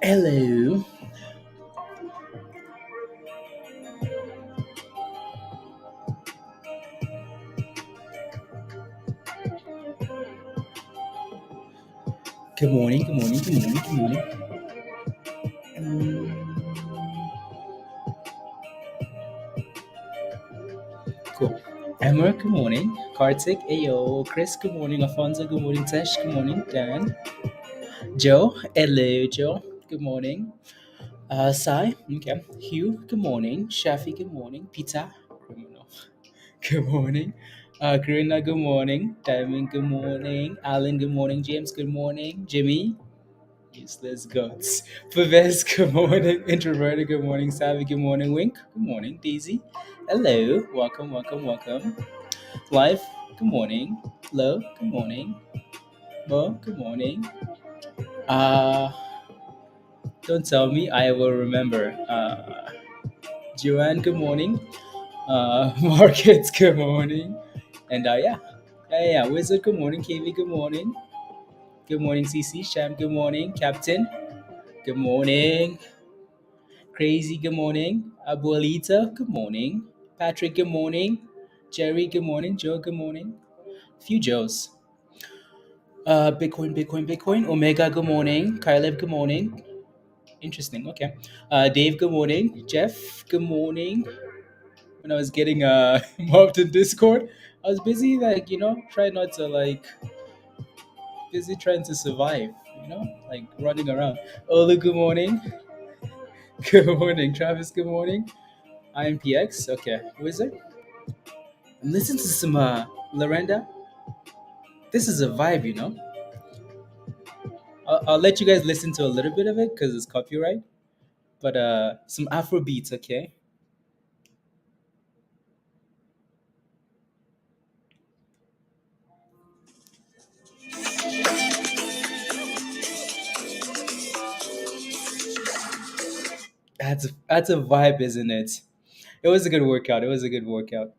Hello. Good morning, good morning, good morning, good morning. Cool. Emma, good morning. Kartik, Ayo. Chris, good morning. Alfonso, good morning. Tesh, good morning. Dan. Joe, hello, Joe. Good morning. Sai, okay. Hugh, good morning. Shafi, good morning. Peter, criminal. Good morning. Karina, good morning. Diamond, good morning. Alan, good morning. James, good morning. Jimmy, useless goats. Pervez, good morning. Introverted, good morning. Savvy, good morning. Wink, good morning. Daisy, hello. Welcome, welcome, welcome. Life, good morning. Love, good morning. Mo, good morning. Uh, don't tell me, I will remember. Joanne, good morning. Markets, good morning. And yeah. Wizard, good morning. KV, good morning. Good morning, CC. Sham, good morning. Captain, good morning. Crazy, good morning. Abuelita, good morning. Patrick, good morning. Jerry, good morning. Joe, good morning. Few Joes. Bitcoin. Omega, good morning. Kyleb, good morning. Interesting. Okay. Dave, good morning. Jeff, good morning. When I was getting mobbed in Discord, I was busy, like, trying not to, like, busy trying to survive, like running around. Ola, good morning. Good morning. Travis, good morning. IMPX, okay. Wizard, listen to some Lorenda. This is a vibe. I'll let you guys listen to a little bit of it because it's copyright. But some Afro beats, okay? That's a vibe, isn't it? It was a good workout. It was a good workout.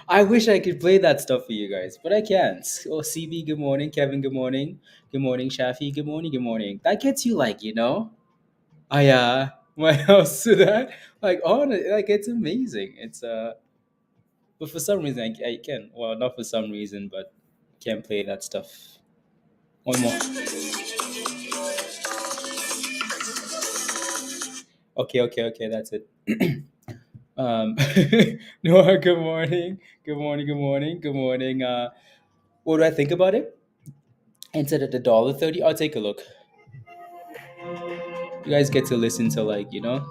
I wish I could play that stuff for you guys, but I can't. Oh, CB, good morning. Kevin, good morning. Good morning, Shafi. Good morning. Good morning. That gets you, like. I my house to that. Like, like, it's amazing. But for some reason I can. Well, not for some reason, but can't play that stuff. One more. Okay. That's it. Noah, good morning. Good morning. Good morning. Good morning. What do I think about it? Instead of the $1.30, I'll take a look. You guys get to listen to like the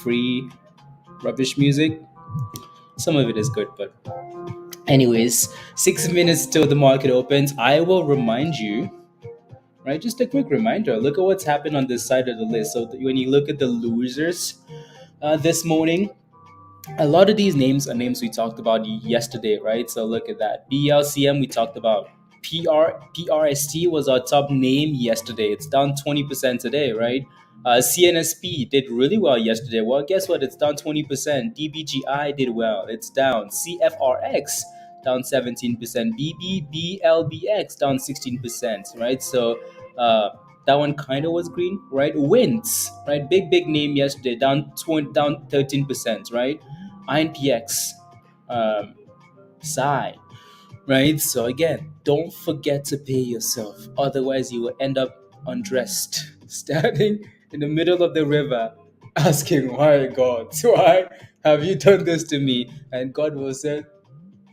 free rubbish music. Some of it is good, but anyways, 6 minutes till the market opens. I will remind you, right? Just a quick reminder. Look at what's happened on this side of the list. So when you look at the losers this morning, a lot of these names are names we talked about yesterday, right? So look at that. BLCM we talked about. PRST was our top name yesterday. It's down 20% today, right? CNSP did really well yesterday. Well, guess what? It's down 20%. DBGI did well. It's down. CFRX down 17%. BBBLBX down 16%, right? So uh, that one kind of was green, right? Winds, right? Big name yesterday, down 13%, right? INPX, um, Psy, right? So again, don't forget to pay yourself. Otherwise, you will end up undressed, standing in the middle of the river, asking, "Why, God? Why have you done this to me?" And God will say,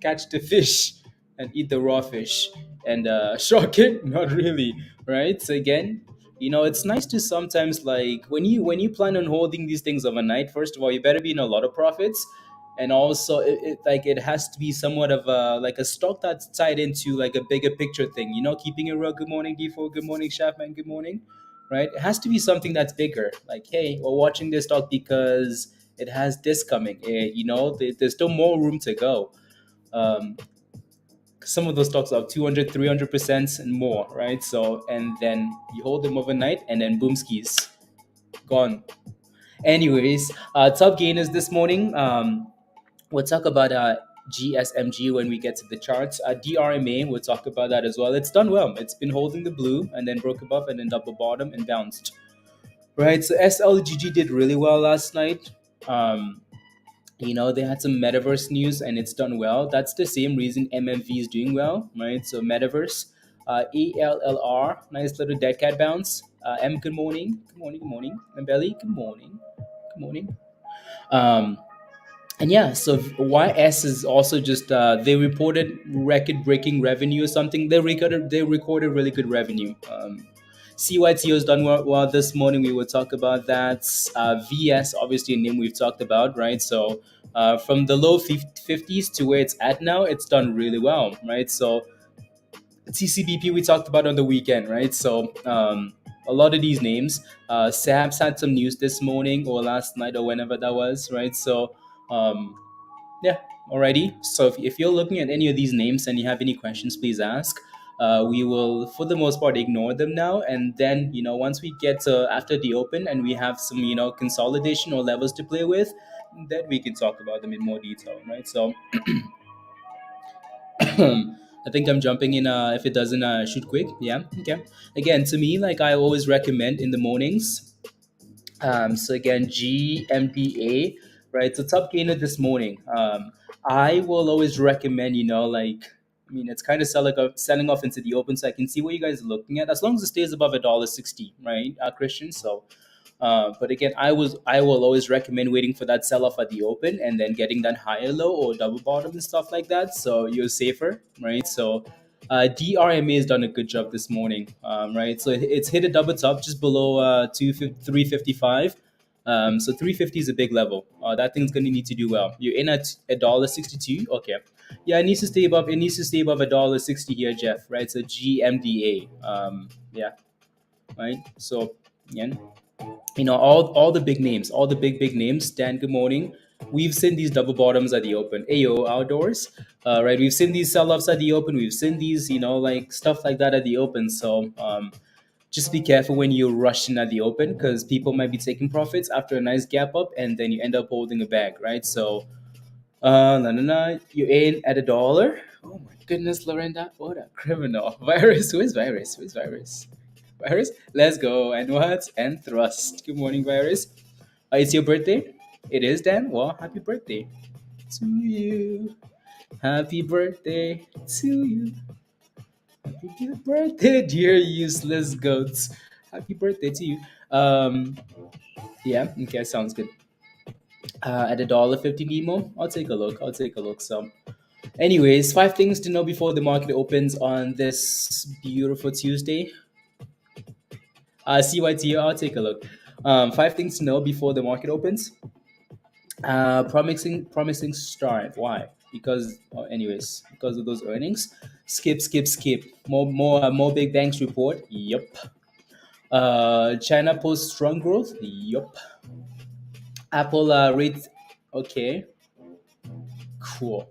catch the fish and eat the raw fish and shock it. Not really, right? So again, it's nice to sometimes, like, when you plan on holding these things overnight, first of all, you better be in a lot of profits. And also it has to be somewhat of a stock that's tied into like a bigger picture thing, keeping it real. Good morning, D4. Good morning, Chapman. Good morning. Right, it has to be something that's bigger, like, hey, we're watching this stock because it has this coming. There's still more room to go. um, some of those stocks are 200, 300% and more, right? So, and then you hold them overnight and then boom skis, gone. Anyways, top gainers this morning. We'll talk about GSMG when we get to the charts. DRMA, we'll talk about that as well. It's done well. It's been holding the blue and then broke above and then double bottom and bounced. Right, so SLGG did really well last night. Um, they had some metaverse news and it's done well. That's the same reason MMV is doing well, right? So metaverse, ALLR, nice little dead cat bounce. M, good morning, good morning, good morning. And Belly, good morning, good morning. Um, and yeah, so YS is also just they reported record-breaking revenue or something. They recorded really good revenue. CYTO's done well this morning. We will talk about that. VS, obviously a name we've talked about, right? So from the low 50s to where it's at now, it's done really well, right? So TCBP we talked about on the weekend, right? So a lot of these names, SAPS had some news this morning or last night or whenever that was, right? So um, yeah, alrighty. So if you're looking at any of these names and you have any questions, please ask. We will, for the most part, ignore them now. And then, once we get to after the open and we have some, consolidation or levels to play with, then we can talk about them in more detail, right? So I think I'm jumping in if it doesn't shoot quick. Yeah, okay. Again, to me, like I always recommend in the mornings, so again, GMDA, right? So top gainer this morning. I will always recommend, it's kind of selling off into the open, so I can see what you guys are looking at. As long as it stays above $1.60, right, Christian? So, but again, I will always recommend waiting for that sell off at the open and then getting that higher low or double bottom and stuff like that. So you're safer, right? So DRMA has done a good job this morning, right? So it's hit a double top just below 355. So 350 is a big level. That thing's gonna need to do well. You're in at $1.62. Okay, yeah, it needs to stay above. It needs to stay above $1.60 here, Jeff. Right? So GMDA. Yeah, right. So yeah, all the big names, all the big names. Dan, good morning. We've seen these double bottoms at the open. Ayo, outdoors, right? We've seen these sell-offs at the open. We've seen these, like stuff like that at the open. So just be careful when you rush in at the open because people might be taking profits after a nice gap up, and then you end up holding a bag, right? So you're in at $1. Oh my goodness, Lorenda, what a criminal! Virus, who is virus? Who is virus? Virus, let's go. And what? And thrust. Good morning, virus. It's your birthday. It is, Dan. Well, happy birthday to you. Happy birthday to you. Happy birthday, dear useless goats. Happy birthday to you. Um, yeah. Okay, sounds good. At $1.50 Nemo, I'll take a look. I'll take a look. So, anyways, 5 things to know before the market opens on this beautiful Tuesday. CYT, I'll take a look. Five things to know before the market opens. Promising start. Why? Because, anyways, because of those earnings. Skip. More big banks report. Yup. China posts strong growth. Yup. Apple rate. Okay. Cool.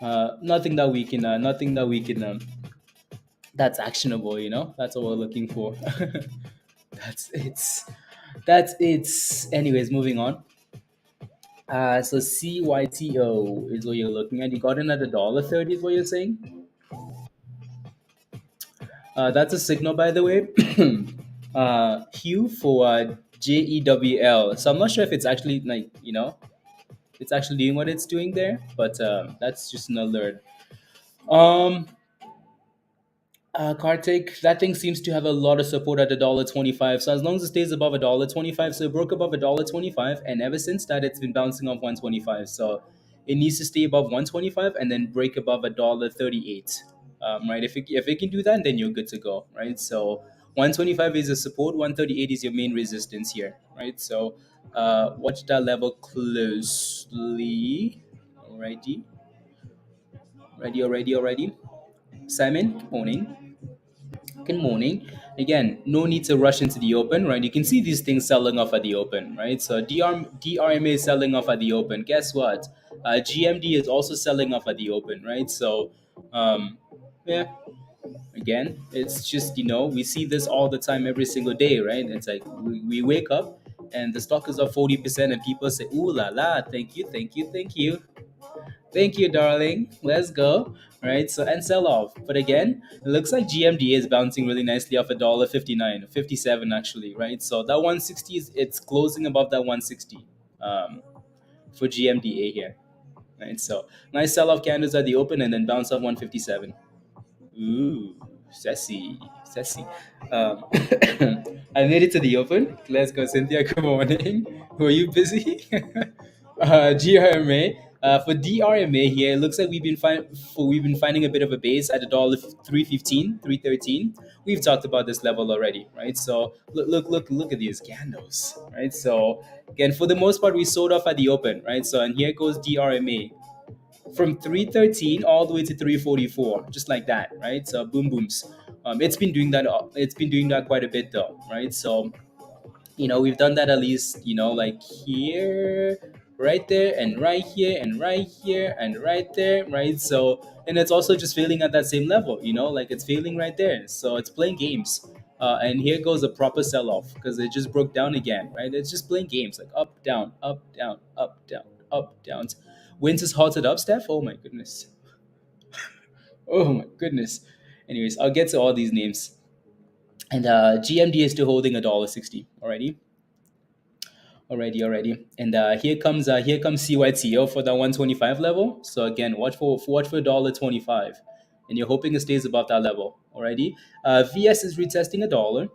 Nothing that we can. That's actionable. That's what we're looking for. that's it's. That's it's. Anyways, moving on. So CYTO is what you're looking at. You got in at $1.30 is what you're saying. That's a signal, by the way. Hue for JEWL. So I'm not sure if it's actually it's actually doing what it's doing there, but that's just an alert. Um, Kartik, that thing seems to have a lot of support at $1.25. So as long as it stays above $1.25, so it broke above $1.25, and ever since that, it's been bouncing off 125. So it needs to stay above 125 and then break above $1.38. Right? If it can do that, then you're good to go. Right? So 125 is a support, 138 is your main resistance here. Right? So watch that level closely. Alrighty, already. Simon, good morning. Good morning. Again, no need to rush into the open, right? You can see these things selling off at the open, right? So DRMA is selling off at the open. Guess what? GMD is also selling off at the open, right? So, um, yeah, again, it's just, we see this all the time, every single day, right? It's like we wake up and the stock is up 40% and people say, ooh la la, thank you. Thank you, darling. Let's go. Right. So and sell off. But again, it looks like GMDA is bouncing really nicely off $1.59, 57 actually. Right. So that 160 is it's closing above that 160 for GMDA here. Right. So nice sell off candles at the open and then bounce off 157. Ooh, sassy. Um, I made it to the open. Let's go, Cynthia. Good morning. Were you busy? GRMA. For DRMA here, it looks like we've been finding a bit of a base at $1.315, 313. We've talked about this level already, right? So look at these candles, right? So again, for the most part, we sold off at the open, right? So and here goes DRMA from 313 all the way to 344, just like that, right? So boom booms. It's been doing that. It's been doing that quite a bit though, right? So we've done that at least, like here, right there, and right here, and right here, and right there, right? So, and it's also just failing at that same level, like it's failing right there. So it's playing games. And here goes a proper sell off because it just broke down again, right? It's just playing games like up, down, up, down, up, down, up, down. Wins is halted up, Steph. Oh my goodness. Oh my goodness. Anyways, I'll get to all these names. And GMD is still holding $1.60 already. Already. And here comes CYTO for that 125 level. So again, watch for $1.25, and you're hoping it stays above that level. Already, VS is retesting a dollar.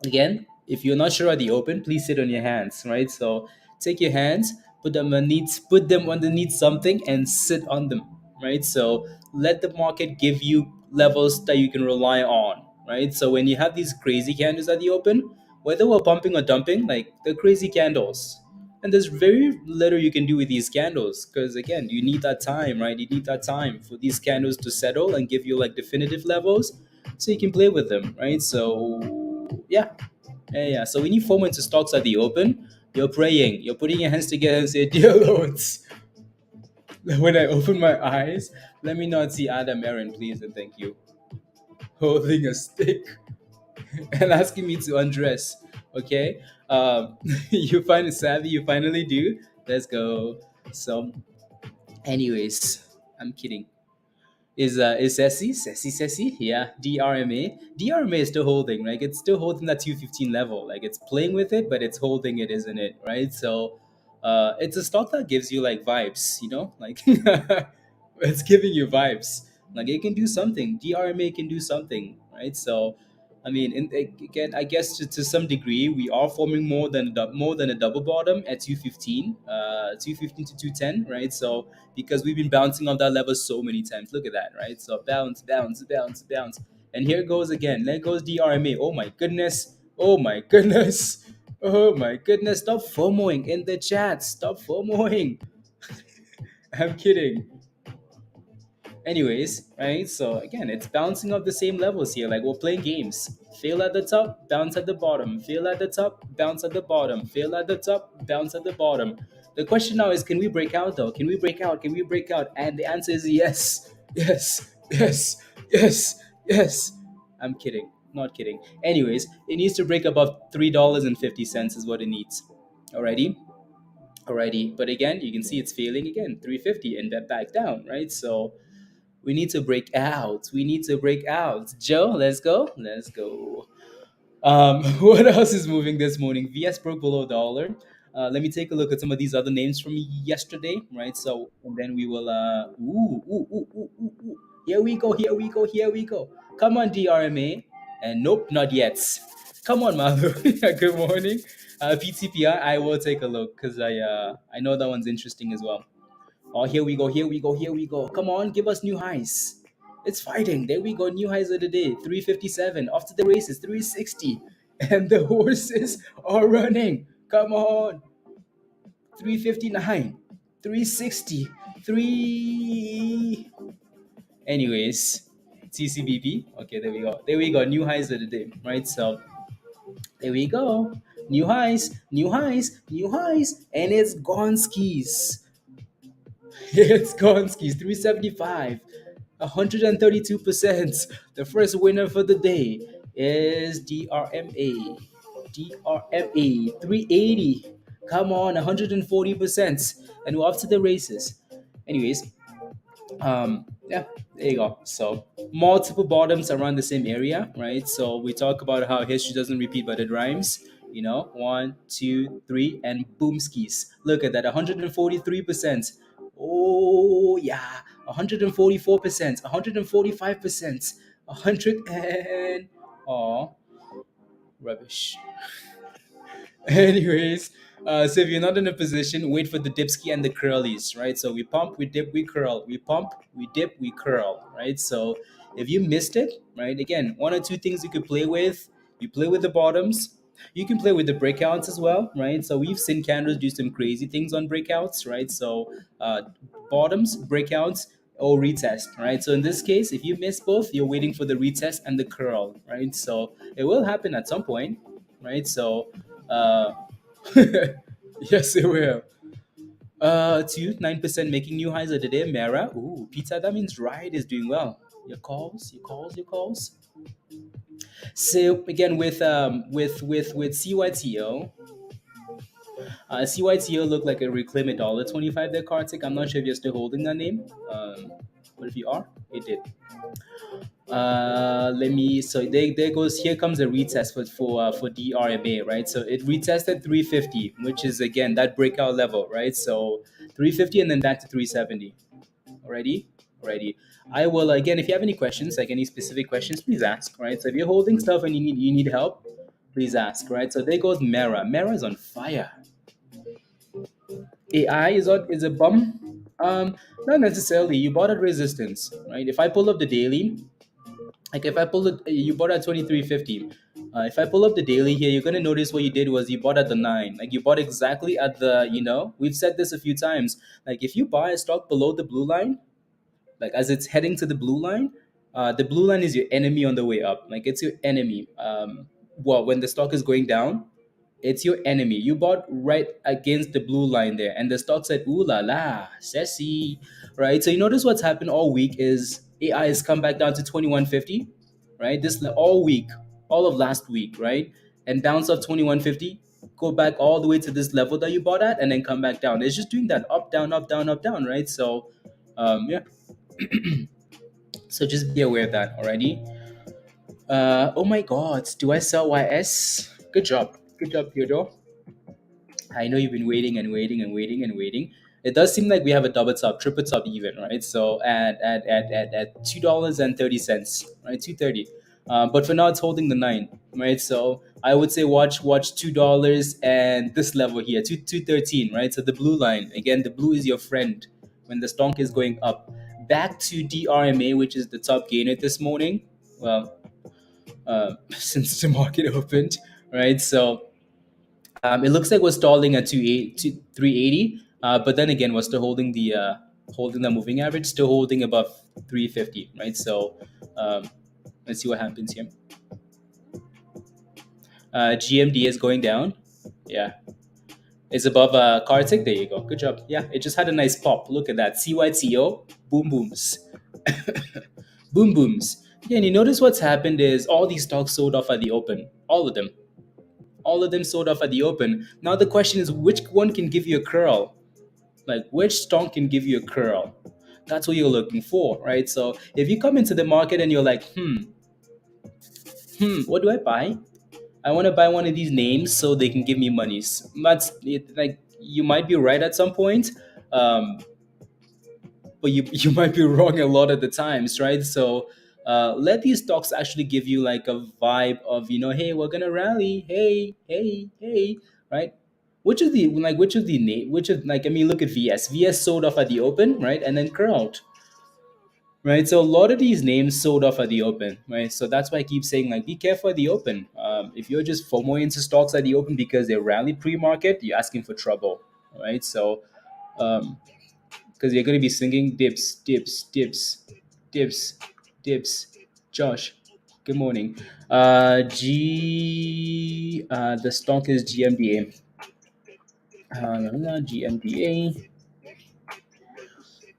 Again, if you're not sure at the open, please sit on your hands, right? So take your hands, put them underneath something, and sit on them, right? So let the market give you levels that you can rely on, right? So when you have these crazy candles at the open, whether we're pumping or dumping, like the crazy candles, and there's very little you can do with these candles because again, you need that time, right? You need that time for these candles to settle and give you like definitive levels so you can play with them, right? So yeah. So when you form into stocks at the open, you're praying, you're putting your hands together and say, "Dear Lord, when I open my eyes, let me not see Adam Aaron, please and thank you, holding a stick and asking me to undress." Okay, you find it savvy, you finally do. Let's go. So, anyways, I'm kidding. Is Sassy? Yeah, DRMA is still holding, like it's still holding that 215 level. Like it's playing with it, but it's holding it, isn't it? Right? So it's a stock that gives you like vibes, like it's giving you vibes. Like it can do something. DRMA can do something, right? So I mean, again, I guess to some degree, we are forming more than a double bottom at 215, 215 to 210, right? So because we've been bouncing on that level so many times, look at that, right? So bounce, And here goes again. There goes DRMA. Oh my goodness. Oh my goodness. Oh my goodness. Stop FOMOing in the chat. Stop FOMOing. I'm kidding. Anyways, right? So again, it's bouncing off the same levels here. Like we're playing games. Fail at the top, bounce at the bottom. Fail at the top, bounce at the bottom. Fail at the top, bounce at the bottom. The question now is, can we break out though? Can we break out? Can we break out? And the answer is yes, yes, yes, yes, yes. I'm kidding, not kidding. Anyways, it needs to break above $3.50 is what it needs. Alrighty. Alrighty, but again, you can see it's failing again, 350 and then back down, right? So we need to break out. We need to break out. Joe, let's go. Let's go. What else is moving this morning? VS broke below dollar. Let me take a look at some of these other names from yesterday, right? So, and then we will. Here we go. Here we go. Here we go. Come on, DRMA. And nope, not yet. Come on, Malu. Good morning. PTPI. I will take a look because I know that one's interesting as well. Oh, here we go, here we go, here we go. Come on, give us new highs. It's fighting. There we go, new highs of the day. 357. Off to the races, 360. And the horses are running. Come on. 359. 360. 3. Anyways, TCBP. Okay, there we go. There we go, new highs of the day, right? So, there we go. New highs, new highs, new highs. And it's gone skis. It's Gonski's 375, 132%. The first winner for the day is DRMA. DRMA 380. Come on, 140%. And we're off to the races. Anyways, yeah, there you go. So multiple bottoms around the same area, right? So we talk about how history doesn't repeat but it rhymes. You know, one, two, three, and boom skis. Look at that, 143%. Oh yeah, 144%, 145%, 100 and oh, rubbish. Anyways, so if you're not in a position, wait for the dipski and the curlies, right? So we pump, we dip, we curl. We pump, we dip, we curl, right? So if you missed it, right? Again, one or two things you could play with. You play with the bottoms. You can play with the breakouts as well, right? So we've seen candles do some crazy things on breakouts, right? So bottoms, breakouts, or retest, right? So in this case, if you miss both, you're waiting for the retest and the curl, right? So it will happen at some point, right? So uh, yes, it will. 9% making new highs of the day. Mara. Ooh, pizza. That means Ride is doing well. Your calls, your calls, your calls. So again with CYTO, CYTO looked like a reclaim $1.25 there, Kartik. I'm not sure if you're still holding that name. But if you are, it did. Let me so there goes here comes a retest for DRMA, right? So it retested 350, which is again that breakout level, right? So 350 and then back to 370. Already. I will again, if you have any questions, like any specific questions, please ask, right? So if you're holding stuff and you need help, please ask, right? So there goes Mara is on fire. AI is a bum. Not necessarily. You bought at resistance, right? If I pull up the daily, like if I pull it, you bought at 23.50. If I pull up the daily here, you're gonna notice what you did was you bought at the 9. Like you bought exactly at the, we've said this a few times. Like if you buy a stock below the blue line, like as it's heading to the blue line is your enemy on the way up. Like it's your enemy. Well, when the stock is going down, it's your enemy. You bought right against the blue line there, and the stock said, "Ooh la la, sassy," right? So you notice what's happened all week is AI has come back down to 21.50, right? This all week, all of last week, right? And bounce off 21.50, go back all the way to this level that you bought at, and then come back down. It's just doing that up, down, up, down, up, down, right? So, yeah. So just be aware of that already. Oh my God, do I sell YS? Good job, Theodore. I know you've been waiting and waiting and waiting and waiting. It does seem like we have a double top, triple top even, right? So at $2.30, right? 2.30. But for now, it's holding the 9, right? So I would say watch $2 and this level here, 2.13, right? So the blue line again, the blue is your friend when the stonk is going up. Back to DRMA, which is the top gainer this morning. Well, since the market opened, right? So it looks like we're stalling at 380, but then again, we're still holding the moving average, still holding above 350, right? So um, let's see what happens here. GMD is going down. Yeah, it's above Kartik. There you go. Good job. Yeah, it just had a nice pop. Look at that. CYTO. Boom booms. Boom booms. Yeah, and you notice what's happened is all these stocks sold off at the open. All of them. All of them sold off at the open. Now the question is, which one can give you a curl? Like, which stock can give you a curl? That's what you're looking for, right? So if you come into the market and you're like, what do I buy? I want to buy one of these names so they can give me monies. That's it, like you might be right at some point, um, but you might be wrong a lot of the times, right? So let these stocks actually give you like a vibe of hey, we're gonna rally, hey, hey, hey, right? Which of like I mean, look at VS. VS sold off at the open, right, and then curled, right? So a lot of these names sold off at the open, right? So that's why I keep saying like be careful at the open. If you're just FOMO into stocks at the open because they rallied pre-market, you're asking for trouble, right? So um, because you're going to be singing dips, dips, dips, dips, dips. Josh, good morning. The stock is GMDA. GMDA.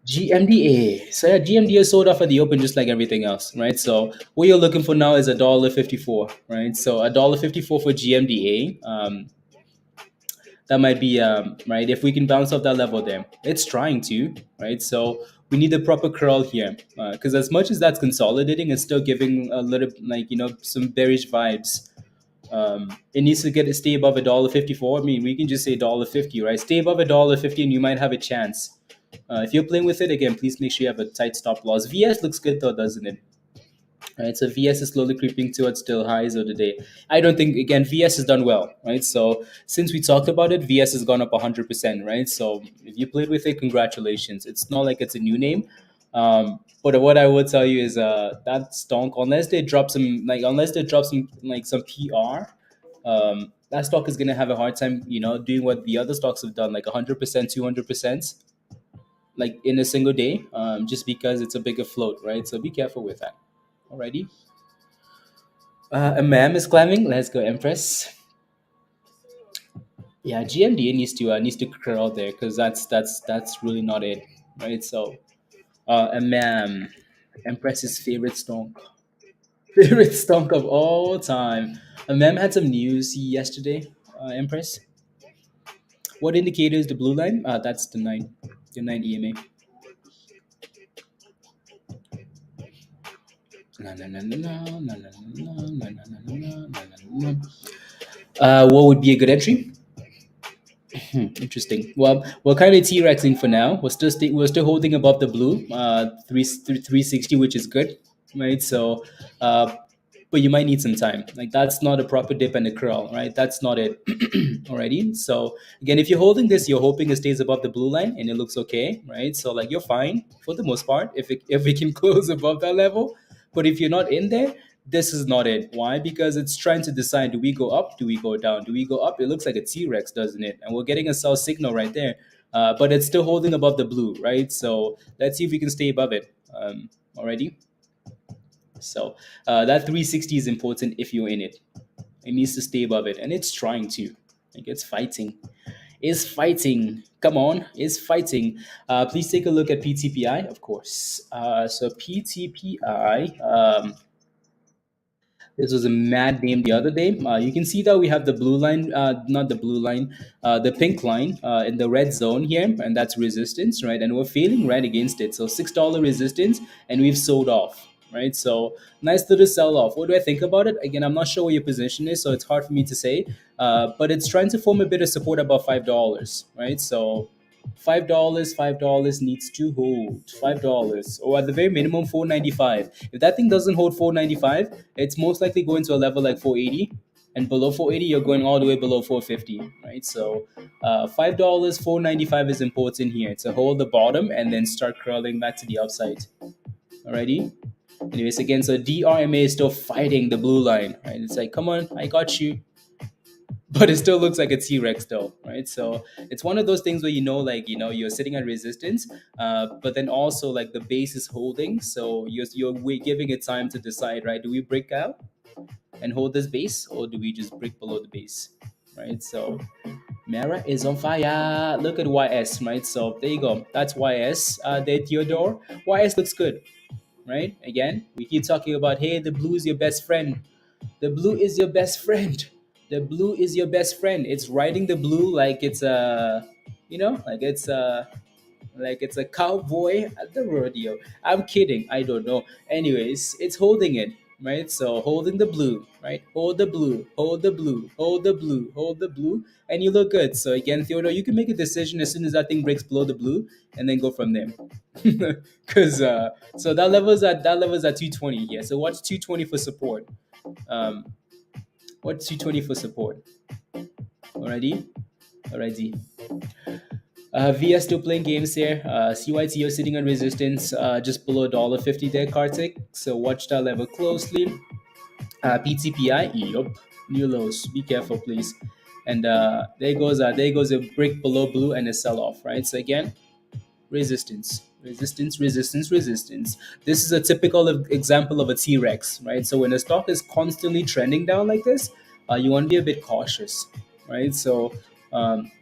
GMDA. So yeah, GMDA sold off at the open just like everything else, right? So what you're looking for now is $1.54, right? So $1.54 for GMDA. That might be right if we can bounce off that level there. It's trying to, right? So we need the proper curl here because as much as that's consolidating, it's still giving a little like some bearish vibes. It needs to get stay above $1.54. I mean, we can just say $1.50, right? Stay above $1.50, and you might have a chance. If you're playing with it again, please make sure you have a tight stop loss. VS looks good though, doesn't it? Right, so VS is slowly creeping towards still highs of the day. I don't think again VS has done well, right? So since we talked about it, VS has gone up 100%, right? So if you played with it, congratulations. It's not like it's a new name, but what I would tell you is that stonk unless they drop some like some PR, that stock is gonna have a hard time, doing what the other stocks have done, like 100%, 200%, like in a single day, just because it's a bigger float, right? So be careful with that. Alrighty. A ma'am is climbing. Let's go, Empress. Yeah, GMDA needs to curl there because that's really not it, right? So, a ma'am, Empress's favorite stonk, favorite stonk of all time. A ma'am had some news yesterday. Empress, what indicator is the blue line? That's the nine EMA. Na, na, na, na, na, na, na, na, na, na, na, na, na, na, na. What would be a good entry? Interesting. Well, we're kind of T-Rexing for now. We're still holding above the blue, 360, which is good, right? So, uh, but you might need some time. Like that's not a proper dip and a curl, right? That's not it. Alrighty. So again, if you're holding this, you're hoping it stays above the blue line and it looks okay, right? So like you're fine for the most part if we can close above that level. But if you're not in there, this is not it. Why? Because it's trying to decide: do we go up? Do we go down? Do we go up? It looks like a T-Rex, doesn't it? And we're getting a sell signal right there, but it's still holding above the blue, right? So let's see if we can stay above it. Already. So that 360 is important if you're in it. It needs to stay above it, and it's trying to. Like it's fighting. Is fighting. Come on, is fighting. Please take a look at PTPI, of course. So PTPI. This was a mad name the other day. You can see that we have the blue line, not the blue line, the pink line in the red zone here, and that's resistance, right? And we're failing right against it. So $6 resistance, and we've sold off, right? So nice little sell off. What do I think about it? Again, I'm not sure what your position is, so it's hard for me to say. But it's trying to form a bit of support above $5, right? So $5 needs to hold $5 or at the very minimum 495. If that thing doesn't hold 495, it's most likely going to a level like 480, and below 480 you're going all the way below 450, right? So $5, 495 is important here to hold the bottom and then start curling back to the upside. Alrighty. Anyways, again, so DRMA is still fighting the blue line, right? It's like, come on, I got you. But it still looks like a T-Rex though, right? So it's one of those things where like you're sitting at resistance, but then also like the base is holding, so you're giving it time to decide, right? Do we break out and hold this base, or do we just break below the base, right? So Mara is on fire. Look at YS, right? So there you go. That's YS. There, Theodore. YS looks good, right? Again, we keep talking about, hey, the blue is your best friend. The blue is your best friend. The blue is your best friend. It's riding the blue like it's a, like it's a cowboy at the rodeo. I'm kidding. I don't know. Anyways, it's holding it, right? So holding the blue, right? Hold the blue, hold the blue, hold the blue, hold the blue, and you look good. So again, Theodore, you can make a decision as soon as that thing breaks below the blue, and then go from there. Because so that level is at 220. Yeah. So watch 220 for support. Um, what's 220 for support? Alrighty, alrighty. VS still playing games here. CYTO sitting on resistance just below $1.50 there, Kartik. So watch that level closely. PTPI, yup, new lows. Be careful, please. And there goes a break below blue and a sell off, right? So again, resistance, resistance, resistance, resistance. This is a typical example of a T-Rex, right? So when a stock is constantly trending down like this, you want to be a bit cautious, right? So um,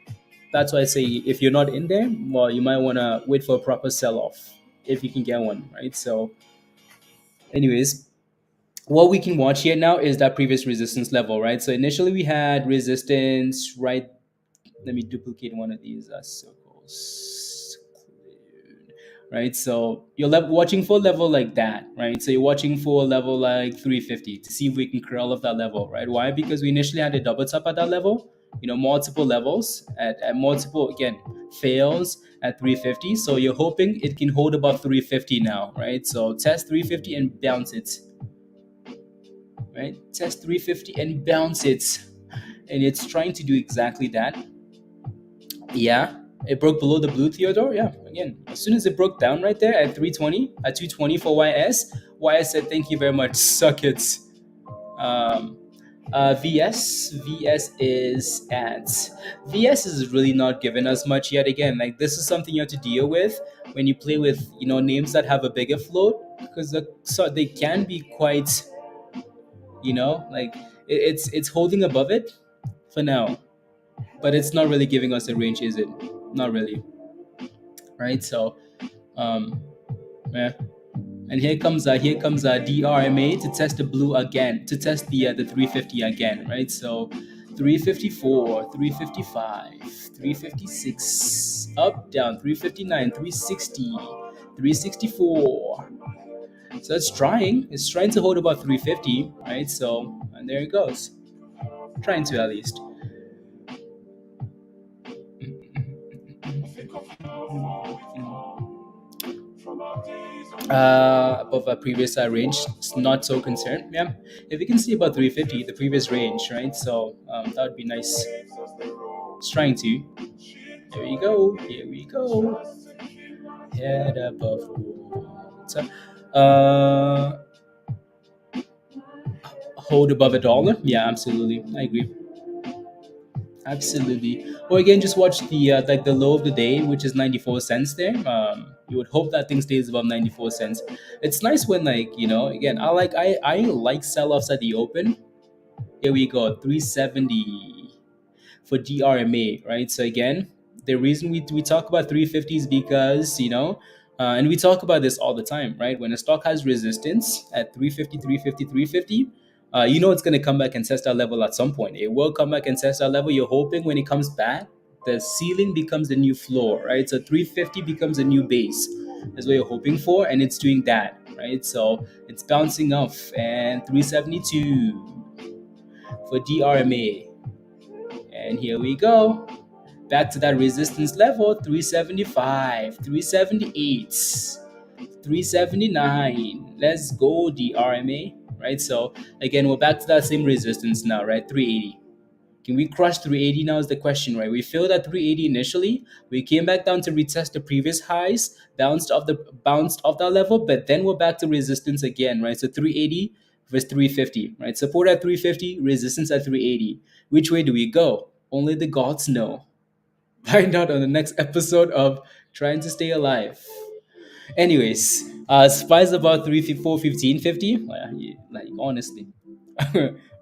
that's why I say if you're not in there, well, you might want to wait for a proper sell off if you can get one, right? So, anyways, what we can watch here now is that previous resistance level, right? So initially we had resistance, right? Let me duplicate one of these circles, right? So you're watching for a level like that, right? So you're watching for a level like 350 to see if we can curl off that level, right? Why? Because we initially had a double top at that level, multiple levels at multiple, again, fails at 350. So you're hoping it can hold above 350 now, right? So test 350 and bounce it, right? Test 350 and bounce it. And it's trying to do exactly that. Yeah, it broke below the blue, Theodore. Yeah, again, as soon as it broke down right there at 320, at 220 for YS said, thank you very much, suck it. Um, VS is really not giving us much yet. Again, like this is something you have to deal with when you play with names that have a bigger float, because so they can be quite like it's holding above it for now, but it's not really giving us a range, is it? Not really, right? So um yeah. And here comes DRMA to test the blue again, to test the 350 again, right? So 354, 355, 356, up, down, 359, 360, 364. So it's trying to hold about 350, right? So, and there it goes, trying to at least. Above a previous range, it's not so concerned. Yeah, if you can see about 350, the previous range, right? So that would be nice. It's trying to. Here we go. Here we go. Head above water. Hold above $1. Yeah, absolutely. I agree. Absolutely. Or again, just watch the low of the day, which is 94 cents there. You would hope that thing stays above 94 cents. It's nice when again, I like sell-offs at the open. Here we go, 370 for DRMA, right? So again, the reason we talk about 350 is because and we talk about this all the time, right? When a stock has resistance at 350, 350, 350, it's going to come back and test that level at some point. It will come back and test that level. You're hoping when it comes back, the ceiling becomes the new floor, right? So 350 becomes a new base. That's what you're hoping for, and it's doing that, right? So it's bouncing off, and 372 for DRMA. And here we go. Back to that resistance level, 375, 378, 379. Let's go, DRMA, right? So again, we're back to that same resistance now, right? 380. Can we crush 380 now is the question, right? We failed at 380 initially. We came back down to retest the previous highs, bounced off that level, but then we're back to resistance again, right? So 380 versus 350, right? Support at 350, resistance at 380. Which way do we go? Only the gods know. Find out on the next episode of Trying to Stay Alive. Anyways, spies about 415.50. Like honestly,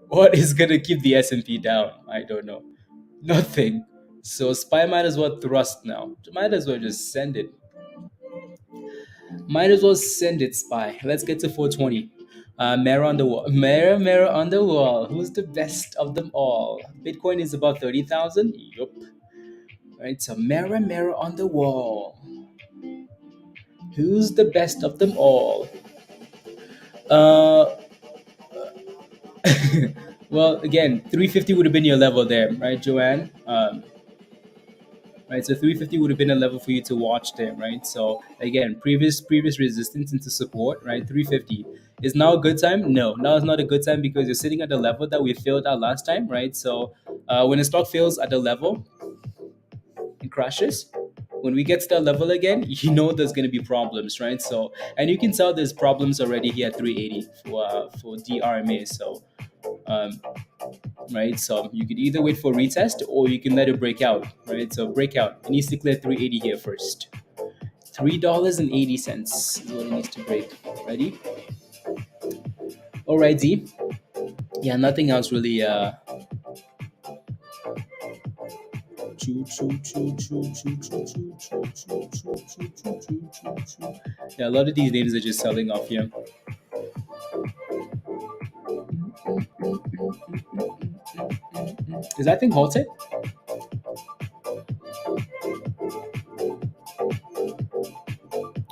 what is gonna keep the S&P down? I don't know. Nothing. So spy might as well thrust now. Might as well just send it. Might as well send it, spy. Let's get to 420. Mirror on the wall. Mirror on the wall. Who's the best of them all? Bitcoin is about 30,000. Yup. Right. So mirror on the wall. Who's the best of them all? Uh, well, again, 350 would have been your level there, right, Joanne? Right, so 350 would have been a level for you to watch there, right? So again, previous resistance into support, right? 350 is now a good time. No, now is not a good time because you're sitting at the level that we failed at last time, right? So when a stock fails at the level, it crashes. When we get to that level again, you know there's going to be problems, right? So, and you can tell there's problems already here at 380 for DRMA. So, um, right? So you could either wait for retest or you can let it break out, right? So breakout, it needs to clear 380 here first. $3.80 is what it needs to break. Ready? All right, Z. Yeah, nothing else really. Yeah, a lot of these names are just selling off here. Is that thing halted?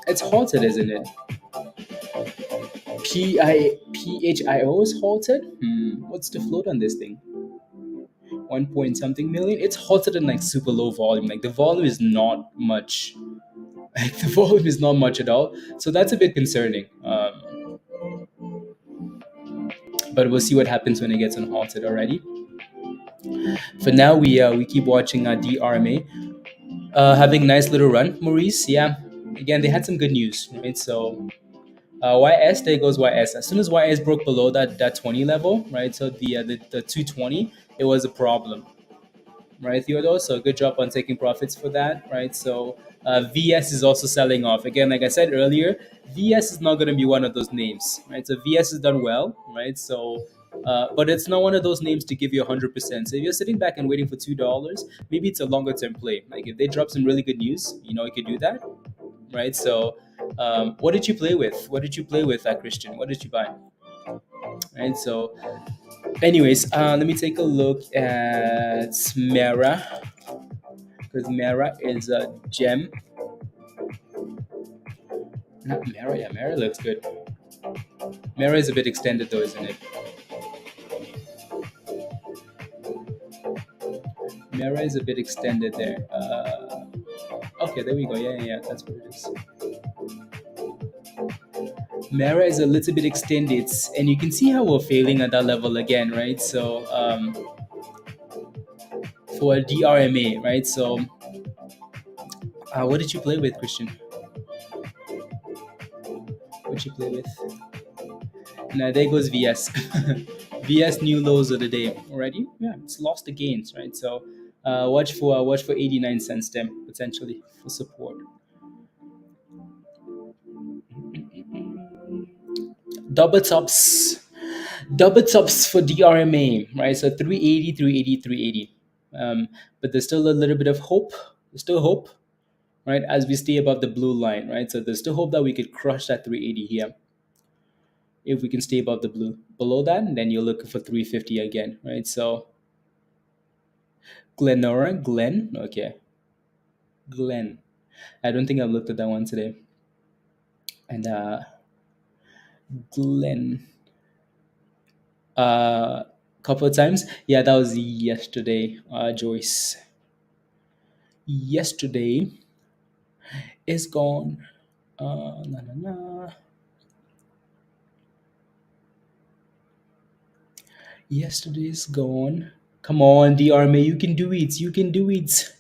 It's halted, isn't it? PHIO is halted. What's the float on this thing? 1 point something million. It's halted in like super low volume. Like the volume is not much. Like the volume is not much at all. So that's a bit concerning. But we'll see what happens when it gets unhalted already. For now, we keep watching DRMA. Having a nice little run, Maurice. Yeah, again they had some good news, right? So YS, there goes YS. As soon as YS broke below that 20 level, right? So the 220, it was a problem, right, Theodore? So good job on taking profits for that, right? So VS is also selling off. Again, like I said earlier, VS is not going to be one of those names, right? So VS has done well, right? So, but it's not one of those names to give you 100%. So if you're sitting back and waiting for $2, maybe it's a longer term play. Like if they drop some really good news, you could do that, right? So, what did you play with? What did you play with, Christian? What did you buy? Right. So, anyways, let me take a look at Mara because Mara is a gem. Not Mara, yeah, Mara looks good. Mara is a bit extended though, isn't it? Mara is a bit extended there. Okay, there we go. Yeah, that's what it is. Mara is a little bit extended, and you can see how we're failing at that level again, right? So for DRMA, right? So what did you play with, Christian? What did you play with? Now there goes VS. VS new lows of the day already. Yeah, it's lost the gains, right? So watch for 89 cents then potentially for support. Double tops, double tops for DRMA, right? So 380, 380, 380. But there's still a little bit of hope. There's still hope, right? As we stay above the blue line, right? So there's still hope that we could crush that 380 here. If we can stay above the blue. Below that, then you're looking for 350 again, right? So Glen, okay. Glen. I don't think I've looked at that one today. And Glen. Couple of times. Yeah, that was yesterday, Joyce. Yesterday is gone. Na, na, na. Yesterday is gone. Come on, DRMA, you can do it. You can do it.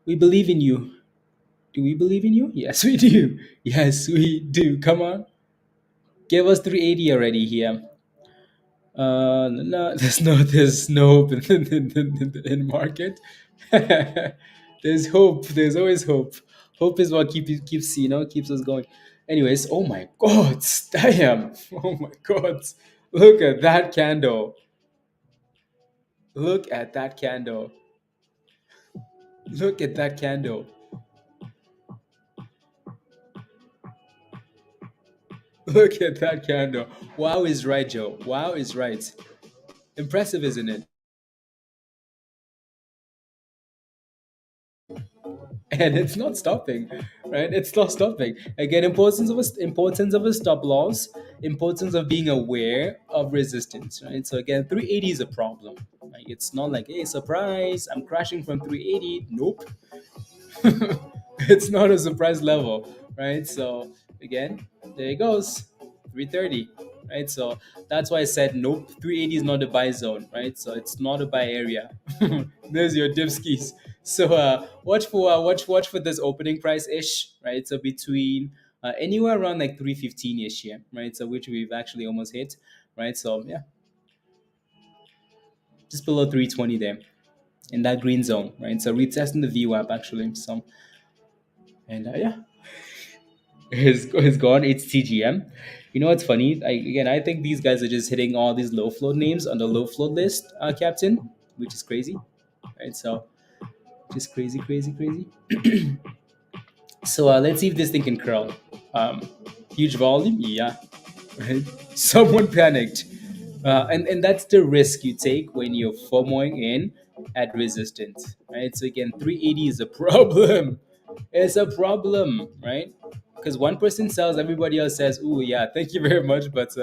We believe in you. Do we believe in you? Yes, we do. Yes, we do. Come on. Give us 380 already here. No, there's no hope in market. There's hope. There's always hope. Hope is what keeps keeps us going. Anyways, oh my God, damn! Oh my God, look at that candle. Look at that candle. Look at that candle. Look at that candle. Wow is right, Joe. Wow is right. Impressive, isn't it? And it's not stopping, right? It's not stopping. Again, importance of a stop loss, importance of being aware of resistance, right? So again, 380 is a problem. Like it's not like, hey, surprise, I'm crashing from 380. Nope. It's not a surprise level, right? So again, there it goes, 330, right? So that's why I said nope, 380 is not a buy zone, right? So it's not a buy area. There's your dipskis. So watch for this opening price ish, right? So between anywhere around like 315 ish here, right? So which we've actually almost hit, right? So yeah, just below 320 there in that green zone, right? So retesting the VWAP actually. So and yeah, is gone. It's TGM. You know what's funny? I think these guys are just hitting all these low float names on the low float list, Captain, which is crazy, right? So just crazy, crazy, crazy. So let's see if this thing can curl. Huge volume, yeah. Right? Someone panicked, and that's the risk you take when you're FOMOing in at resistance, right? So again, 380 is a problem. It's a problem, right? Because one person sells, everybody else says, "Ooh, yeah, thank you very much, but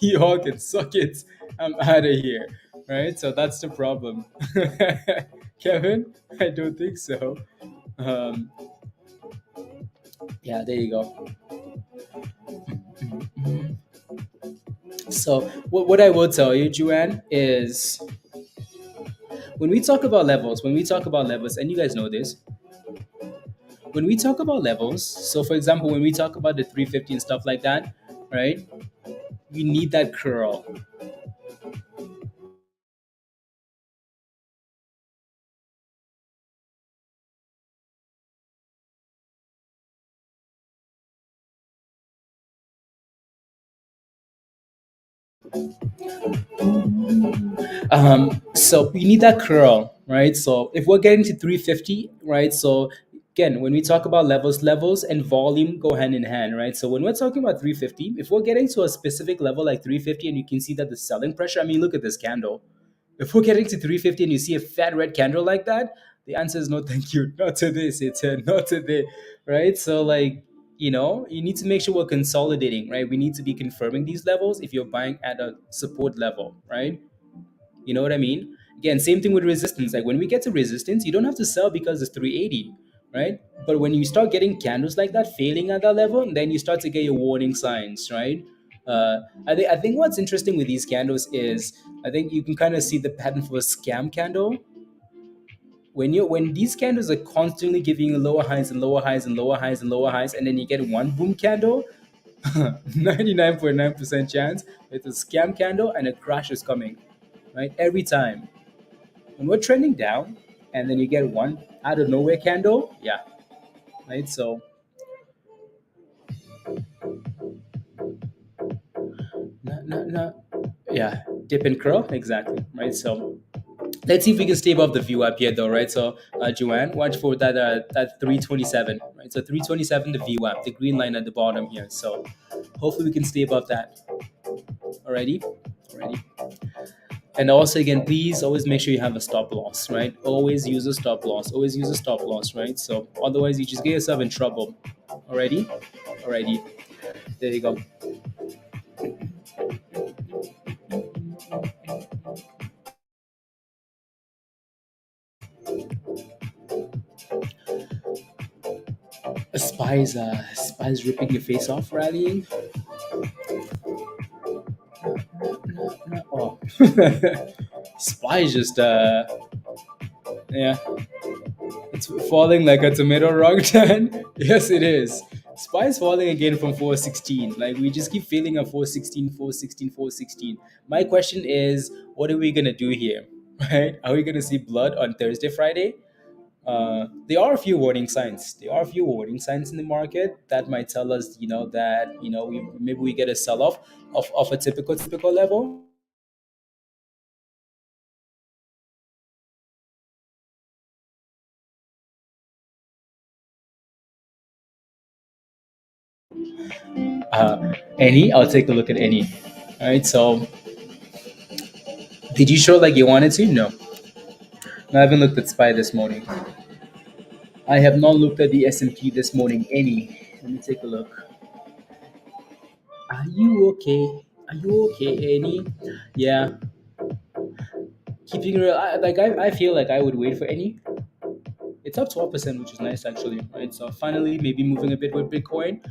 you all can suck it. I'm out of here." Right? So that's the problem. Kevin, I don't think so. Um, yeah, there you go. So what I will tell you, Juan, is when we talk about levels, and you guys know this, when we talk about levels, so for example, when we talk about the 350 and stuff like that, right? You need that curl. So you need that curl, right? So if we're getting to 350, right? So again, when we talk about levels and volume go hand in hand, right? So when we're talking about 350, if we're getting to a specific level like 350 and you can see that the selling pressure, I mean, look at this candle. If we're getting to 350 and you see a fat red candle like that, the answer is no, thank you. Not to this. It's not today, right? So like, you need to make sure we're consolidating, right? We need to be confirming these levels if you're buying at a support level, right? You know what I mean? Again, same thing with resistance. Like when we get to resistance, you don't have to sell because it's 380, right? But when you start getting candles like that failing at that level, then you start to get your warning signs, right? I think what's interesting with these candles is I think you can kind of see the pattern for a scam candle. When these candles are constantly giving you lower highs and lower highs and lower highs and lower highs, and then you get one boom candle, 99.9% chance it's a scam candle and a crash is coming, right? Every time. When we're trending down and then you get one out of nowhere candle, yeah, right? So, no, yeah, dip and curl, exactly, right? So, let's see if we can stay above the view up here, though, right? So, Joanne, watch for that 327, right? So, 327, the view up, the green line at the bottom here. So, hopefully, we can stay above that. Alrighty, alrighty. And also, again, please always make sure you have a stop loss, right? Always use a stop loss. Always use a stop loss, right? So, otherwise, you just get yourself in trouble. Alrighty, alrighty. There you go. Spies ripping your face off, rallying. Oh. SPY is just yeah, it's falling like a tomato rock turn. Yes, it is. SPY is falling again from 416. Like we just keep failing at 416, 416, 416. My question is, what are we gonna do here? Right? Are we gonna see blood on Thursday, Friday? There are a few warning signs. There are a few warning signs in the market that might tell us, that maybe we get a sell off of a typical level. Any, I'll take a look at any. All right. So, did you show like you wanted to? No, I haven't looked at Spy this morning. I have not looked at the S&P this morning. Any. Let me take a look. Are you okay? Are you okay, Any? Yeah. Keeping real, I feel like I would wait for any. It's up 12%, which is nice actually, right? So finally, maybe moving a bit with Bitcoin.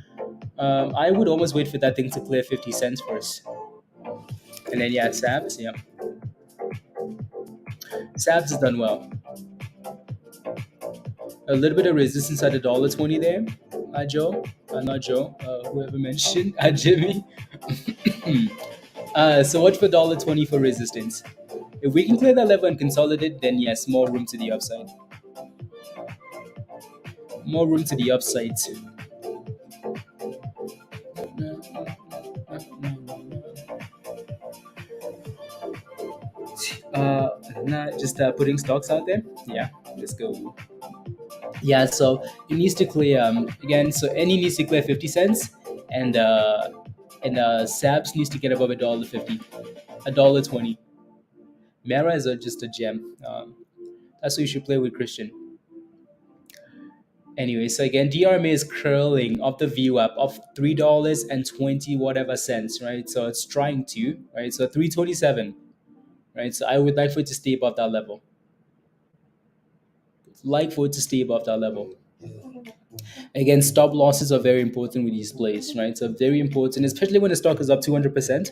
I would almost wait for that thing to clear 50 cents first. And then, yeah, SABs, yeah. SABs has done well. A little bit of resistance at $1.20 there. Joe, not Joe, whoever mentioned, Jimmy. So watch for $1.20 for resistance. If we can clear that level and consolidate, then yes, more room to the upside. More room to the upside. Uh, Not just putting stocks out there. Yeah, let's go. Yeah, so it needs to clear again. So any needs to clear 50 cents, and Sabs needs to get above $1.50, $1.20. Mara is just a gem. That's what you should play with, Christian. Anyway, so again, DRMA is curling up the view up of $3 and 20 whatever cents, right? So it's trying to, right? So 327, right? So I would like for it to stay above that level. Like for it to stay above that level. Again, stop losses are very important with these plays, right? So very important, especially when the stock is up 200%,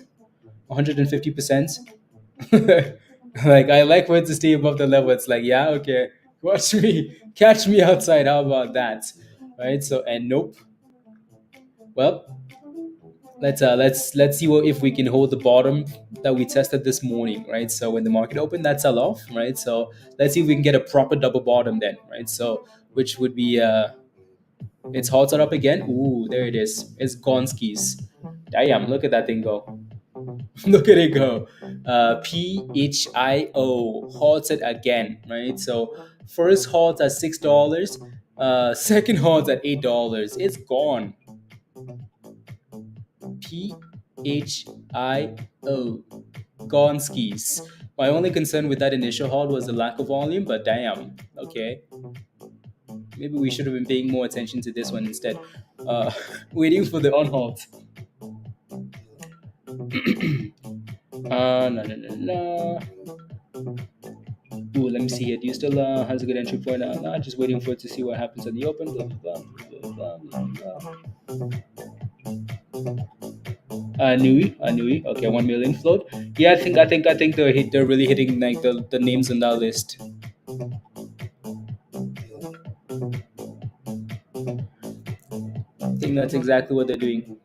150%. Like I like for it to stay above the level. It's like, yeah, okay, watch me, catch me outside. How about that, right? So and nope. Well, let's see if we can hold the bottom that we tested this morning, right? So when the market opened, that sell off, right? So let's see if we can get a proper double bottom then, right? So which would be it's halted up again. Ooh, there it is. It's gone skis. Damn, look at that thing go. Look at it go. PHIO halted again, right? So first halt at $6, second halt at $8. It's gone. PHIO. Gone skis. My only concern with that initial halt was the lack of volume, but damn. Okay. Maybe we should have been paying more attention to this one instead. Waiting for the on halt. No, no, no, no. Ooh, let me see here. Do you still has a good entry point? No, just waiting for it to see what happens at the open. Blah, blah, blah, blah, blah, blah. Nui. Okay, 1 million float. Yeah, I think they're really hitting like the names on that list. I think that's exactly what they're doing.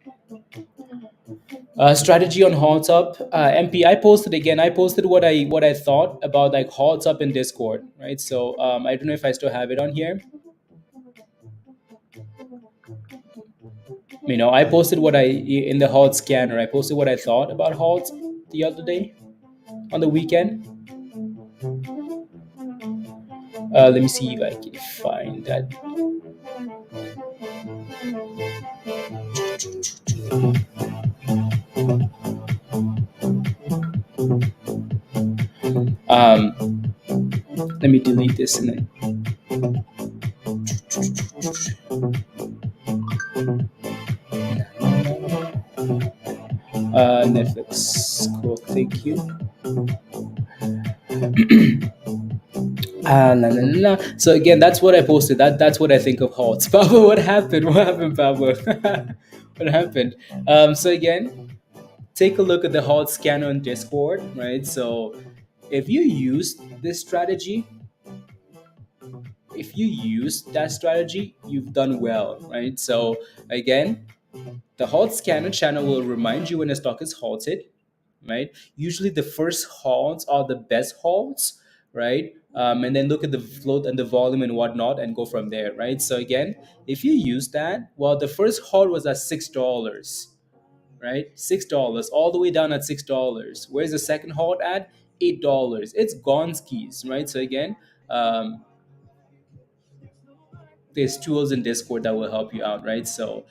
Strategy on halt up. MP, I posted again. I posted what I thought about like halts up in Discord, right? So I don't know if I still have it on here. I posted what I in the halt scanner. I posted what I thought about halt the other day on the weekend. Let me see if I can find that. Let me delete this and then. Netflix. Cool. Thank you. No, no, no. So again, that's what I posted. That's what I think of halts. Pablo, what happened? What happened, Pablo? What happened? So again, take a look at the halt scanner on Discord, right? So If you use this strategy, if you use that strategy, you've done well, right? So again, the halt scanner channel will remind you when a stock is halted, right? Usually the first halts are the best halts, right? And then look at the float and the volume and whatnot and go from there, right? So again, if you use that, well, the first halt was at $6, right? $6, all the way down at $6. Where's the second halt at? $8. It's gone skis, right? So again, um, there's tools in Discord that will help you out, right? So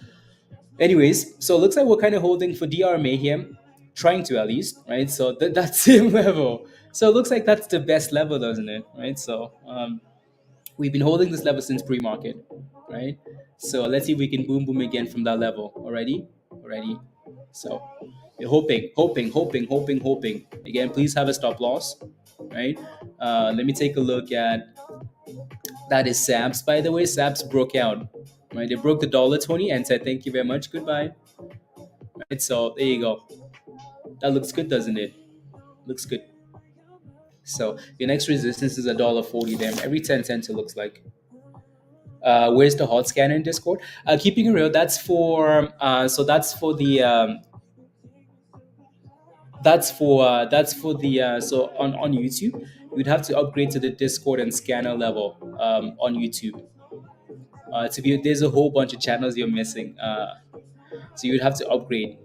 anyways, so it looks like we're kind of holding for DRMA here, trying to at least, right? So that's same level. So it looks like that's the best level, doesn't it? Right? So we've been holding this level since pre-market, right? So let's see if we can boom boom again from that level. Already, already. So we're hoping. Again, please have a stop loss, right? Let me take a look at that is SAPS, by the way. SAPS broke out, right? They broke the $1.20 and said thank you very much, goodbye. Right, so there you go. That looks good, doesn't it? Looks good. So your next resistance is $1.40 there. Every 10 cents it looks like. Where's the hot scanner in Discord? Keeping it real, that's for that's for the so on YouTube, you'd have to upgrade to the Discord and scanner level on YouTube. To be there's a whole bunch of channels you're missing. So you'd have to upgrade.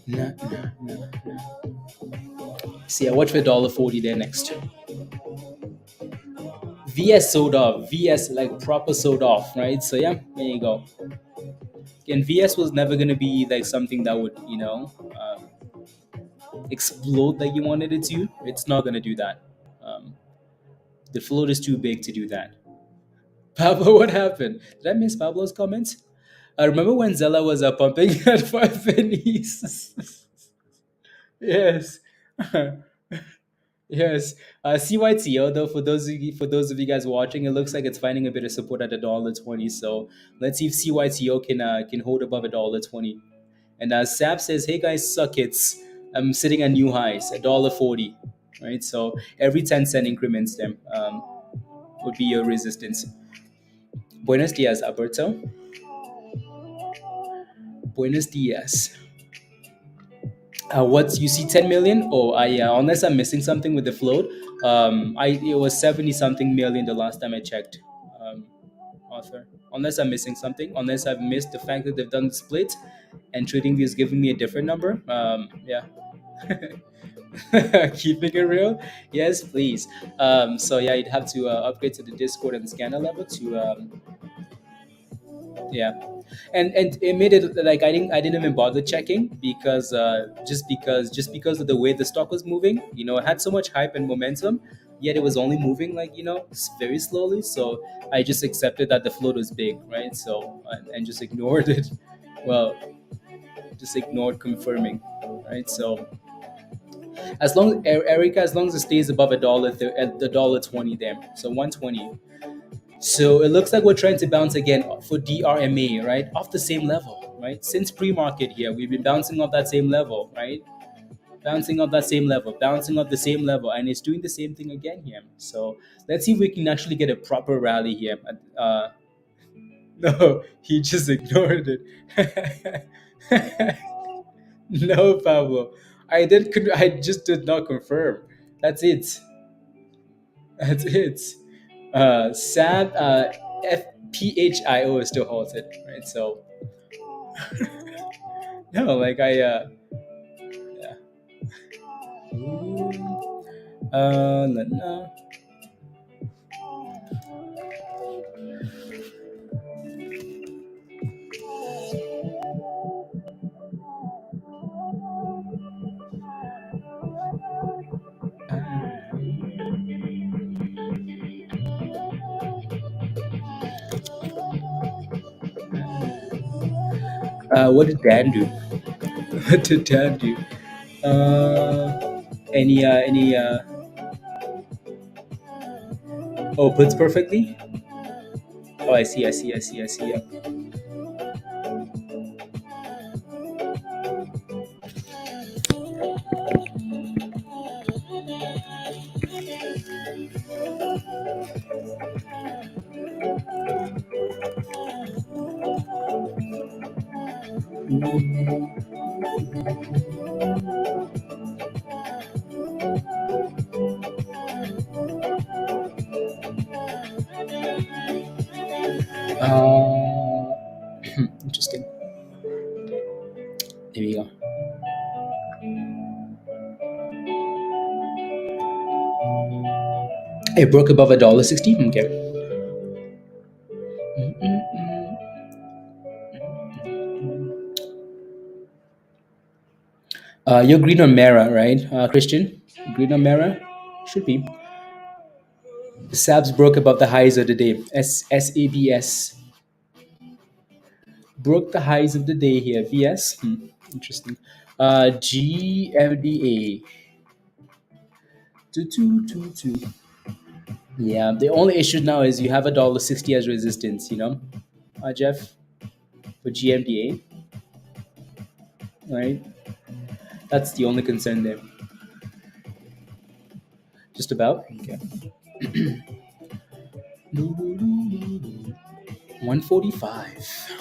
Nah, nah, nah. See, I watch for $1.40 there next. VS sold off. VS like proper sold off, right? So yeah, there you go. And VS was never gonna be like something that would explode like you wanted it to. It's not gonna do that. Um, the float is too big to do that. Pablo, what happened? Did I miss Pablo's comments? I remember when Zella was pumping at 5 pennies. Yes. Yes, CYTO though for those of you guys watching, it looks like it's finding a bit of support at $1.20. So let's see if CYTO can hold above $1.20. And as Sap says, hey guys, suck it's I'm sitting at new highs, $1.40. Right, so every 10-cent increments them would be your resistance. Buenos dias, Alberto. Buenos dias. What's you see 10 million? Oh, I unless I'm missing something with the float. It was 70 something million the last time I checked. Author, unless I'm missing something, unless I've missed the fact that they've done the split, and TradingView is giving me a different number. Yeah. Keeping it real, yes, please. So yeah, you'd have to upgrade to the Discord and scanner level to yeah, and it made it like I didn't even bother checking because just because of the way the stock was moving, it had so much hype and momentum, yet it was only moving like very slowly. So I just accepted that the float was big, right? So and just ignored it. Well, just ignored confirming, right? So as long Erica, as long as it stays above at $1.20 there, so 120. So it looks like we're trying to bounce again for DRMA, right? Off the same level, right? Since pre-market here, we've been bouncing off that same level, right? Bouncing off that same level, bouncing off the same level, and it's doing the same thing again here. So let's see if we can actually get a proper rally here. No, he just ignored it. No, Pablo. I just did not confirm. That's it. That's it. Sad FPHIO is still halted, right? So no, like yeah. La, la. What did Dan do? What did Dan do? Any oh, puts perfectly. Oh, I see. Yeah. Uh, Interesting. There we go. It broke above $1.60. Okay. You're green on Mara, right, Christian? Green on Mara? Should be. SABs broke above the highs of the day. SABS broke the highs of the day here. VS? Interesting. GMDA. 2222. Yeah, the only issue now is you have $1.60 as resistance, Jeff, for GMDA, right? That's the only concern there. Just about. Okay. 145.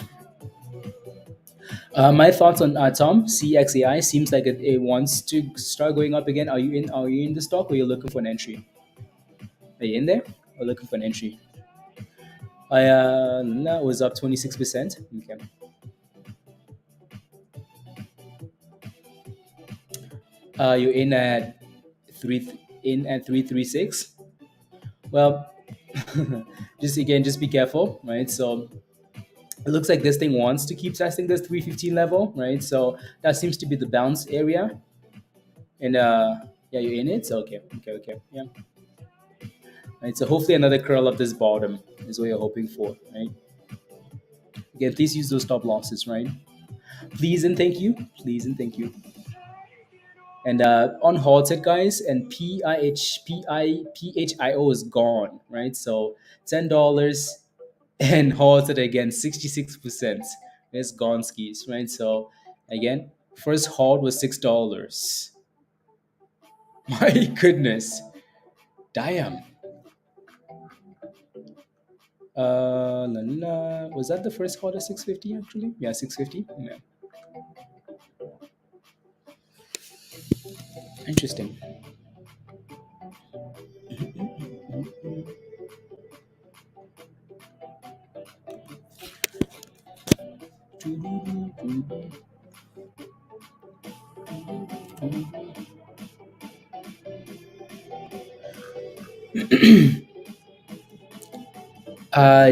My thoughts on Tom CXAI seems like it wants to start going up again. Are you in? Are you in the stock, or you're looking for an entry? Are you in there, or looking for an entry? I no, it was up 26%. Okay. You're in at three in at 336. Well, just be careful, right? So it looks like this thing wants to keep testing this 315 level, right? So that seems to be the bounce area. And yeah, you're in it. So, okay, yeah. Right. So hopefully another curl of this bottom is what you're hoping for, right? Again, please use those stop losses, right? Please and thank you. Please and thank you. And on halted guys, and PHIO is gone, right? So $10 and halted again 66%. It's gone skis, right? So again, first halt was $6. My goodness, damn. Was that the first halt at 650 actually? Yeah, 650. Yeah, interesting.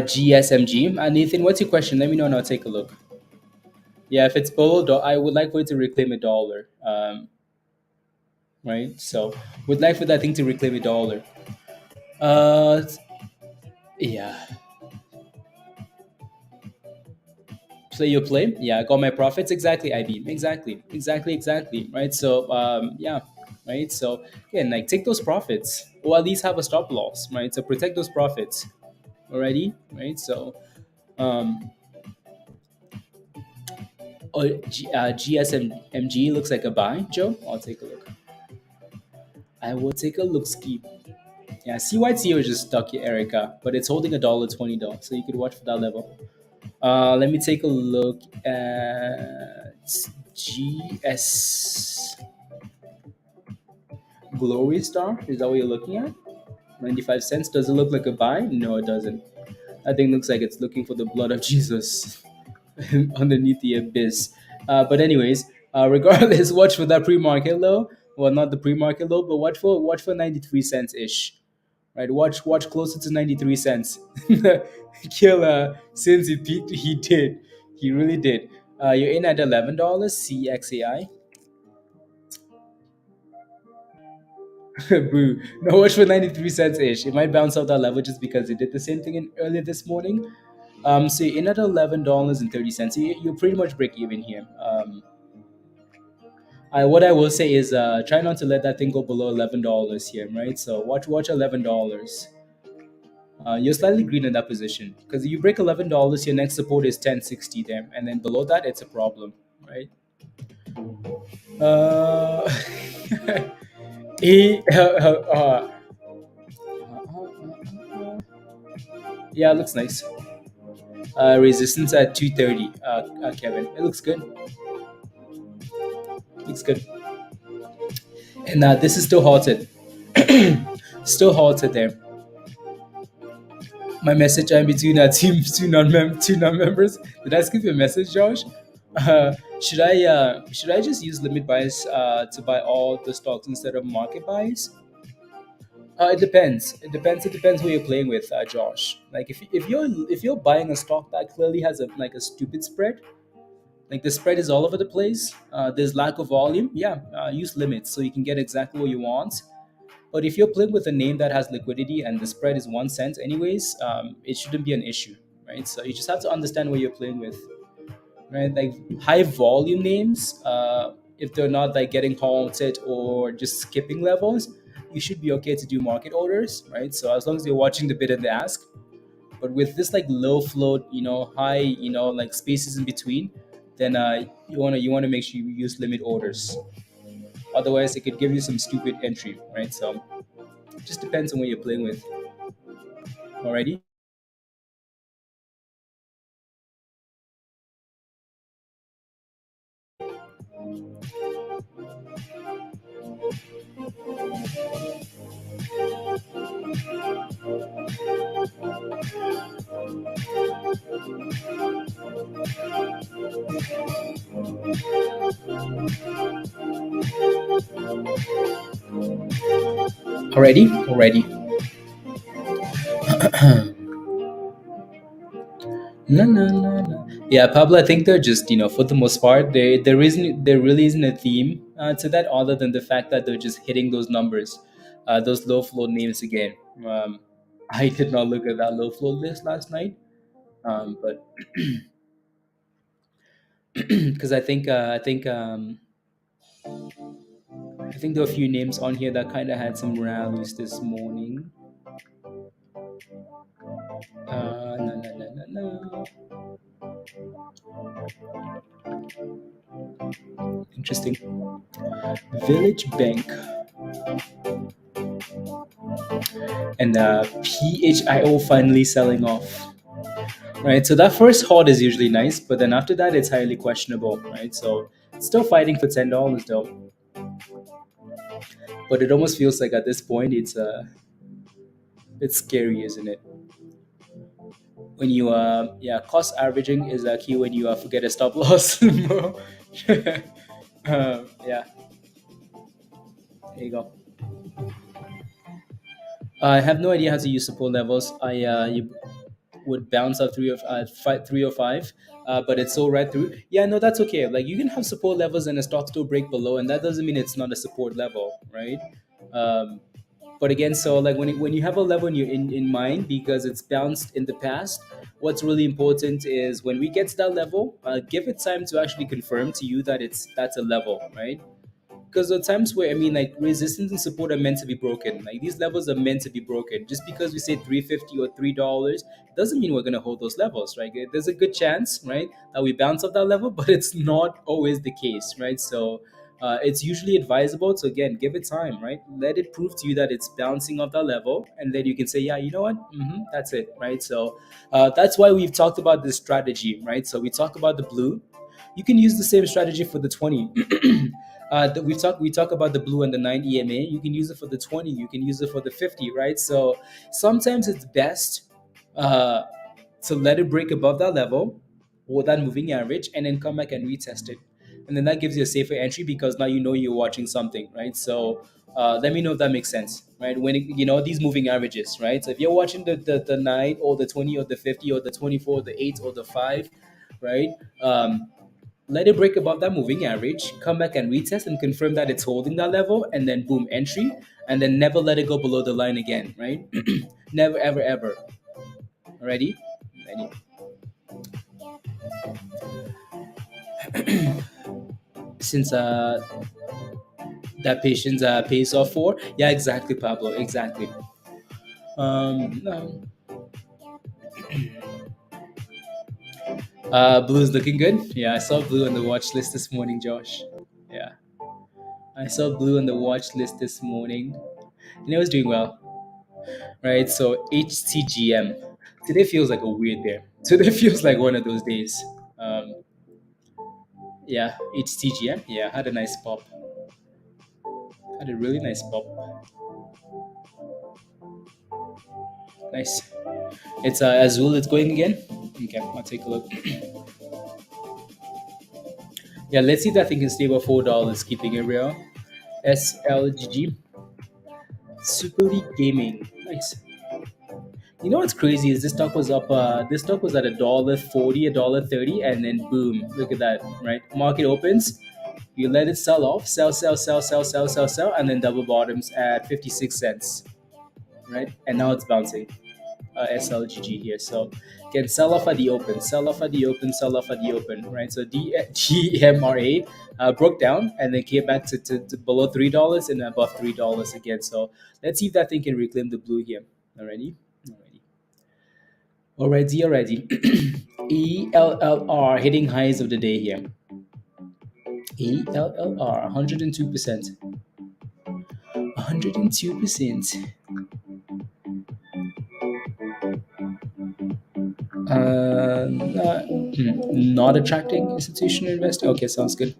GSMG. Nathan, what's your question? Let me know and I'll take a look. Yeah, if it's below, I would like for it to reclaim $1. Right. So, would like for that thing to reclaim $1. Uh, yeah. Play your play. Yeah, I got my profits exactly. IB exactly. Right. So, yeah. Right. So again, like take those profits, or at least have a stop loss. Right. So protect those profits already. Right. So, um, GSMG looks like a buy. Joe, I'll take a look. I will take a look. Ski. Yeah, CYTO is just stuck here, Erica, but it's holding $1.20 though, so you could watch for that level. Let me take a look at GS Glory Star. Is that what you're looking at? 95 cents. Does it look like a buy? No, it doesn't. That thing looks like it's looking for the blood of Jesus underneath the abyss. But anyways, regardless, watch for that pre-market low. Well, not the pre-market low, but watch for 93 cents ish. Right, watch closer to 93 cents. Killer, since he peaked, he did. He really did. You're in at $11. CXAI. Boo. No, watch for 93 cents ish. It might bounce off that level just because it did the same thing earlier this morning. So you're in at $11.30. You're pretty much break even here. What I will say is try not to let that thing go below $11 here, right? So watch $11. You're slightly green in that position because if you break $11, your next support is 1060 there, and then below that it's a problem, right? Uh, he, yeah, it looks nice. Resistance at 230. Kevin, it looks good. Looks good. And this is still halted. Still halted there. My message I'm between team two non-members. Did I skip your message, Josh? Should I just use limit buys to buy all the stocks instead of market buys? It depends. It depends. It depends who you're playing with, Josh. Like if you're buying a stock that clearly has a stupid spread, like the spread is all over the place. There's lack of volume. Yeah, use limits so you can get exactly what you want. But if you're playing with a name that has liquidity and the spread is 1 cent, anyways, it shouldn't be an issue, right? So you just have to understand what you're playing with, right? Like high volume names, if they're not like getting halted or just skipping levels, you should be okay to do market orders, right? So as long as you're watching the bid and the ask. But with this like low float, high, like spaces in between, then you wanna make sure you use limit orders. Otherwise, it could give you some stupid entry, right? So just depends on what you're playing with. Alrighty. Already? Already. No, no, no, no. Yeah, Pablo. I think they're just for the most part, there really isn't a theme to that other than the fact that they're just hitting those numbers, those low float names again. Um, I did not look at that low float list last night, but because I think there were a few names on here that kind of had some rallies this morning. No, no, no, no, no. Interesting. Village Bank and PHIO finally selling off. Right, so that first hold is usually nice, but then after that, it's highly questionable. Right, so it's still fighting for $10 though, but it almost feels like at this point it's scary, isn't it? When you cost averaging is a key when you forget a stop loss. Yeah, there you go. I have no idea how to use support levels. You would bounce out five, 305, but it's so right through. Yeah, no, that's okay. Like you can have support levels and a stock still break below, and that doesn't mean it's not a support level, right? Um, but again, so like when you have a level in mind because it's bounced in the past, what's really important is when we get to that level, give it time to actually confirm to you that that's a level, right? Because there are times where like resistance and support are meant to be broken. Like these levels are meant to be broken. Just because we say 350 or $3 doesn't mean we're gonna hold those levels, right? There's a good chance, right, that we bounce off that level, but it's not always the case, right? So it's usually advisable to again give it time, right? Let it prove to you that it's bouncing off that level, and then you can say, yeah, you know what, that's it, right? So that's why we've talked about this strategy, right? So we talk about the blue. You can use the same strategy for the 20. We talk about the blue and the 9 EMA. You can use it for the 20. You can use it for the 50, right? So sometimes it's best uh, to let it break above that level or that moving average, and then come back and retest it, and then that gives you a safer entry because now you know you're watching something, right? So let me know if that makes sense, right? When these moving averages, right? So if you're watching the 9 or the 20 or the 50 or the 24 or the 8 or the 5, right? Let it break above that moving average, come back and retest and confirm that it's holding that level, and then boom, entry, and then never let it go below the line again, right? Never, ever, ever. Ready? Ready. Since that patience pays off for. Yeah, exactly, Pablo. Exactly. No. Blue's looking good. Yeah, I saw blue on the watch list this morning, Josh. Yeah, I saw blue on the watch list this morning, and it was doing well, right? So HTGM. Today feels like a weird day. Today feels like one of those days. Um, yeah, HTGM. Yeah, had a nice pop. Had a really nice pop. Nice. It's Azul. It's going again. Okay, I'll take a look. Yeah, let's see if that thing can stay above $4. Keeping it real. SLGG. Super League Gaming. Nice. You know what's crazy is this stock was up. This stock was at $1.40, $1.30, and then boom! Look at that, right? Market opens, you let it sell off, sell, and then double bottoms at 56 cents, right? And now it's bouncing. SLGG here. So can sell off at the open, sell off at the open, sell off at the open, right? So GMRA broke down and then came back to below $3 and above $3 again. So let's see if that thing can reclaim the blue here. Alrighty, already. ELLR hitting highs of the day here. ELLR 102%. 102%. Not attracting institutional investor. Okay, sounds good.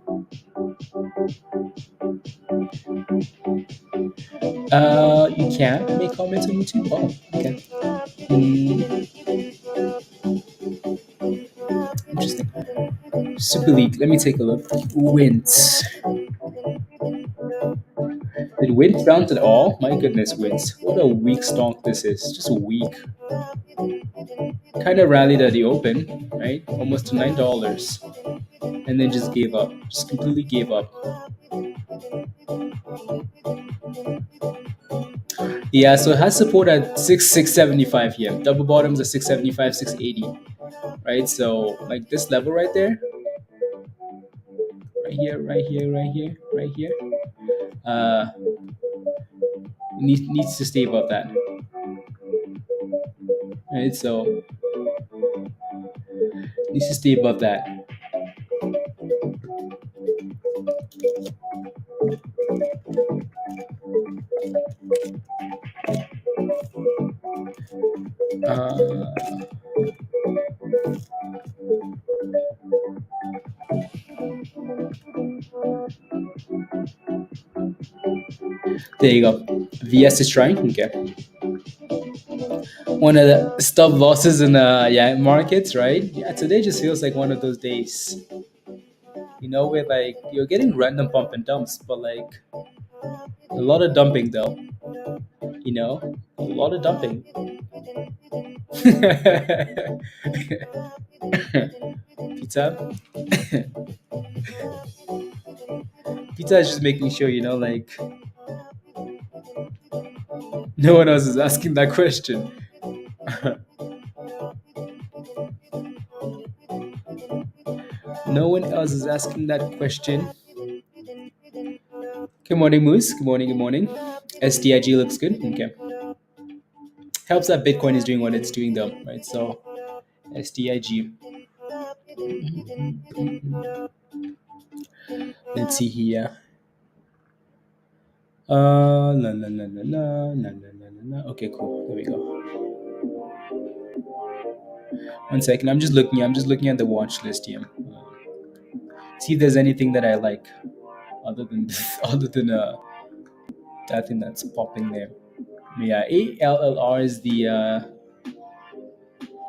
You can make comments on YouTube. Oh, okay. Interesting. Super League. Let me take a look. Wins. Did Wins bounce at all? My goodness, Wins. What a weak stock this is. Just weak. Kind of rallied at the open, right? Almost to $9. And then just gave up. Just completely gave up. Yeah, so it has support at 675 here. Double bottoms at 675, 680. Right? So like this level right there. Right here, right here, right here, right here. Needs to stay above that. Right? So needs to stay above that. There you go. VS is trying. Okay. One of the stop losses in markets, right? Yeah, today just feels like one of those days. You know, where like you're getting random pump and dumps, but like a lot of dumping though. You know, a lot of dumping. Pizza. Pizza is just making sure, you know, like no one else is asking that question. No one else is asking that question. Good morning, Moose. Good morning, good morning. SDIG looks good. Okay. Helps that Bitcoin is doing what it's doing though, right? So SDIG. Let's see here. La, la, la, la, la, la, la, la, la. Okay, cool. There we go. 1 second. I'm just looking at the watch list here. See if there's anything that I like other than that thing that's popping there. Yeah, ALLR is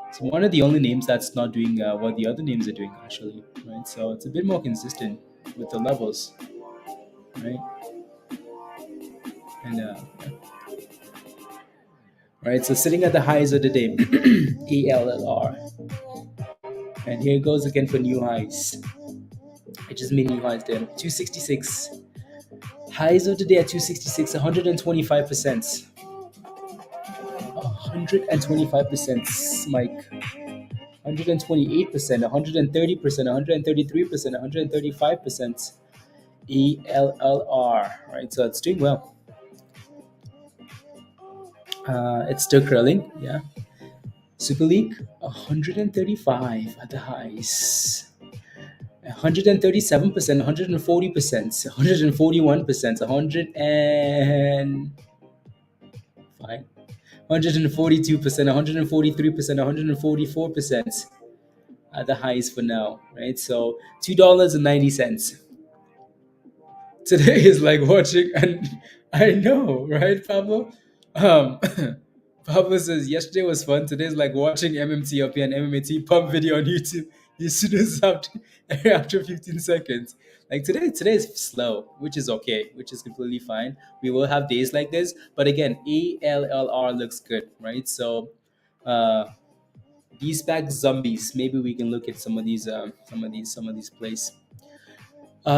it's one of the only names that's not doing what the other names are doing actually, right? So it's a bit more consistent with the levels, right? And right, so sitting at the highs of the day, ALLR, and here it goes again for new highs. It just made new highs there, 266. Highs of the day at 266, 125%. 125%, Mike. 128%, 130%, 133%, 135%. ELLR, right? So it's doing well. It's still curling, yeah. Super League, 135 at the highs. 137%, 140%, 141%, 142%, 143%, 144% at the highs for now, right? So $2.90. Today is like watching, and I know, right, Pablo? Um, Pablo says yesterday was fun. Today is like watching MMTLP and MMAT pump video on YouTube. You snooze after 15 seconds. Like today is slow, which is okay, which is completely fine. We will have days like this, but again, ELLR looks good, right? So, uh, these back zombies. Maybe we can look at some of these plays.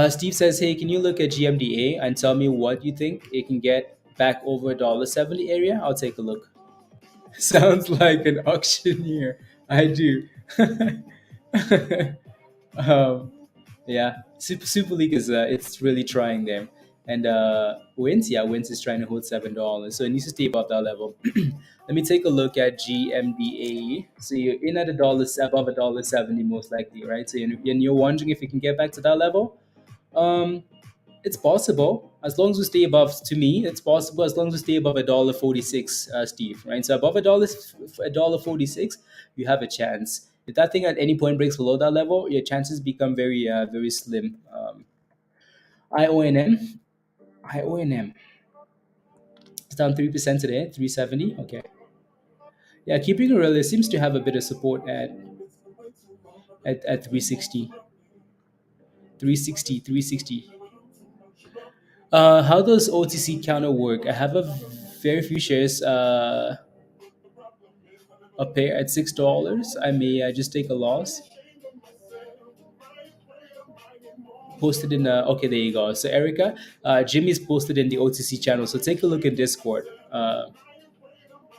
Steve says, "Hey, can you look at GMDA and tell me what you think it can get back over $70 area?" I'll take a look. Sounds like an auctioneer. I do. um, yeah, Super League is it's really trying them, and Wins is trying to hold $7, so it needs to stay above that level. Let me take a look at GMDA. So you're in at above $1.70 most likely, right? So you're wondering if you can get back to that level. Um, it's possible as long as we stay above. To me, it's possible as long as we stay above $1.46, Steve. Right? So above $1.46, you have a chance. If that thing at any point breaks below that level, your chances become very slim. IONM, IONM, it's down 3% today, 370. Okay, yeah, keeping it real, it seems to have a bit of support at 360, 360, 360. How does OTC counter work? I have a very few shares. A pair at $6. I may just take a loss. Posted in okay, there you go. So Erica, Jimmy's posted in the OTC channel. So take a look at Discord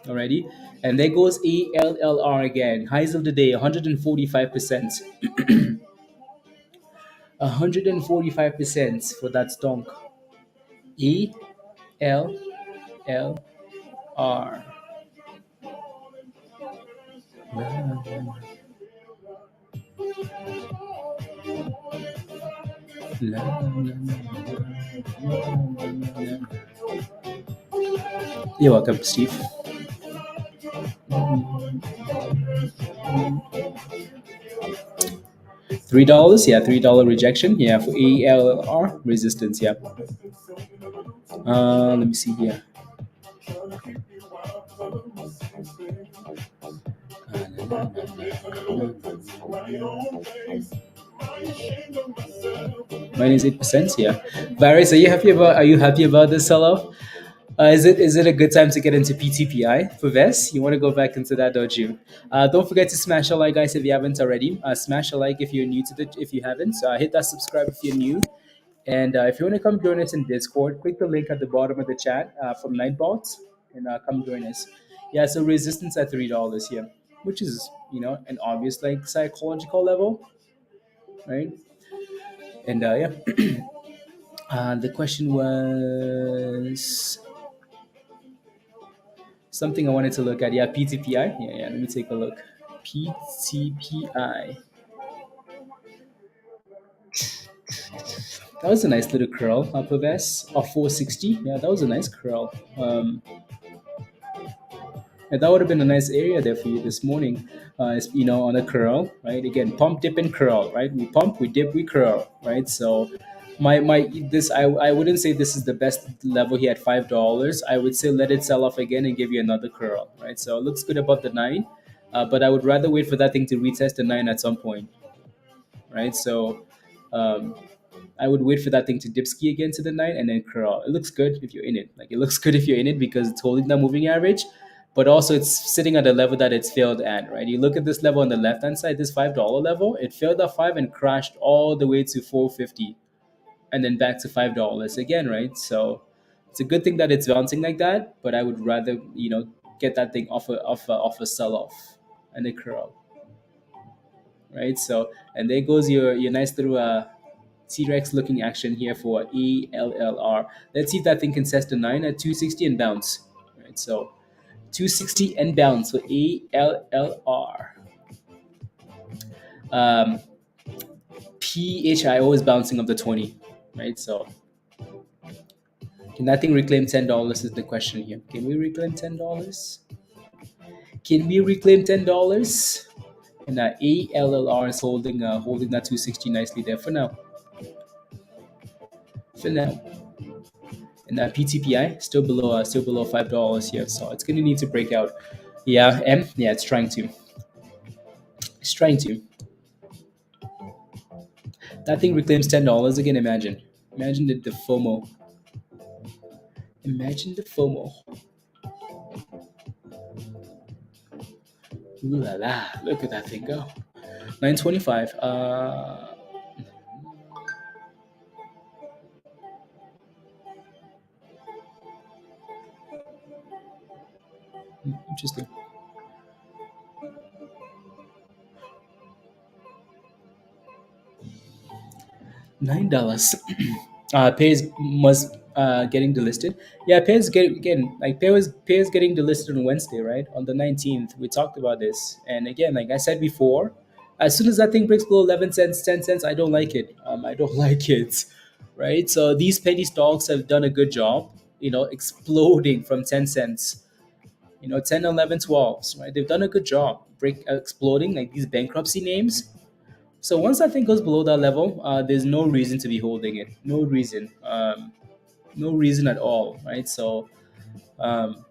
already. And there goes ELLR again. Highs of the day, 145%. 145% for that stonk. ELLR. You're welcome, Steve. $3, yeah, $3 rejection, yeah, for ALR resistance, yeah. Let me see here. -8%, yeah. Varys, are you happy about this sell-off? Is it a good time to get into PTPI for Vest? You want to go back into that, don't you? Don't forget to smash a like, guys, if you haven't already. Smash a like if you're new to if you haven't. Hit that subscribe if you're new. And if you want to come join us in Discord, click the link at the bottom of the chat from Nightbot and come join us. Yeah, so resistance at $3 here, which is an obvious like psychological level, right? And yeah, the question was something I wanted to look at. Yeah, PTPI. Yeah. Let me take a look. PTPI. That was a nice little curl up of S of 460. Yeah, that was a nice curl. And that would have been a nice area there for you this morning. On a curl, right? Again, pump, dip, and curl, right? We pump, we dip, we curl, right? So, my this I wouldn't say this is the best level here at $5. I would say let it sell off again and give you another curl, right? So it looks good above the nine, but I would rather wait for that thing to retest the nine at some point, right? So, um, I would wait for that thing to dip ski again to the nine and then curl. It looks good if you're in it. Like it looks good if you're in it because it's holding that moving average, but also it's sitting at a level that it's failed at, right? You look at this level on the left hand side, this $5 level, it failed at five and crashed all the way to 450 and then back to $5 again, right? So it's a good thing that it's bouncing like that, but I would rather, get that thing off a sell off and a curl, right? So and there goes your nice little T-Rex looking action here for ELLR. Let's see if that thing can test the 9 at 260 and bounce. Right, so 260 and bounce for ELLR. Um, PHIO is bouncing up the 20, right? So can that thing reclaim $10 is the question here. Can we reclaim $10? Can we reclaim $10? And ALLR is holding that 260 nicely there for now. For now. And PTPI still below $5 here, so it's gonna need to break out. Yeah, yeah, it's trying to. It's trying to. That thing reclaims $10 again. Imagine the FOMO. Imagine the FOMO. Ooh la la! Look at that thing go. 925. Interesting. $9. Pays must getting delisted. Yeah, Pays get again like Pays getting delisted on Wednesday, right? On the 19th. We talked about this. And again, like I said before, as soon as that thing breaks below 11 cents, 10 cents, I don't like it. I don't like it. Right? So these penny stocks have done a good job, exploding from 10 cents. 10, 11, 12s, right? They've done a good job exploding like these bankruptcy names. So once that thing goes below that level, there's no reason to be holding it. No reason. No reason at all, right? So, um,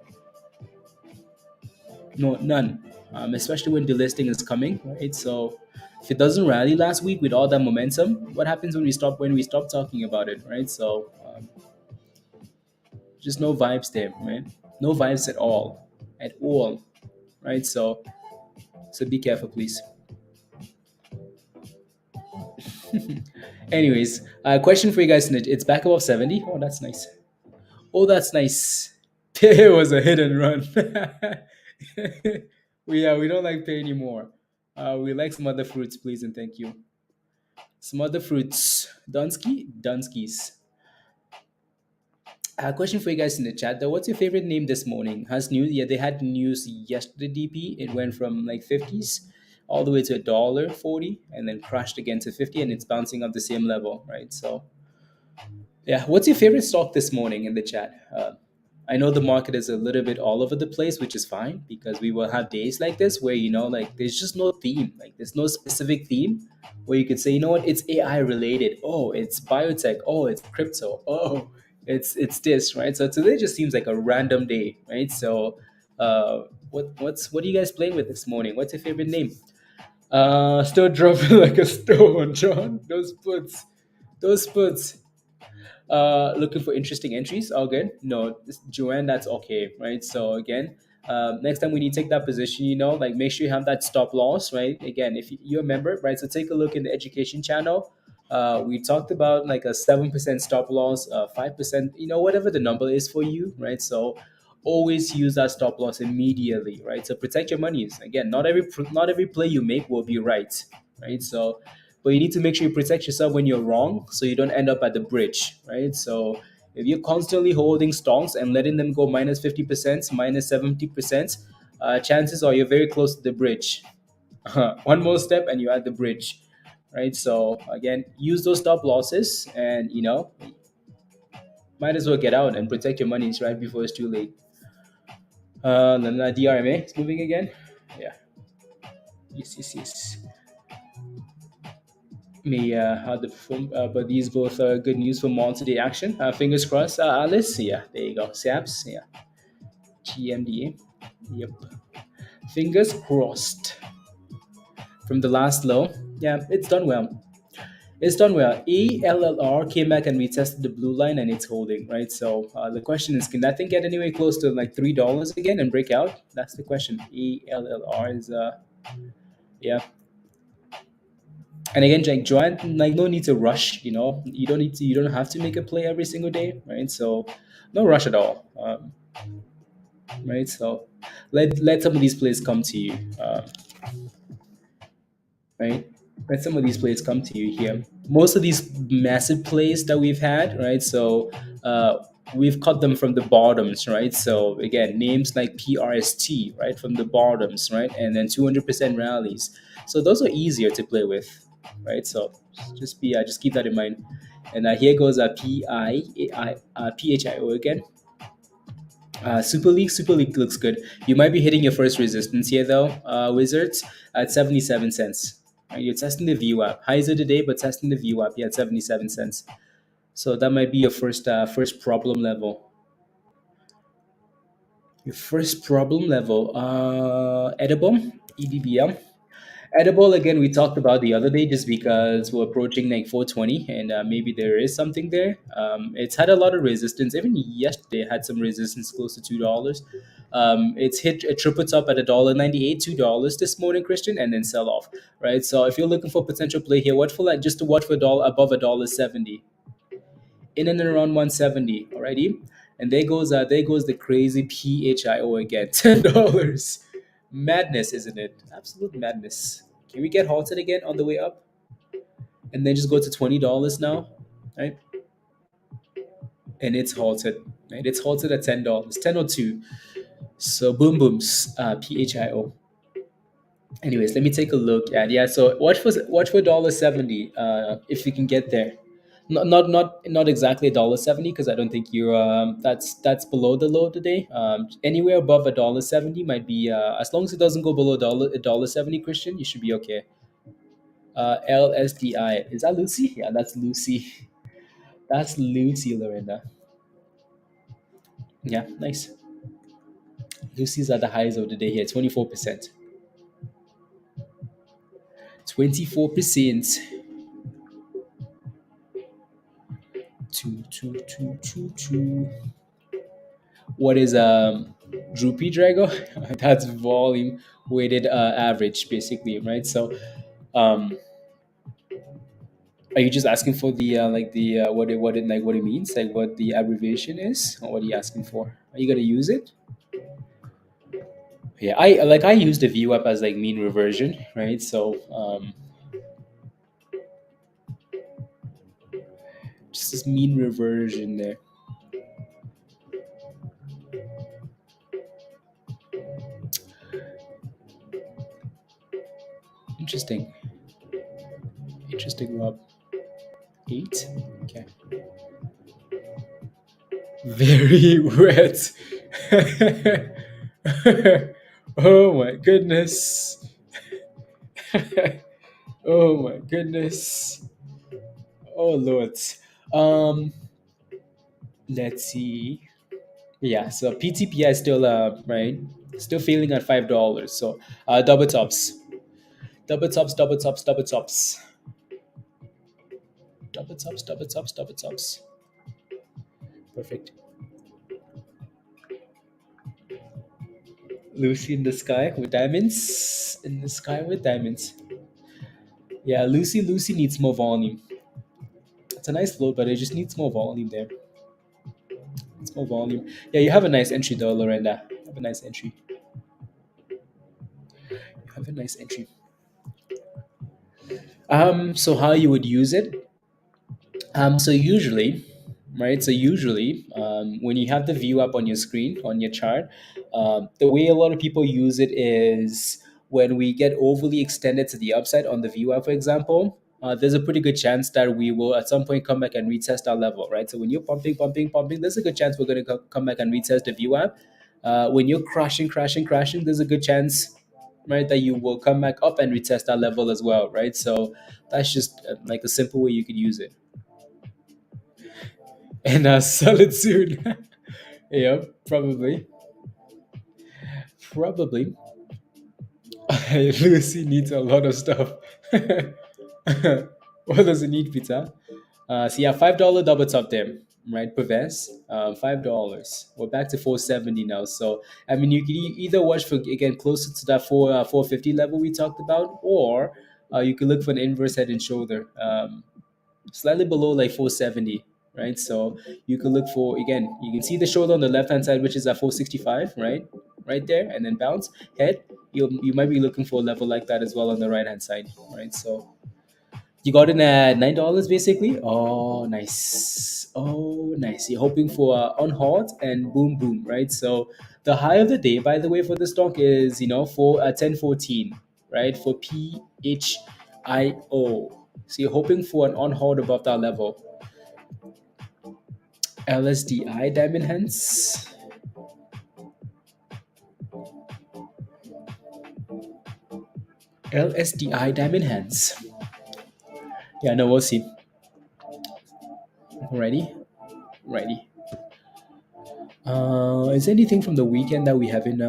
no, none. Especially when delisting is coming, right? So, if it doesn't rally last week with all that momentum, what happens when we stop talking about it, right? So, just no vibes there, right? No vibes at all, right? So be careful, please. Anyways, question for you guys. It's back above 70. Oh, that's nice. Oh, that's nice. It was a hit and run. We don't like pay anymore. We like some other fruits, please and thank you. Some other fruits. Dunskies. Question for you guys in the chat though. What's your favorite name this morning? Has news? Yeah, they had news yesterday. DP. It went from like 50s all the way to $1.40 and then crashed again to 50, and it's bouncing up the same level, right? So yeah, what's your favorite stock this morning in the chat? I know the market is a little bit all over the place, which is fine because we will have days like this where like there's just no theme, like there's no specific theme where you could say, you know what, it's AI related. Oh, it's biotech. Oh, it's crypto. Oh, it's this, right? So today just seems like a random day, right? So, what are you guys playing with this morning? What's your favorite name? Still dropping like a stone, John. Those puts. Looking for interesting entries. All good. No, Joanne, that's okay, right? So again, next time when you take that position, like make sure you have that stop loss, right? Again, if you're a member, right? So take a look in the education channel. We talked about like a 7% stop loss, 5%, whatever the number is for you, right? So always use that stop loss immediately, right? So protect your monies. Again, not every play you make will be right, right? So but you need to make sure you protect yourself when you're wrong so you don't end up at the bridge, right? So if you're constantly holding stocks and letting them go minus 50%, minus 70%, chances are you're very close to the bridge. One more step and you're at the bridge, right? So again, use those stop losses and might as well get out and protect your monies right before it's too late. Then the DRMA is moving again. Yeah. Yes. May how the perform, but these both are good news for more today action. Fingers crossed, Alice. Yeah, there you go. SAPS. Yeah, GMDA. Yep. Fingers crossed. From the last low, yeah, it's done well. It's done well. ELLR came back and retested the blue line and it's holding, right? So the question is, can that thing get anywhere close to like $3 again and break out? That's the question. ELLR is yeah. And again, like Joanne, like no need to rush. You don't have to make a play every single day, right? So no rush at all, right? So let some of these plays come to you, right? Right, some of these plays come to you here. Most of these massive plays that we've had, right? So we've cut them from the bottoms, right? So again, names like PRST, right, from the bottoms, right, and then 200% rallies. So those are easier to play with, right? So just keep that in mind. And here goes PHIO again. Super League looks good. You might be hitting your first resistance here, though, Wizards, at 77 cents. You're testing the VWAP. Highs of the day, but testing the VWAP here at 77 cents. So that might be your first problem level. Your first problem level. Edible, EDBM. Edible again, we talked about the other day just because we're approaching like 420 and maybe there is something there. It's had a lot of resistance. Even yesterday it had some resistance close to $2. It's hit a triple top at $1.98, $2 this morning, Christian, and then sell off. Right. So if you're looking for potential play here, watch for like just to watch for a dollar above $1.70, in and around 170. Alrighty. And there goes the crazy PHIO again. $10. Madness, isn't it? Absolute madness. Can we get halted again on the way up? And then just go to $20 now, right? And it's halted. Right? It's halted at $10. 10.02. So boom booms, PHIO. Anyways, let me take a look at, yeah. So watch for $1.70 if you can get there. Not exactly $1.70 because I don't think you're that's below the low today. Anywhere above $1.70 might be as long as it doesn't go below $1.70, Christian, you should be okay. LSDI, is that Lucy? Yeah, that's Lucy. That's Lucy, Lorena. Yeah, nice. Lucy's at the highs of the day here, 24%. 24%. Two. What is Droopy Drago? That's volume weighted average, basically, right? So, are you just asking for the what it means, like what the abbreviation is, or what are you asking for? Are you gonna use it? Yeah, I use the view up as like mean reversion, right? So just this mean reversion there. Interesting. Interesting, Rob. 8. Okay. Very wet. Oh my goodness. Oh my goodness. Oh Lord. Um, let's see. Yeah, so PTPI is still right, still failing at $5. So double tops, double tops, double tops, double tops, double tops, double tops, double tops. Perfect. Lucy in the sky with diamonds. In the sky with diamonds. Yeah, Lucy needs more volume. It's a nice float, but it just needs more volume there. It's more volume. Yeah, you have a nice entry though, Lorenda. You have a nice entry. You have a nice entry. So how you would use it? So usually, right? So usually, when you have the view up on your screen on your chart, the way a lot of people use it is when we get overly extended to the upside on the view up, for example. There's a pretty good chance that we will at some point come back and retest our level, right? So when you're pumping, there's a good chance we're going to come back and retest the view up. When you're crashing, there's a good chance, right, that you will come back up and retest that level as well, right? So that's just like a simple way you could use it. And sell it soon. Yeah, probably. Probably. Lucy needs a lot of stuff. What does it need, pizza? So yeah, $5 double top there, right? Per vest, $5. We're back to 470 now. So I mean, you can either watch for again closer to that 450 level we talked about, or you can look for an inverse head and shoulder, slightly below like 470, right? So you can look for, again, you can see the shoulder on the left hand side, which is at 465, right there, and then bounce head. You might be looking for a level like that as well on the right hand side, right? So You got in at $9 basically. Oh, nice. Oh, nice. You're hoping for on halt and boom, boom, right? So the high of the day, by the way, for the stock is for 1014, right? For PHIO. So you're hoping for an on halt above that level. LSDI diamond hands. LSDI diamond hands. Yeah, no, we'll see. Ready? Ready. Is there anything from the weekend that we haven't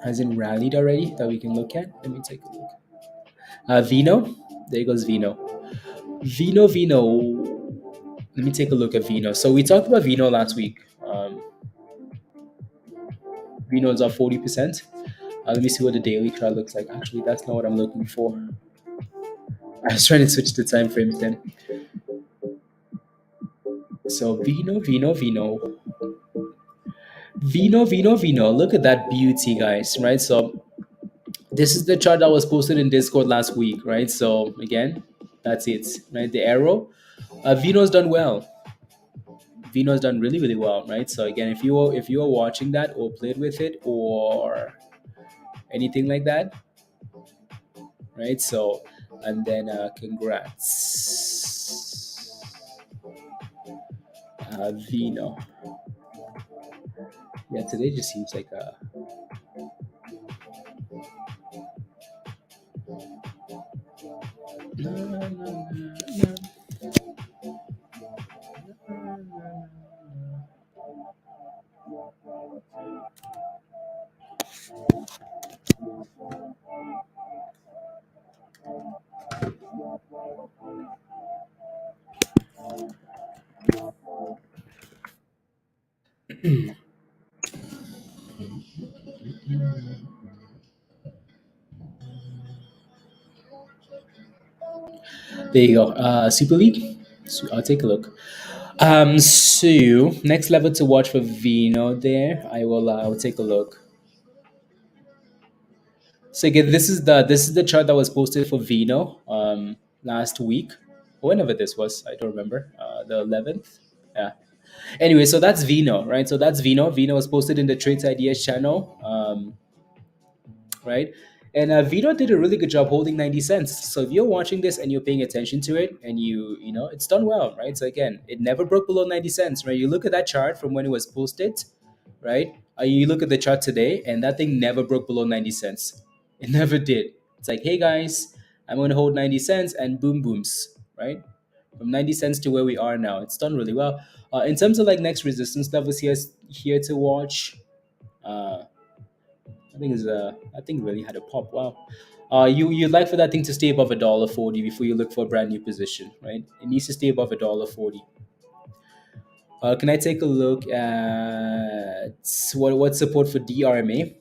hasn't rallied already that we can look at? Let me take a look. Vino. There goes Vino. Vino, Vino. Let me take a look at Vino. So we talked about Vino last week. Vino is up 40%. Let me see what the daily chart looks like. Actually, that's not what I'm looking for. I was trying to switch the time frames then. So Vino, Vino, Vino. Vino, Vino, Vino. Look at that beauty, guys, right? So this is the chart that was posted in Discord last week, right? So again, that's it, right? The arrow. Vino's done well. Vino's done really, really well, right? So again, if you are watching that or played with it or anything like that, right? So and then congrats, Vino. Yeah, today just seems like a there you go. Super League. So I'll take a look. So next level to watch for Vino there. I'll take a look. So again, this is the chart that was posted for Vino last week, whenever this was. I don't remember. The 11th. Yeah. Anyway, so that's Vino, right? So that's Vino. Vino was posted in the Trades Ideas channel. Right? And Vito did a really good job holding 90 cents. So if you're watching this and you're paying attention to it and it's done well, right? So again, it never broke below 90 cents, right? You look at that chart from when it was posted, right? You look at the chart today and that thing never broke below 90 cents. It never did. It's like, hey guys, I'm going to hold 90 cents and boom booms, right? From 90 cents to where we are now. It's done really well. In terms of like next resistance levels here to watch, uh, I think really had a pop. Wow. You'd like for that thing to stay above $1.40 before you look for a brand new position, right? It needs to stay above $1.40. Can I take a look at what support for DRMA?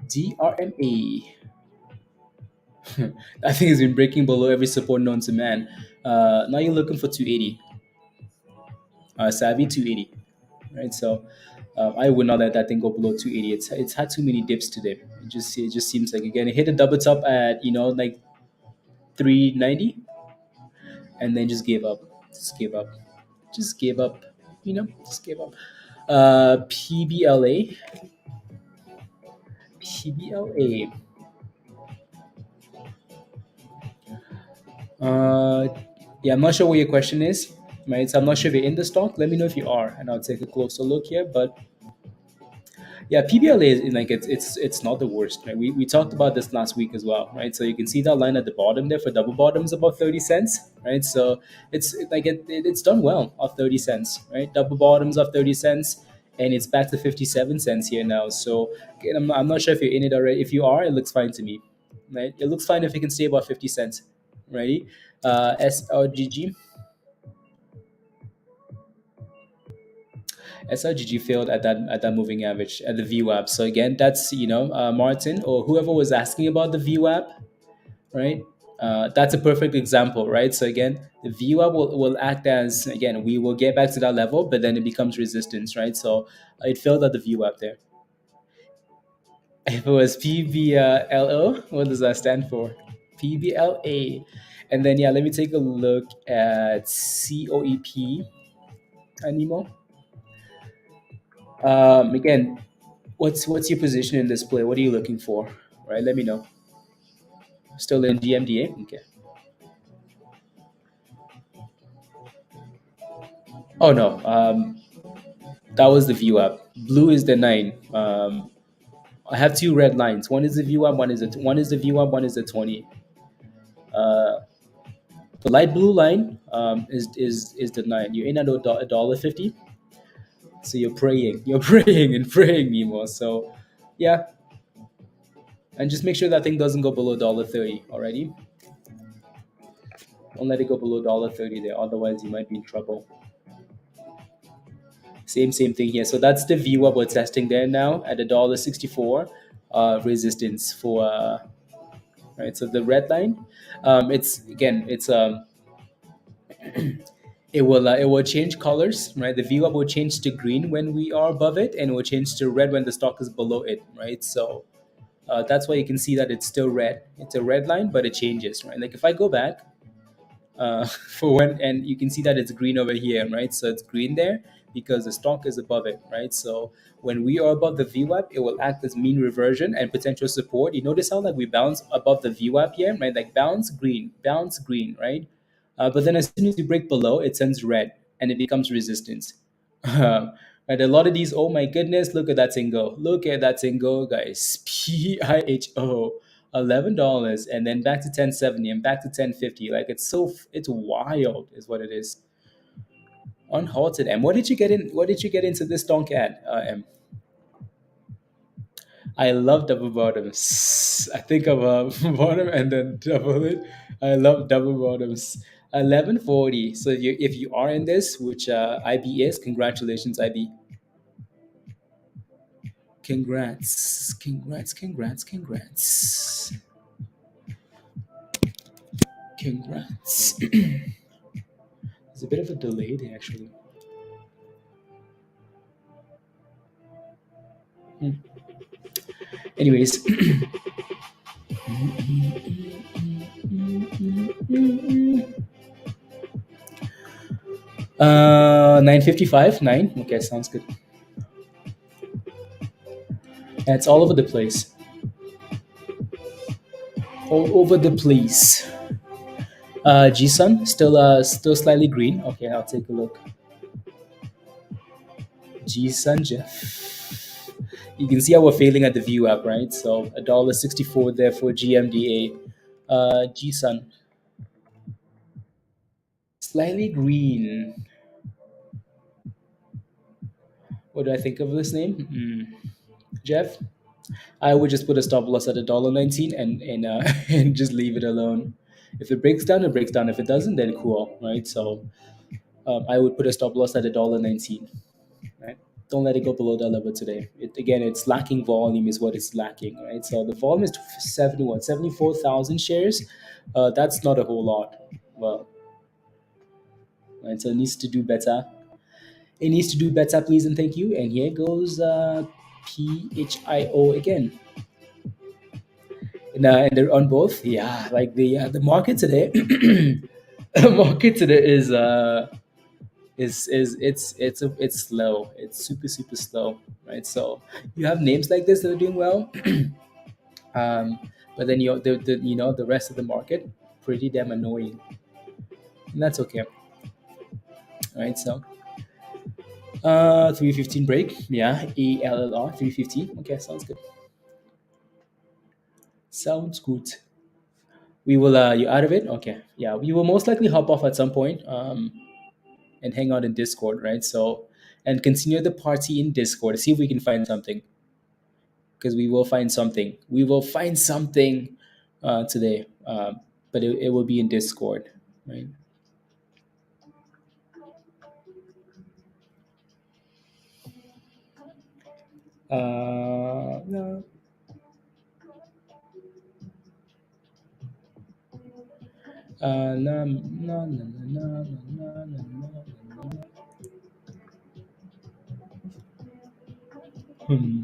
DRMA. I think it's been breaking below every support known to man. Now you're looking for 280. Savvy 280, right? So I would not let that thing go below 280. It's had too many dips today. It just seems like again it hit a double top at like 390 and then just gave up. Just gave up. Just gave up. Just gave up. PBLA. PBLA. Uh, yeah, I'm not sure what your question is, right? So I'm not sure if you're in the stock. Let me know if you are, and I'll take a closer look here. But yeah, PBLA is like it's not the worst, right? We talked about this last week as well, right? So you can see that line at the bottom there for double bottoms about 30 cents, right? So it's done well off 30 cents, right? Double bottoms off 30 cents, and it's back to 57 cents here now. So again, I'm not sure if you're in it already. If you are, it looks fine to me, right? It looks fine if it can stay about 50 cents, right? SLGG. SLGG failed at that moving average at the VWAP. So again, that's Martin or whoever was asking about the VWAP, right? That's a perfect example, right? So again, the VWAP will act as again we will get back to that level, but then it becomes resistance, right? So it failed at the VWAP there. If it was PBLO, what does that stand for? PBLA. And then yeah, let me take a look at COEP Animo. Again, what's your position in this play? What are you looking for? Right, let me know. Still in GMDA? Okay. Oh no, that was the view up. Blue is the 9. I have two red lines. One is the view up. One is the view up. One is the 20. Uh, the light blue line is the 9. You're in at a dollar 50. So you're praying. You're praying and praying, Nemo. So yeah, and just make sure that thing doesn't go below dollar 30 already. Don't let it go below dollar 30 there. Otherwise, you might be in trouble. Same thing here. So that's the view up we're testing there now at a dollar 64 resistance for right. So the red line, it will change colors, right? The view up will change to green when we are above it, and it will change to red when the stock is below it, right? So that's why you can see that it's still red. It's a red line, but it changes, right? Like if I go back, for when, and you can see that it's green over here, right? So it's green there because the stock is above it, right? So when we are above the VWAP, it will act as mean reversion and potential support. You notice how like we bounce above the VWAP here, right? Like bounce green, right? But then as soon as you break below, it turns red and it becomes resistance. And a lot of these, oh my goodness, look at that thing go. Look at that thing go, guys. PIHO. $11 and then back to 1070 and back to 1050. Like it's wild is what it is. Unhalted. M, what did you get into this donk at, M? I love double bottoms. I think of a bottom and then double it. I love double bottoms. 1140. So if you are in this, which IB is, congratulations, IB. Congrats. Congrats. There's a bit of a delay there, actually. Hmm. Anyways, 9:55, 9. Okay, sounds good. Yeah, it's all over the place. All over the place. G-Sun still slightly green. Okay, I'll take a look. G-Sun Jeff. You can see how we're failing at the view app, right? So $1.64 there for GMDA. G-Sun slightly green. What do I think of this name? Jeff. I would just put a stop loss at $1.19 and and just leave it alone. If it breaks down, it breaks down. If it doesn't, then cool, right? So I would put a stop loss at $1.19, right? Don't let it go below that level today. It's lacking volume, is what it's lacking, right? So the volume is 74,000 shares. That's not a whole lot. Well, right? So it needs to do better. It needs to do better, please and thank you. And here goes PHIO again. And they're on both. Yeah, like the market today, the market today it's slow. It's super slow, right? So you have names like this that are doing well, um, but then the rest of the market pretty damn annoying, and that's okay, right? So 315 break, yeah, ALLR 315. Okay, sounds good. Sounds good. We will. You out of it? Okay. Yeah, we will most likely hop off at some point. And hang out in Discord, right? So, and continue the party in Discord. See if we can find something, because we will find something. We will find something today, but it will be in Discord, right? No, no, no, no, no, no, no, no, no. Hmm.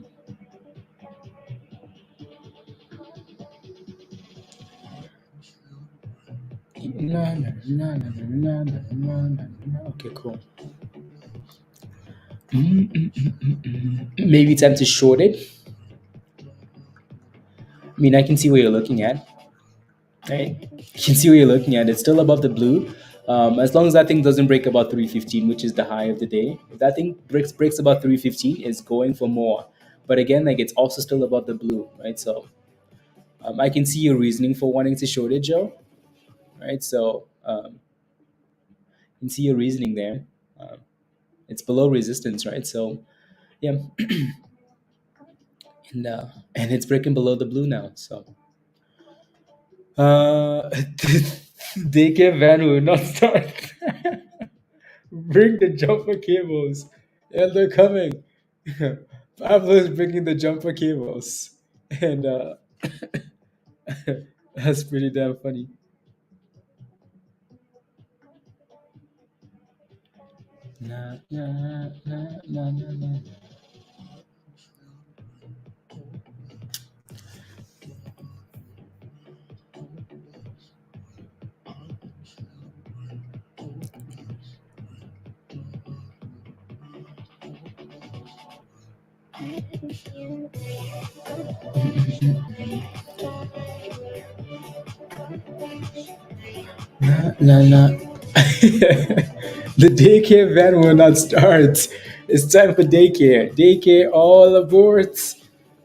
Okay, cool. Maybe time to short it. I mean, I can see what you're looking at. Right? You can see what you're looking at. It's still above the blue. As long as that thing doesn't break about 315, which is the high of the day. If that thing breaks about 315, it's going for more. But again, like it's also still above the blue, right? So I can see your reasoning for wanting to short it, Joe. Right? So I can see your reasoning there. Um, it's below resistance, right? So yeah, and uh, and it's breaking below the blue now. So daycare van will not start. Bring the jumper cables. Yeah, they're coming. Pablo is bringing the jumper cables. And that's pretty damn funny. Na, na, na, na, na, na. Na, na, na. The daycare van will not start. It's time for daycare. Daycare all aboard.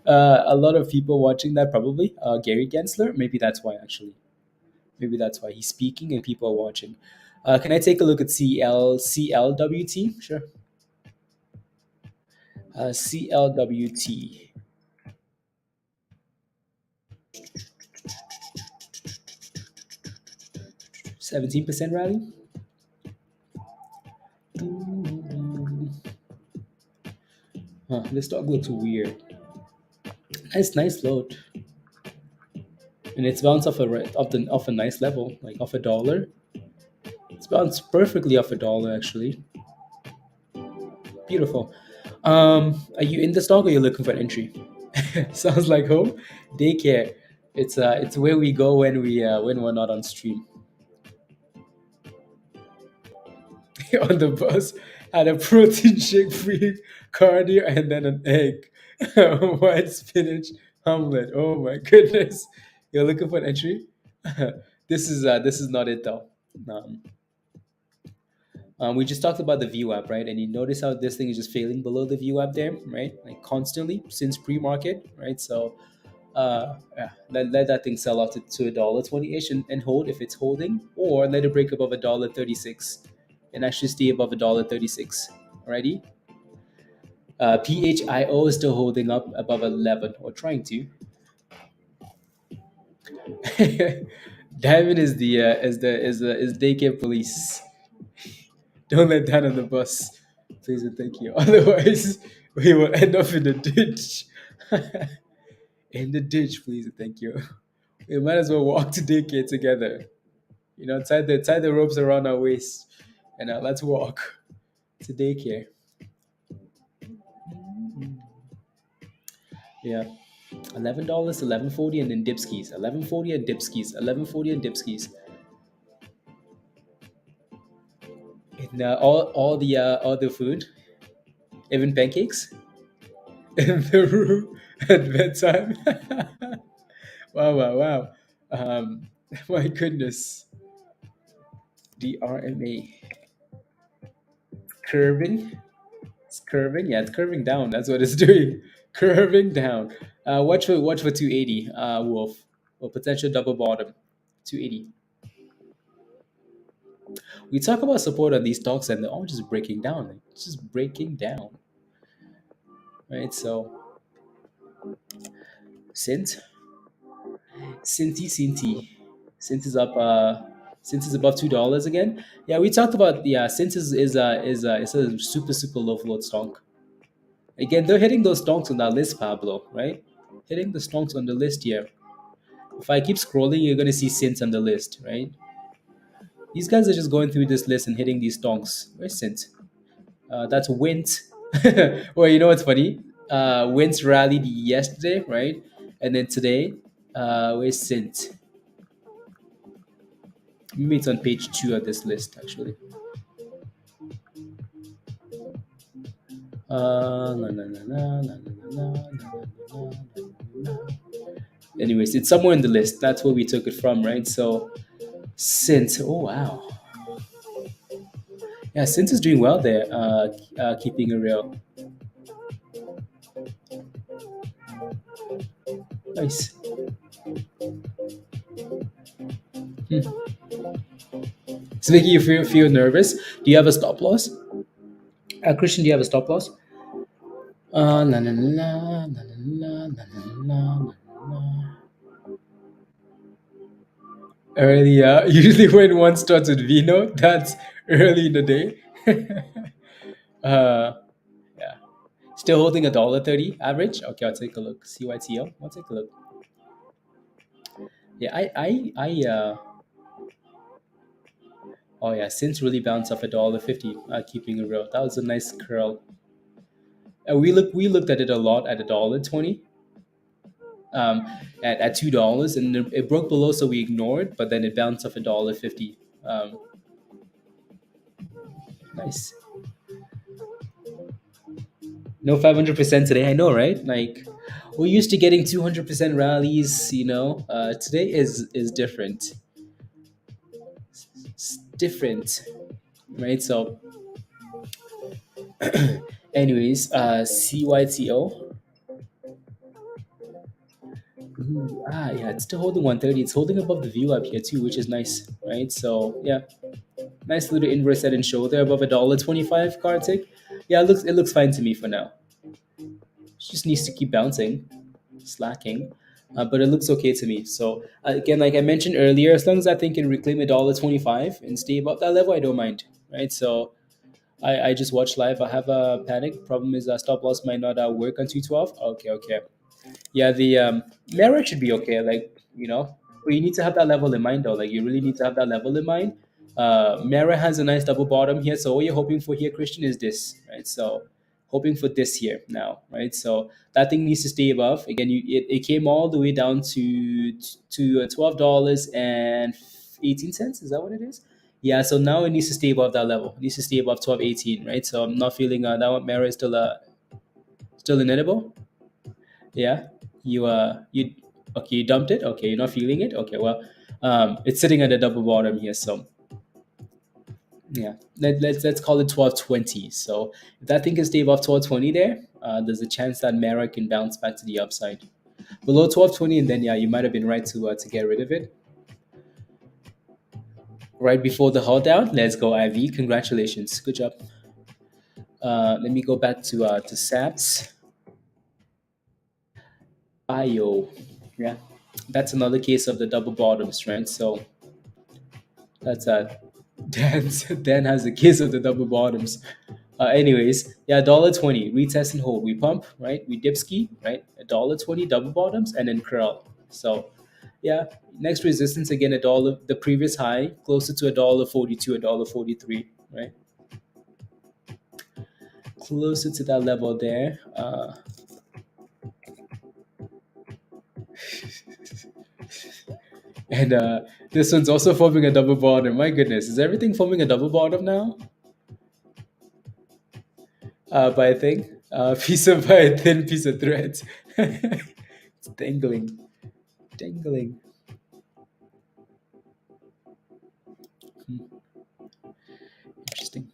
A lot of people watching that probably. Gary Gensler, maybe that's why actually. Maybe that's why he's speaking and people are watching. Can I take a look at CLWT? Sure. CLWT. 17% rally. Huh, this dog looks weird. Nice load. And it's bounced off a nice level, like off $1. It's bounced perfectly off $1 actually. Beautiful. Are you in the stock or are you looking for an entry? Sounds like home. Daycare. It's where we go when we're not on stream. On the bus, had a protein shake, free cardio, and then an egg, white spinach omelet. Oh my goodness! You're looking for an entry? This is not it though. Um, we just talked about the view app, right? And you notice how this thing is just failing below the view app there, right? Like constantly since pre-market, right? So yeah, let that thing sell off to $1.20-ish and hold if it's holding, or let it break above $1.36 and actually stay above $1.36. Alrighty. PHIO is still holding up above 11 or trying to. Diamond is daycare police. Don't let down on the bus, please and thank you. Otherwise, we will end up in the ditch. In the ditch, please and thank you. We might as well walk to daycare together. Tie the ropes around our waist, and let's walk to daycare. Yeah, $11, 11.40, and then dipskis. 11.40 and dipskis. 11.40 and dipskis. And all the food, even pancakes, in the room at bedtime. Wow. My goodness. DRMA curving. It's curving. Yeah, it's curving down. That's what it's doing. Curving down. Watch for 280. Wolf or potential double bottom. 280. We talk about support on these stocks and they're all just breaking down. Like, it's just breaking down. Right. So Sint, Sinti. Sint is up. Sint is above $2 again. Yeah, we talked about Sint is a super low float stock. Again, they're hitting those stonks on that list, Pablo, right? Hitting the stonks on the list here. If I keep scrolling, you're gonna see Sint on the list, right? These guys are just going through this list and hitting these stonks. Where's Sint? That's Wint. Well, you know what's funny? Wint rallied yesterday, right? And then today, where's Sint? Maybe it's on page 2 of this list, actually. La, la, la, la, la, la, la, la, la, la, la. Anyways, it's somewhere in the list. That's where we took it from, right? So, since, oh wow. Yeah, since is doing well there, keeping it real. Nice. Hmm. It's making you feel nervous. Do you have a stop loss? Christian, do you have a stop loss? La, la, la, la, la, la, la, la, la, la. Early, usually when one starts with Vino, that's early in the day. uh, yeah. Still holding $1.30 average. Okay, I'll take a look. CYTO. I'll take a look. Yeah, oh yeah, since really bounced off $1.50. Keeping it real. That was a nice curl. We looked at it a lot at $1.20. Um, at $2, and it broke below, so we ignored. But then it bounced off $1.50. Nice. No 500% today. I know, right? Like we're used to getting 200% rallies. Today is different. It's different, right? So, anyways, CYTO. Ooh, yeah, it's still holding 130. It's holding above the view up here too, which is nice, right? So yeah, nice little inverse head and shoulder above $1.25 card tick. Yeah, it looks fine to me for now. Just needs to keep bouncing, slacking, but it looks okay to me. So again, like I mentioned earlier, as long as I think can reclaim $1.25 and stay above that level, I don't mind, right? So I just watch live. I have a panic. Problem is, stop loss might not work on 212. Okay, okay. Yeah, the merit should be okay. But you need to have that level in mind, though. Like, you really need to have that level in mind. Mara has a nice double bottom here. So what you're hoping for here, Christian, is this, right? So hoping for this here now, right? So that thing needs to stay above. Again, it came all the way down to $12.18. Is that what it is? Yeah. So now it needs to stay above that level. It needs to stay above 12.18, right? So I'm not feeling that one. Mara is still inedible. Yeah. You okay, you dumped it. Okay, you're not feeling it. Okay, well, it's sitting at the double bottom here. So yeah, let's call it 1220. So if that thing can stay above 1220 there, there's a chance that Mara can bounce back to the upside. Below 1220, and then yeah, you might have been right to get rid of it right before the hold down. Let's go, IV. Congratulations, good job. Let me go back to SAPS. Bio. Yeah, that's another case of the double bottoms, right? So that's Dan has the case of the double bottoms. Anyways, yeah, $1.20 retest and hold. We pump, right? We dip ski, right? $1.20 double bottoms and then curl. So yeah, next resistance again a dollar. The previous high closer to $1.42, $1.43, right? Closer to that level there. And this one's also forming a double bottom. My goodness, is everything forming a double bottom now? By a thing, piece of by a thin piece of thread. It's dangling, dangling. Hmm, interesting.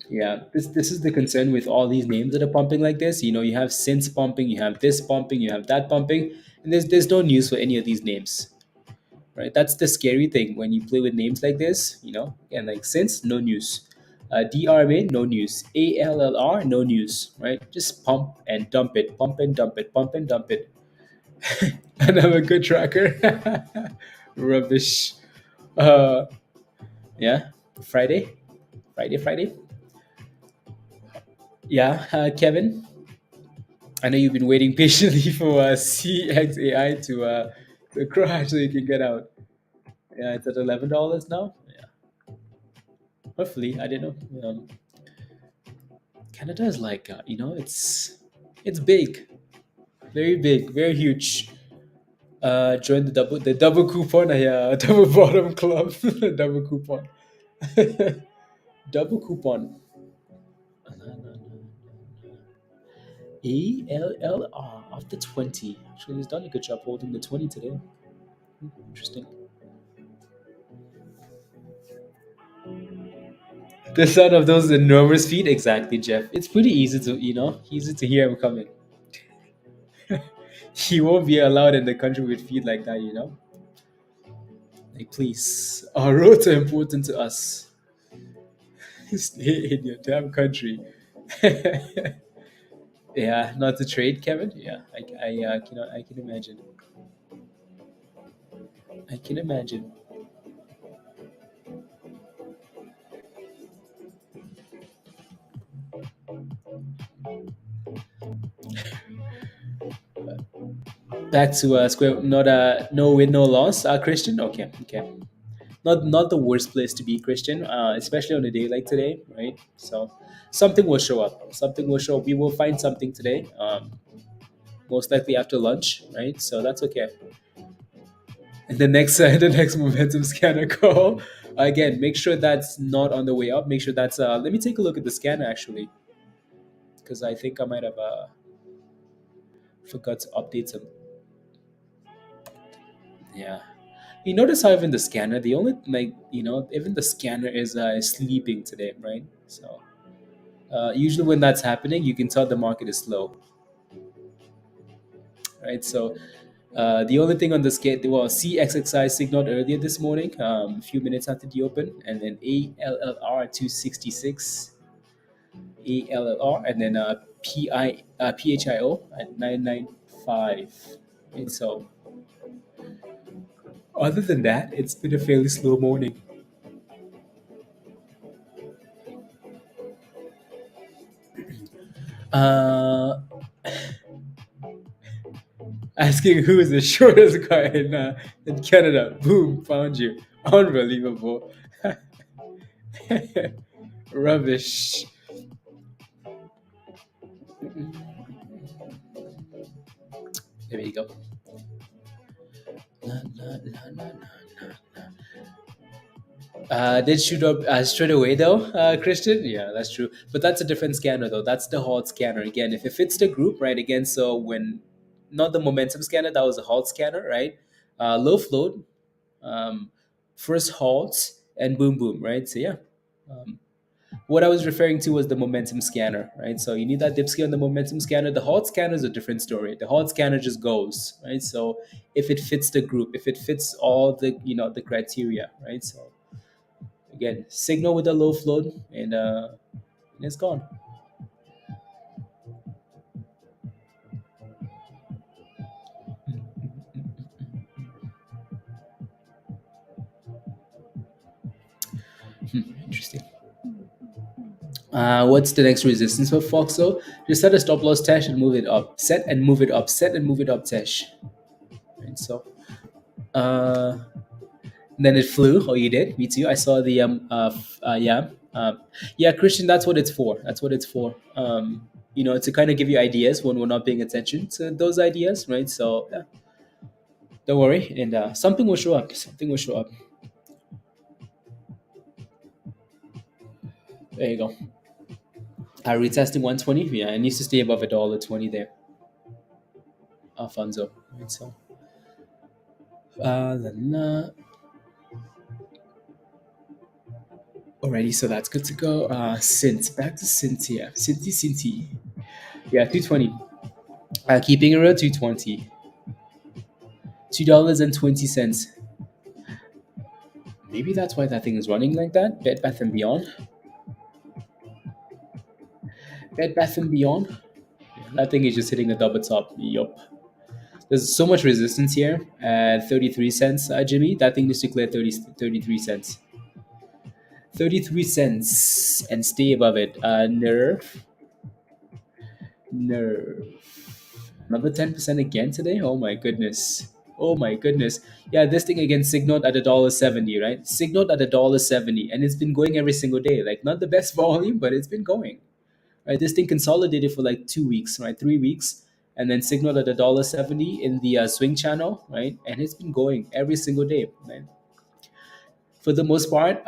Yeah, this is the concern with all these names that are pumping like this. You have since pumping, you have this pumping, you have that pumping, and there's no news for any of these names, right? That's the scary thing when you play with names like this. And like since, no news. DRMA, no news. ALLR, no news, right? Just pump and dump it, pump and dump it, pump and dump it. And I'm a good tracker. Rubbish. Uh, yeah, Friday, Friday. Yeah, Kevin. I know you've been waiting patiently for CXAI to crash so you can get out. Yeah, it's at $11 now. Yeah, hopefully. I don't know. Canada is like it's big, very big, very huge. Join the double coupon, yeah, double bottom club, double coupon, double coupon. ALLR after 20. Actually, he's done a good job holding the 20 today. Interesting. The sound of those enormous feet, exactly, Jeff. It's pretty easy to, easy to hear him coming. He won't be allowed in the country with feet like that. Like, please, our roads are important to us. Stay in your damn country. Yeah, not to trade, Kevin. Yeah, I can imagine. I can imagine. Back to square. Not no win, no loss. Christian. Okay, okay. Not the worst place to be, Christian. Especially on a day like today, right? So something will show up. Something will show up. We will find something today. Most likely after lunch, right? So that's okay. And the next the next momentum scanner call. Again, make sure that's not on the way up. Make sure that's. Let me take a look at the scanner actually, because I think I might have forgot to update some. Yeah. You notice how even the scanner, the only even the scanner is sleeping today, right? So usually when that's happening, you can tell the market is slow, right? So the only thing on the scale, well, CXXI signaled earlier this morning, a few minutes after the open, and then ALLR 266, ALLR, and then PHIO at 995. And so other than that, it's been a fairly slow morning. Uh, Asking who is the shortest guy in Canada. Boom, found you. Unbelievable. Rubbish. There you go. Na, na, na, na, na. Did shoot up straight away though, Christian? Yeah, that's true. But that's a different scanner though. That's the halt scanner. Again, if it fits the group, right? Again, so when not the momentum scanner, that was a halt scanner, right? Low float, um, first halt, and boom boom, right? So yeah. Um, what I was referring to was the momentum scanner, right? So you need that dipsky on the momentum scanner. The halt scanner is a different story. The halt scanner just goes, right? So if it fits the group, if it fits all the the criteria, right? So again, signal with a low float, and it's gone. Interesting. What's the next resistance for FOXO? Just set a stop loss Tesh and move it up. Set and move it up. Set and move it up Tesh. Right, so uh, then it flew. Oh, you did? Me too. I saw the yeah. Yeah, Christian, that's what it's for. That's what it's for. To kind of give you ideas when we're not paying attention to those ideas, right? So yeah, don't worry, and something will show up. Something will show up. There you go. Retesting 120. Yeah, it needs to stay above $1.20 there. Alfonso. Right, so alrighty, so that's good to go. Sint, back to Cynthia. Cinti. Yeah, 220. Keeping it around 220. $2.20. Maybe that's why that thing is running like that. Bed Bath and Beyond. Bed Bath and Beyond. That thing is just hitting a double top. Yup. There's so much resistance here at 33 cents, Jimmy. That thing needs to clear 33 cents. 33 cents and stay above it. Nerve. Another 10% again today? Oh my goodness. Oh my goodness. Yeah, this thing again signaled at $1.70, right? Signaled at $1.70, and it's been going every single day. Like, not the best volume, but it's been going. Right? This thing consolidated for like 2 weeks, right? 3 weeks. and then signal at $1.70 in the swing channel, right? And it's been going every single day, right? For the most part.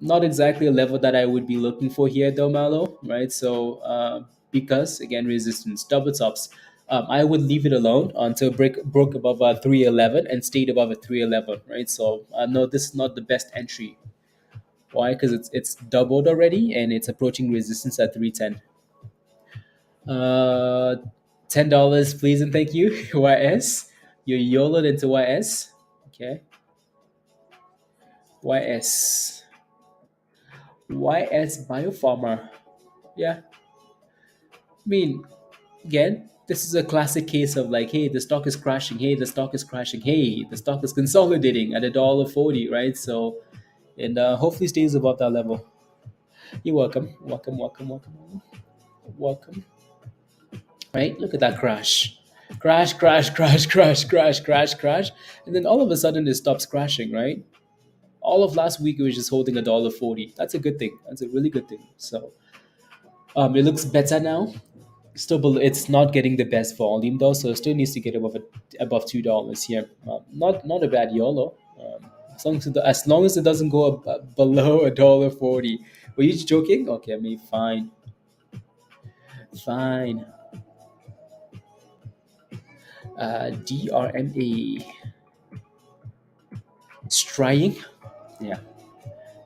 Not exactly a level that I would be looking for here, though, Malo, right? So, because again, resistance, double tops, I would leave it alone until break broke above 311 and stayed above a 311, right? So, no, this is not the best entry. Why? Because it's doubled already and it's approaching resistance at 310. Uh, $10, please and thank you. YS, you're YOLO'd into YS. Okay, YS. YS Biopharma. Yeah. I mean, again, this is a classic case of like, hey, the stock is crashing. Hey, the stock is crashing. Hey, the stock is consolidating at $1.40, right? So, and hopefully stays above that level. You're welcome. Welcome, welcome, welcome, welcome. Right? Look at that crash. Crash, crash, crash, crash, crash, crash, crash. And then all of a sudden it stops crashing, right? All of last week it was just holding $1.40. That's a good thing. That's a really good thing. So it looks better now. Still, it's not getting the best volume though, so it still needs to get above $2 here. Not a bad YOLO. As long as it doesn't go below $1.40. Were you joking? Okay, I mean fine, fine. DRMA strying. Yeah,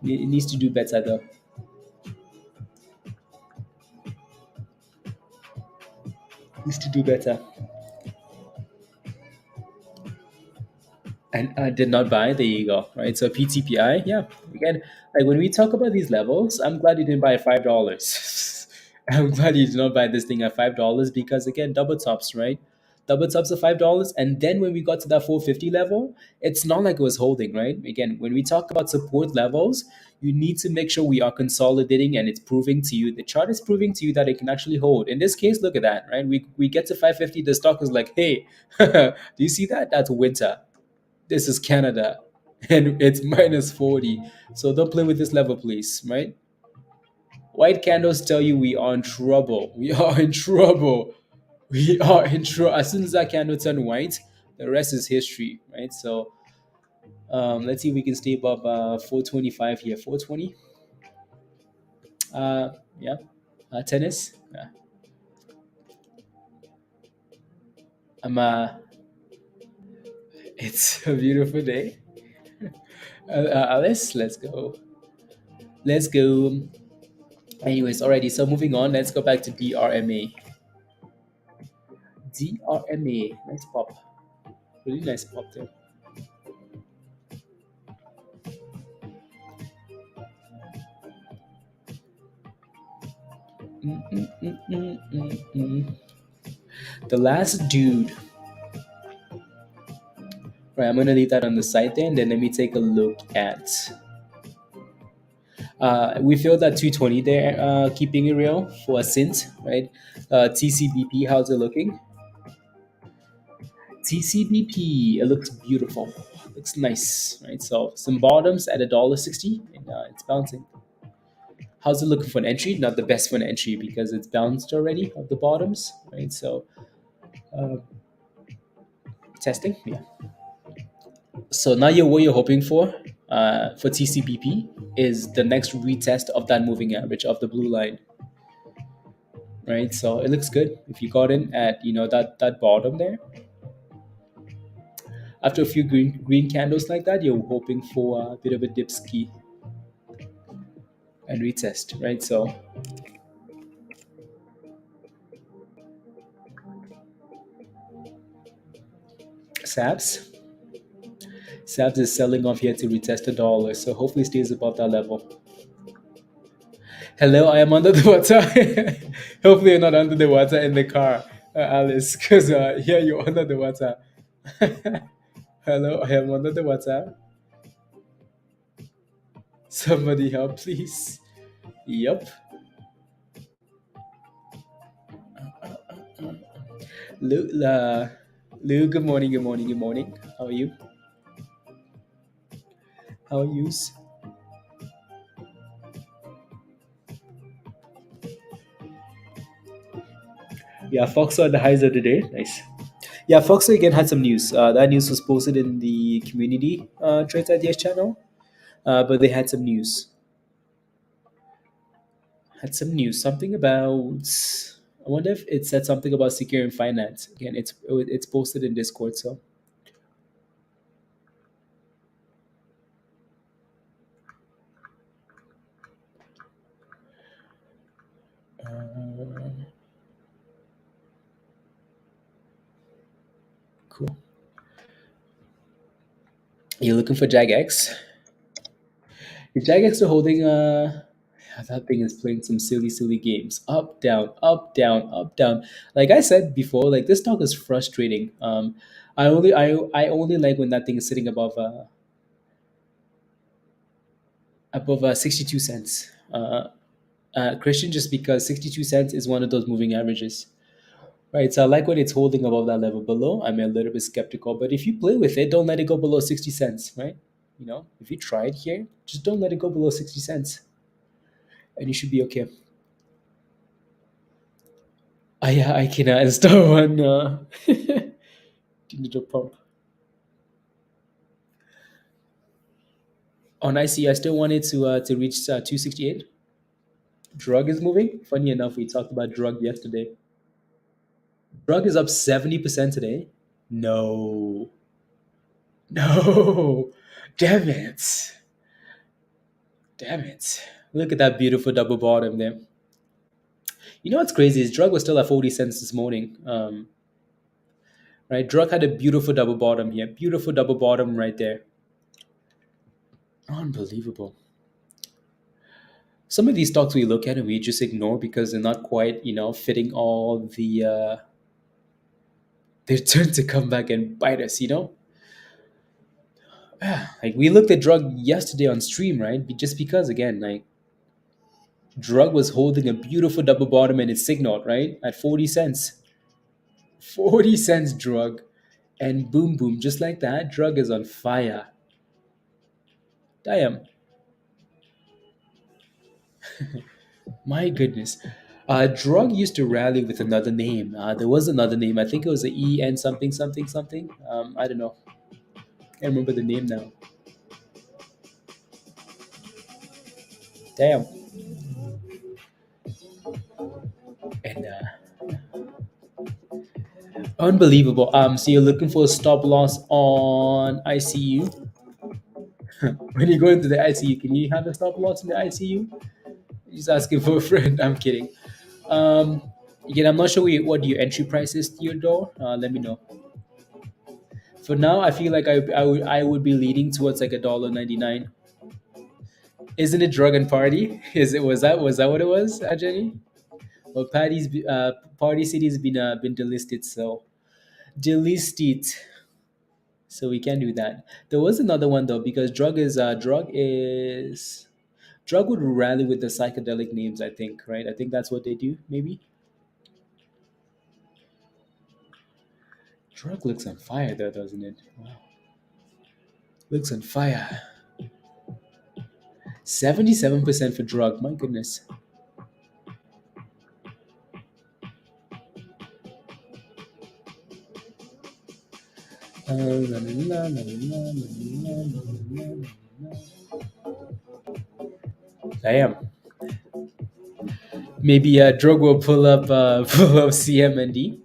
it needs to do better though. Needs to do better. And I did not buy. There you go. Right. So PTPI. Yeah. Again, like when we talk about these levels, I'm glad you didn't buy at $5. I'm glad you did not buy this thing at $5 because again, double tops, right? Double tops at $5, and then when we got to that 450 level, it's not like it was holding, right? Again, when we talk about support levels, you need to make sure we are consolidating and it's proving to you. The chart is proving to you that it can actually hold. In this case, look at that, right? We get to 550, the stock is like, hey, do you see that? That's winter. This is Canada and it's minus 40. So don't play with this level, please, right? White candles tell you we are in trouble. We are in trouble. We are in trouble. As soon as that candle turn white, the rest is history, right? So let's see if we can stay above 425 here. 420. Uh, yeah. Tennis. Yeah. It's a beautiful day. Alice, let's go. Let's go. Anyways, alrighty. So moving on, let's go back to DRMA. DRMA, nice pop, really nice pop there. Mm, mm, mm, mm, mm, mm. The last dude. Right, I'm gonna leave that on the side there, and then let me take a look at. We feel that 220 there, keeping it real for a cent, right? TCBP, how's it looking? TCBP, it looks beautiful, looks nice, right? So some bottoms at $1.60, and it's bouncing. How's it looking for an entry? Not the best for an entry because it's bounced already of the bottoms, right? So uh, testing, yeah. So now what you're hoping for TCBP is the next retest of that moving average of the blue line, right? So it looks good if you got in at that bottom there. After a few green candles like that, you're hoping for a bit of a dip ski and retest, right? So SABS. SABS is selling off here to retest $1, so hopefully stays above that level. Hello, I am under the water. Hopefully, you're not under the water in the car, Alice, because here you're under the water. Hello, I am under the water. Somebody help, please. Yep. Lou, Lou, good morning, good morning, good morning. How are you? How are you? Yeah, FOXO at the highs of the day. Nice. Yeah, FOXO again had some news. That news was posted in the community Trades Ideas channel, but they had some news. Had some news. Something about. I wonder if it said something about securing finance. Again, it's posted in Discord. So uh, cool. You're looking for JagX? If JagX are holding that thing is playing some silly, silly games. Up, down, up, down, up, down. Like I said before, like this stock is frustrating. I only like when that thing is sitting above 62 cents. Christian, just because 62 cents is one of those moving averages. Right, so I like when it's holding above that level. Below, I'm a little bit skeptical. But if you play with it, don't let it go below 60 cents, right? If you try it here, just don't let it go below 60 cents, and you should be okay. Yeah, I can install one. Digital pump. On IC, I still wanted to reach 268. Drug is moving. Funny enough, we talked about drug yesterday. Drug is up 70% today. No. No. Damn it. Damn it. Look at that beautiful double bottom there. You know what's crazy is drug was still at 40 cents this morning. Right? Drug had a beautiful double bottom here. Beautiful double bottom right there. Unbelievable. Some of these stocks we look at and we just ignore because they're not quite, fitting all their turn to come back and bite us. Like we looked at drug yesterday on stream, right? Just because again, like drug was holding a beautiful double bottom and it signaled, right? At 40 cents. 40 cents drug. And boom boom, just like that, drug is on fire. Damn. My goodness. Drug used to rally with another name. There was another name. I think it was a EN something something something. I don't know. Can't remember the name now. Damn. And unbelievable. So you're looking for a stop loss on ICU. When you go into the ICU, can you have a stop loss in the ICU? Just asking for a friend. I'm kidding. Um, Again, I'm not sure what your entry price is, Theodore. Let me know. For now, I feel like I would be leading towards like $1.99. Isn't it drug and party? Is it was that what it was, Jenny? Well, Party City's been delisted, so delisted. So we can do that. There was another one though because drug would rally with the psychedelic names. I think, right? I think that's what they do. Maybe drug looks on fire though, doesn't it? Wow, looks on fire. 77% for drug. My goodness. Damn. Maybe drug will pull up pull up CMND.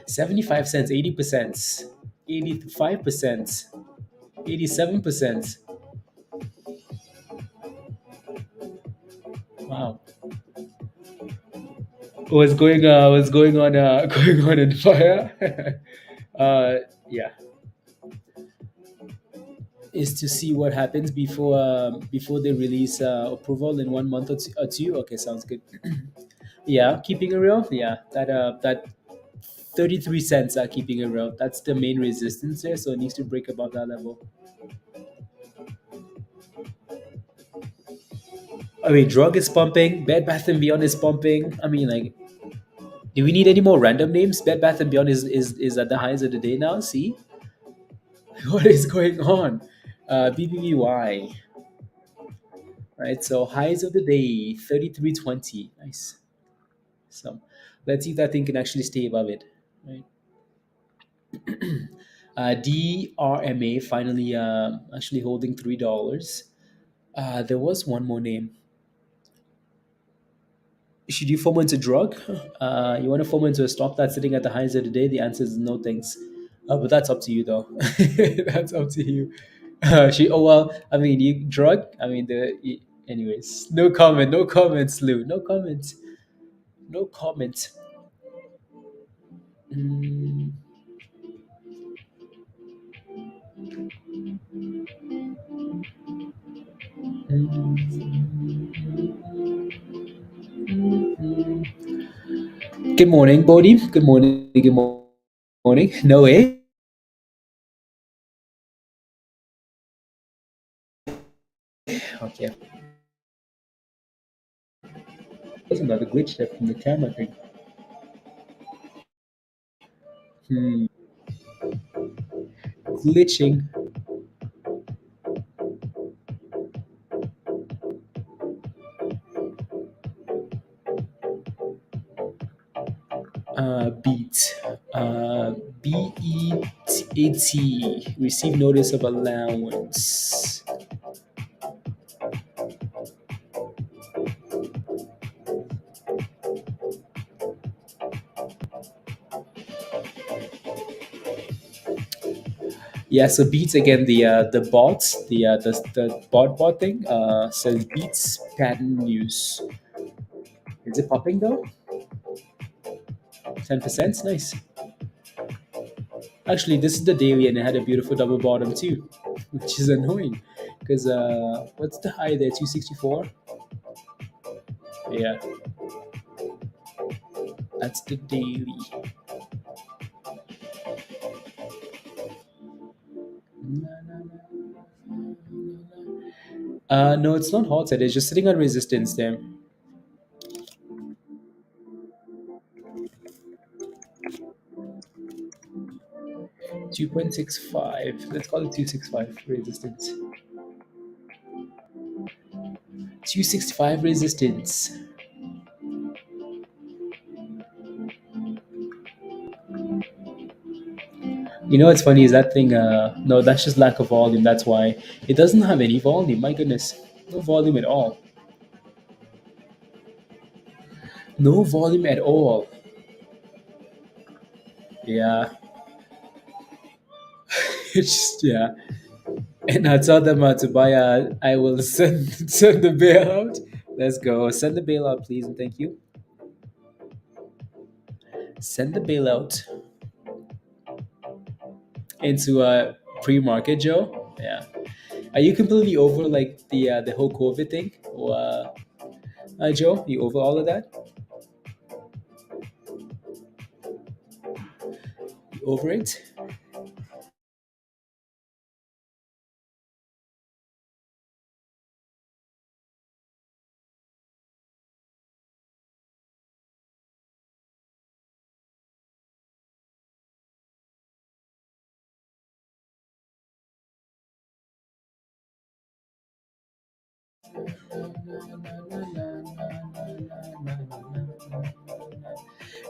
75 cents, 80%, 85%, 87%. Wow. What's going on going on in fire? uh yeah. Is to see what happens before they release approval in 1 month or two. Okay, sounds good. Yeah, keeping it real. Yeah, that 33 cents are keeping it real. That's the main resistance there, so it needs to break above that level. I mean, drug is pumping. Bed Bath and Beyond is pumping. I mean, like, do we need any more random names? Bed Bath and Beyond is at the highs of the day now. See, what is going on? BBBY, right? So highs of the day, 33.20. Nice. So let's see if that thing can actually stay above it. Right. DRMA finally actually holding $3. There was one more name. Should you fall into a drug? You want to fall into a stock that's sitting at the highs of the day? The answer is no thanks. But that's up to you, though. That's up to you. Oh well. I mean, you drug. I mean, anyways. No comment. No comments, Lou. No comments. No comment. Mm, Good morning, Bodhi. Good morning. Good morning. No way. Okay. There's another glitch there from the camera thing. Hmm. Glitching. Beat. BET. Receive notice of allowance. Yeah, so Beats again. The bots, the bot thing says Beats patent news. Is it popping though? 10%, nice. Actually, this is the daily, and it had a beautiful double bottom too, which is annoying. Because what's the high there? 264. Yeah, that's the daily. No, it's not hot side. It's just sitting on resistance there. 2.65. Let's call it 265 resistance. 265 resistance. You know what's funny is that thing. No, that's just lack of volume. That's why it doesn't have any volume. My goodness, no volume at all. No volume at all. Yeah, it's just yeah. And I told them to buy a. I will send send the bailout. Let's go. Send the bailout, please, and thank you. Send the bailout into a pre-market, Joe. Yeah. Are you completely over like the whole COVID thing, or Joe? You over all of that? You over it?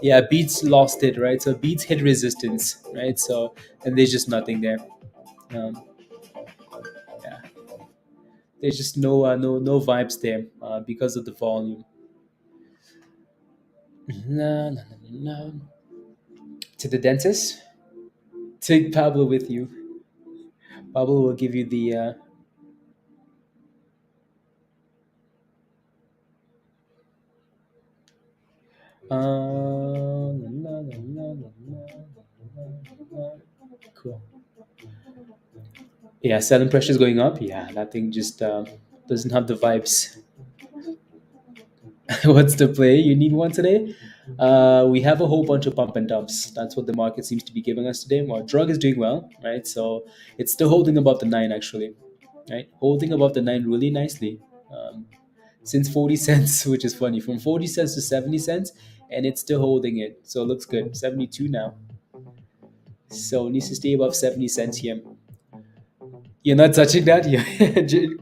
Yeah, Beats lost it, right? So Beats hit resistance, right? So and there's just nothing there. Um, yeah, there's just no vibes there because of the volume. No, no, no, no. To the dentist. Take Pablo with you. Pablo will give you the. La, la, la, la, la. Cool. Yeah, selling pressure is going up. Yeah, that thing just doesn't have the vibes. What's the play? You need one today? We have a whole bunch of pump and dumps. That's what the market seems to be giving us today. Well, drug is doing well, right? So it's still holding above the nine, actually, right? Holding above the nine really nicely since 40 cents, which is funny, from 40 cents to 70 cents, and it's still holding it. So it looks good. 72 now. So it needs to stay above 70 cents here. You're not touching that, yeah,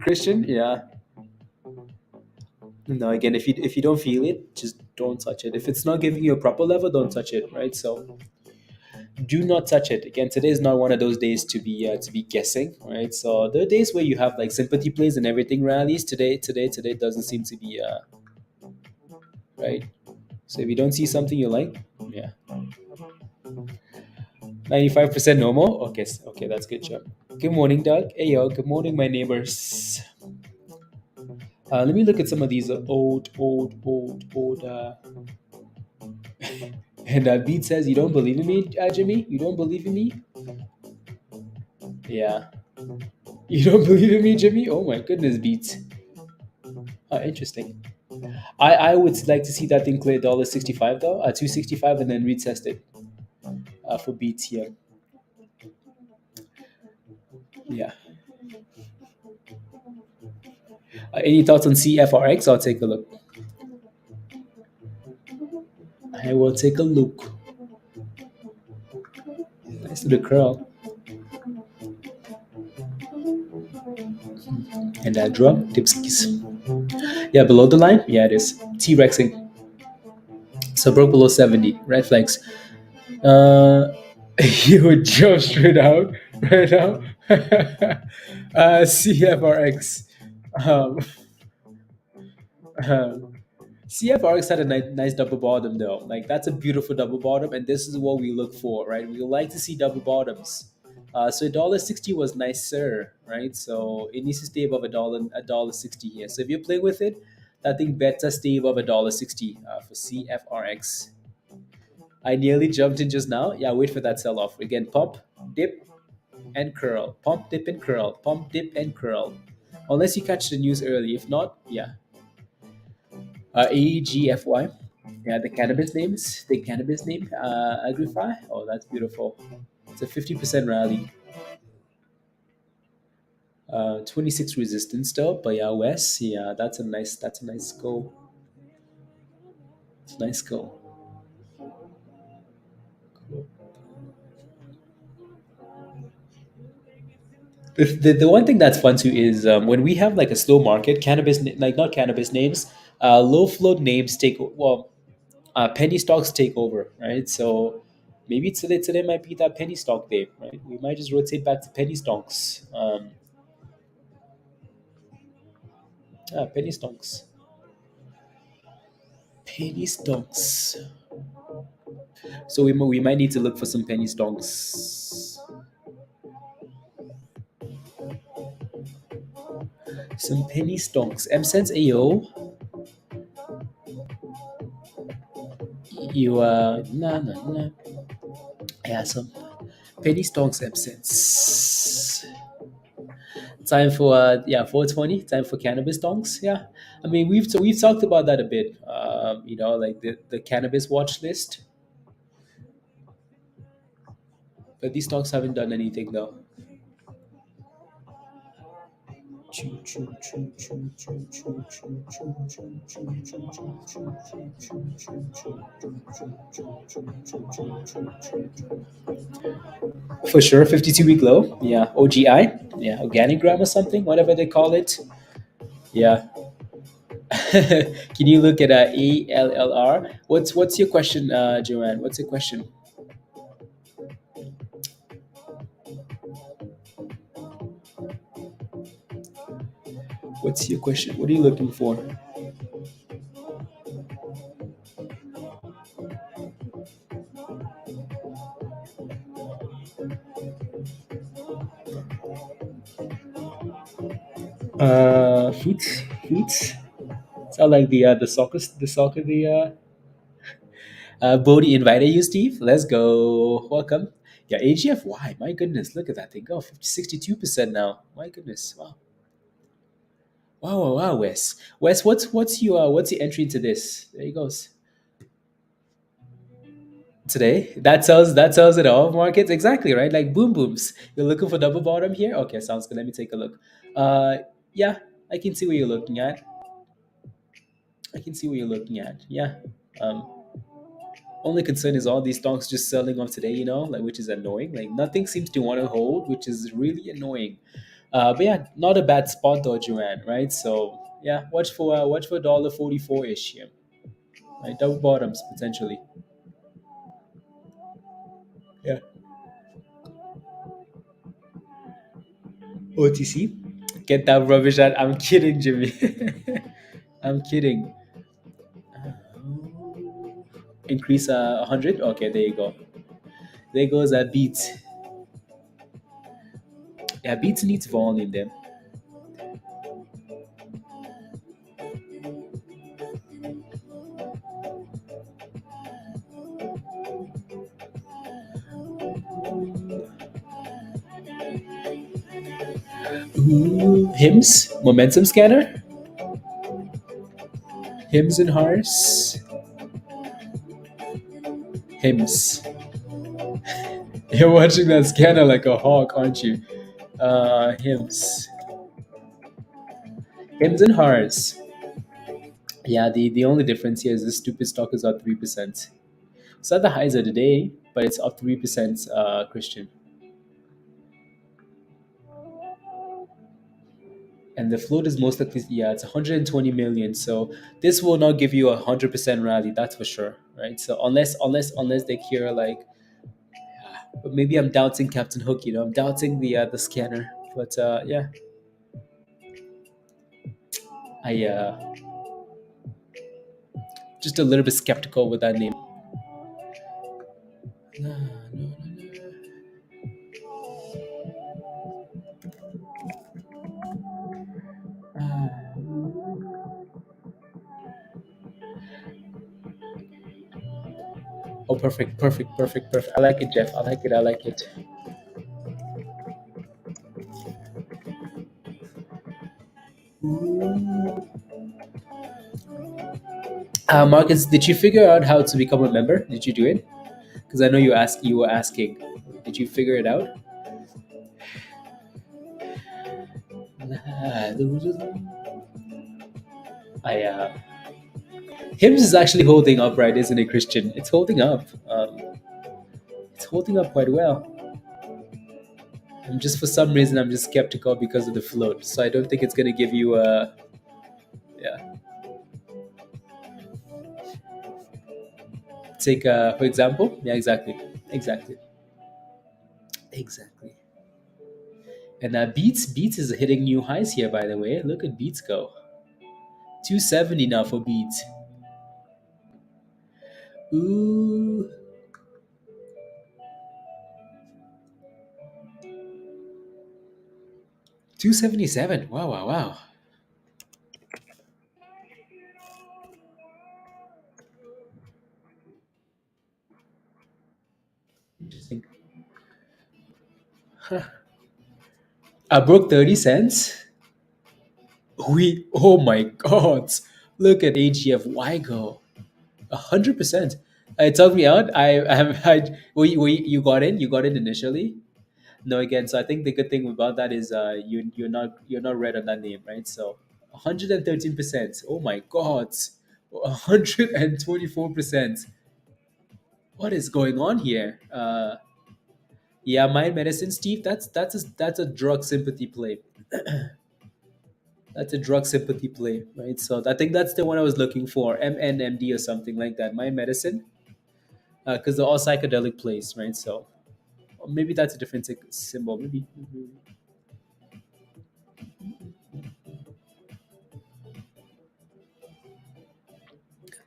Christian? Yeah. No, again, if you don't feel it, just don't touch it. If it's not giving you a proper level, don't touch it, right? So do not touch it. Again, today is not one of those days to be guessing, right? So there are days where you have like sympathy plays and everything rallies. Today doesn't seem to be right. So if you don't see something you like, yeah, 95% normal. Okay, okay, that's good job. Good morning, Doug. Hey yo, good morning, my neighbors. Let me look at some of these old. And Beat says, "You don't believe in me, Jimmy? You don't believe in me? Yeah, you don't believe in me, Jimmy? Oh my goodness, Beats. Interesting. I would like to see that thing clear $1.65 though, 265, and then retest it for Beats here. Yeah. Any thoughts on CFRX? I'll take a look. I will take a look. Nice to the curl. And that drop, dipskis. Yeah, below the line? Yeah, it is. T-Rexing. So broke below 70. Red flags. You would jump straight out right now. CFRX. Um, CFRX had a nice double bottom though. Like that's a beautiful double bottom, and this is what we look for, right? We like to see double bottoms. So $1.60 was nicer, right? So it needs to stay above a dollar sixty here. So if you're playing with it, that thing better stay above $1.60 for CFRX. I nearly jumped in just now. Yeah, wait for that sell off again. Pump, dip, and curl. Pump, dip, and curl. Pump, dip, and curl. Unless you catch the news early. If not, yeah, AEGFY. Yeah, the cannabis names. The cannabis name. Agrify. Oh, that's beautiful. It's a 50% rally. 26 resistance though. But yeah, West. Yeah, That's a nice go. It's a nice go. The one thing that's fun too is when we have like a slow market, like not cannabis names, low float names penny stocks take over, right? So maybe today might be that penny stock day, right? We might just rotate back to penny stocks. Penny stocks, penny stocks. So we might need to look for some penny stocks, some penny stocks. M sense AO. You no. Yeah, some penny stocks M sense. Time for 420. Time for cannabis donks. Yeah, I mean we've talked about that a bit. Like the cannabis watch list, but these stocks haven't done anything though. For sure, 52-week low. Yeah, OGI. Yeah, organigram or something, whatever they call it. Yeah. Can you look at ALLR? What's your question, Joanne? What's your question? What's your question? What are you looking for? Feet. Sound like the Bodhi invited you, Steve. Let's go. Welcome. Yeah, AGFY. My goodness, look at that thing go. 62% now. My goodness. Wow. Wow, Wes. Wes, what's your entry into this? There he goes. Today. That tells it all. Markets, exactly, right? Like boom booms. You're looking for double bottom here? Okay, sounds good. Let me take a look. Yeah, I can see what you're looking at. I can see what you're looking at. Yeah. Um, Only concern is all these stocks just selling off today, like which is annoying. Like nothing seems to want to hold, which is really annoying. But yeah, not a bad spot though, Joanne. Right? So yeah, watch for $1.44 ish here. right? Double bottoms potentially. Yeah. OTC. Get that rubbish out. I'm kidding, Jimmy. I'm kidding. Increase 100. Okay, there you go. There goes that beats. Yeah, beats needs volume then. Ooh, hymns, momentum scanner, hymns and hearts, hymns. You're watching that scanner like a hawk, aren't you? Hymns, hymns and hearts. Yeah, the only difference here is this stupid stock is up 3%. It's not the highs of the day, but it's up 3%. Christian, and the float is most likely, yeah, it's 120 million. So this will not give you 100% rally, that's for sure, right? So unless they cure like, but maybe I'm doubting Captain Hook. I'm doubting the scanner. But yeah, I just a little bit skeptical with that name. Oh, perfect, perfect, perfect, perfect. I like it, Jeff. I like it. I like it. Marcus, did you figure out how to become a member? Did you do it? Because I know you were asking. Did you figure it out? I Hims is actually holding up, right? Isn't it, Christian? It's holding up. It's holding up quite well. I'm just for some reason I'm just skeptical because of the float. So I don't think it's gonna give you a yeah. Take for example, yeah, exactly, exactly, exactly. And Beats is hitting new highs here. By the way, look at Beats go 270 now for Beats. Ooh, 277. Wow, wow, wow. Interesting. I broke 30 cents. We, oh my god, look at AGFY go 100%. It took me out. You got in initially. No, again. So I think the good thing about that is you're not red on that name, right? So 113%. Oh my god, 124%. What is going on here? Yeah, mind medicine, Steve. That's a drug sympathy play. That's a drug sympathy play, right? So I think that's the one I was looking for, MNMD or something like that. Mind medicine, because they're all psychedelic plays, right? So or maybe that's a different symbol. Maybe.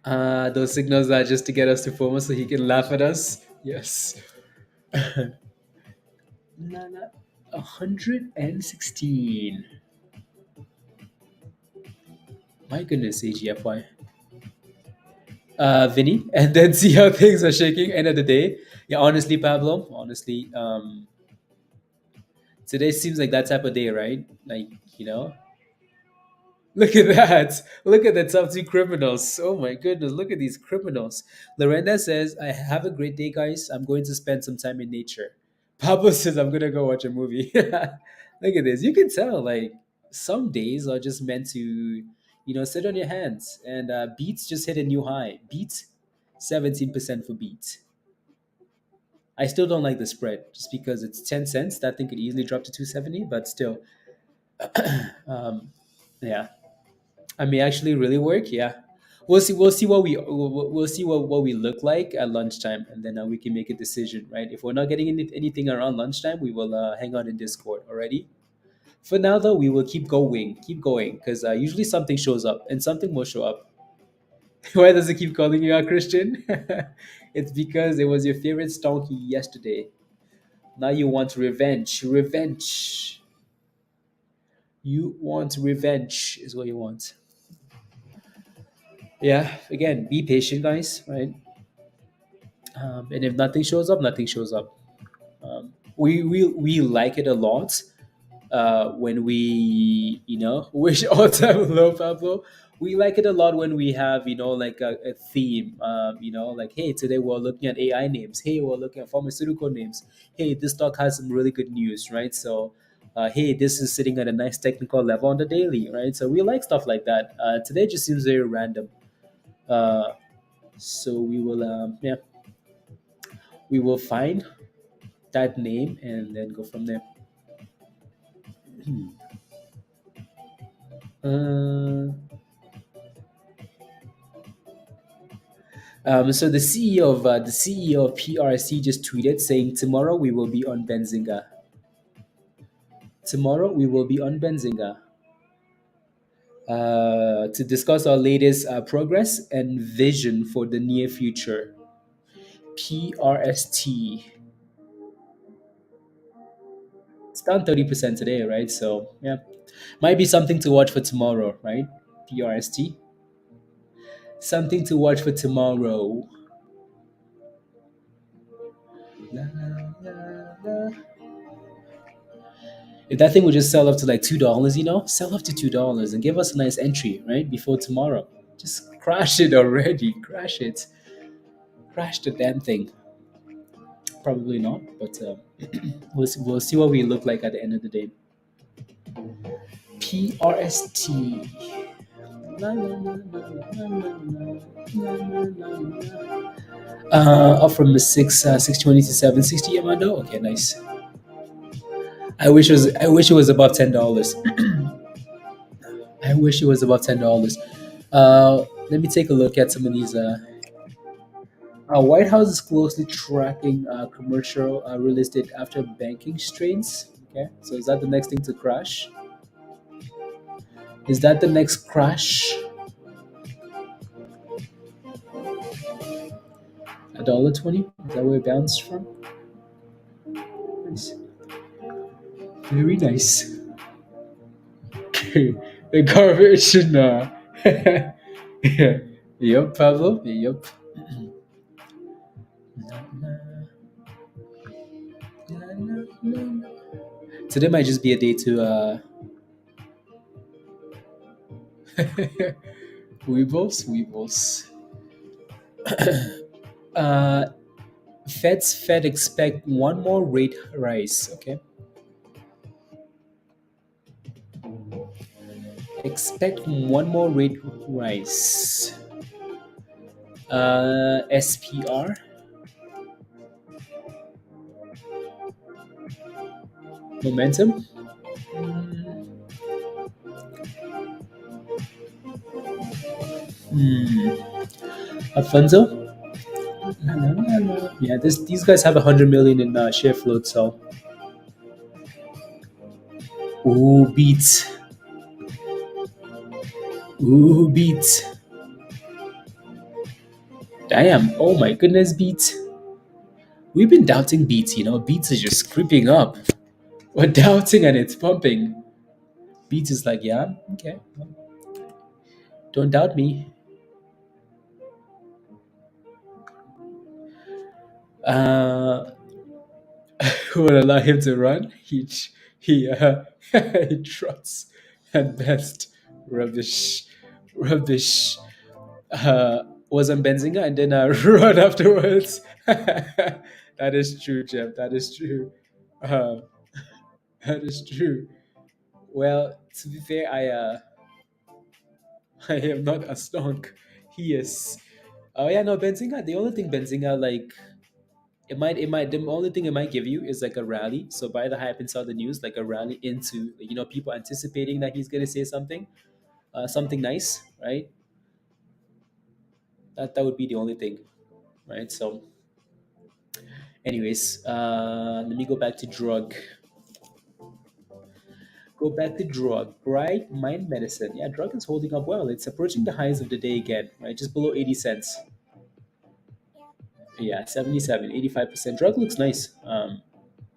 Those signals are just to get us to FOMO so he can laugh at us. Yes. Nah, nah. 116. My goodness, AGFY. Vinny, and then see how things are shaking. End of the day. Yeah, honestly, Pablo, honestly, today seems like that type of day, right? Like, look at that. Look at the top two criminals. Oh my goodness. Look at these criminals. Lorenda says, I have a great day, guys. I'm going to spend some time in nature. Pablo says, I'm going to go watch a movie. Look at this. You can tell, like, some days are just meant to, sit on your hands. And Beats just hit a new high. Beats, 17% for Beats. I still don't like the spread just because it's 10 cents. That thing could easily drop to 270, but still, um, yeah. I may actually really work. Yeah. We'll see what we'll see what we look like at lunchtime, and then we can make a decision, right? If we're not getting anything around lunchtime, we will hang out in Discord already. For now, though, we will keep going, because usually something shows up, and something will show up. Why does it keep calling you out, Christian? It's because it was your favorite stonky yesterday. Now you want revenge. Revenge. You want revenge, is what you want. Yeah. Again, be patient, guys. Right. And if nothing shows up, nothing shows up. We like it a lot when we wish all time low, Pablo. We like it a lot when we have like a theme, like, hey, today we're looking at AI names, hey, we're looking at pharmaceutical names, hey, this stock has some really good news, right? So hey, this is sitting at a nice technical level on the daily, right? So we like stuff like that. Today just seems very random. uh, so we will find that name and then go from there. uh, so the CEO of PRC just tweeted saying, "Tomorrow we will be on Benzinga. Tomorrow we will be on Benzinga to discuss our latest progress and vision for the near future." PRST. It's down 30% today, right? So yeah, might be something to watch for tomorrow, right? PRST. Something to watch for tomorrow. La, la, la. If that thing would just sell up to like $2, sell up to $2 and give us a nice entry, right? Before tomorrow. Just crash it already. Crash it. Crash the damn thing. Probably not, but we'll see what we look like at the end of the day. PRST. La, la, la, la, la, la, la, la, la. Up from the 620 to 760, Amando. Okay, nice. I wish it was above $10. I wish it was above $10. Let me take a look at some of these. White House is closely tracking commercial real estate after banking strains. Okay, so is that the next thing to crash? Is that the next crash? $1.20? Is that where it bounced from? Nice. Very nice. The garbage. Nah. Yeah. Yep, Pablo. Yep. Today might just be a day to weebles. Uh, Fed expect one more rate rise. Okay, expect one more rate rise. SPR momentum. Hmm. Alfonso. Yeah, these guys have 100 million in share float. So, ooh, beats. Ooh, beats. Damn. Oh my goodness, beats. We've been doubting beats. Beats is just creeping up. We're doubting and it's pumping. Beats is like, yeah, okay. Don't doubt me. Uh, who would allow him to run? He he trots at best. Rubbish, rubbish. Was on Benzinga and then run afterwards. That is true, Jeff. That is true. Uh, that is true. Well, to be fair, I am not a stonk. He is. Oh yeah, no, Benzinga. The only thing Benzinga like it might the only thing it might give you is like a rally. So by the hype inside the news, like a rally into people anticipating that he's gonna say something, something nice, right? That would be the only thing, right? So, anyways, let me go back to drug. Go back to drug. Bright Mind Medicine. Yeah, drug is holding up well. It's approaching the highs of the day again, right? Just below 80 cents. Yeah, 77, 85%. Drug looks nice.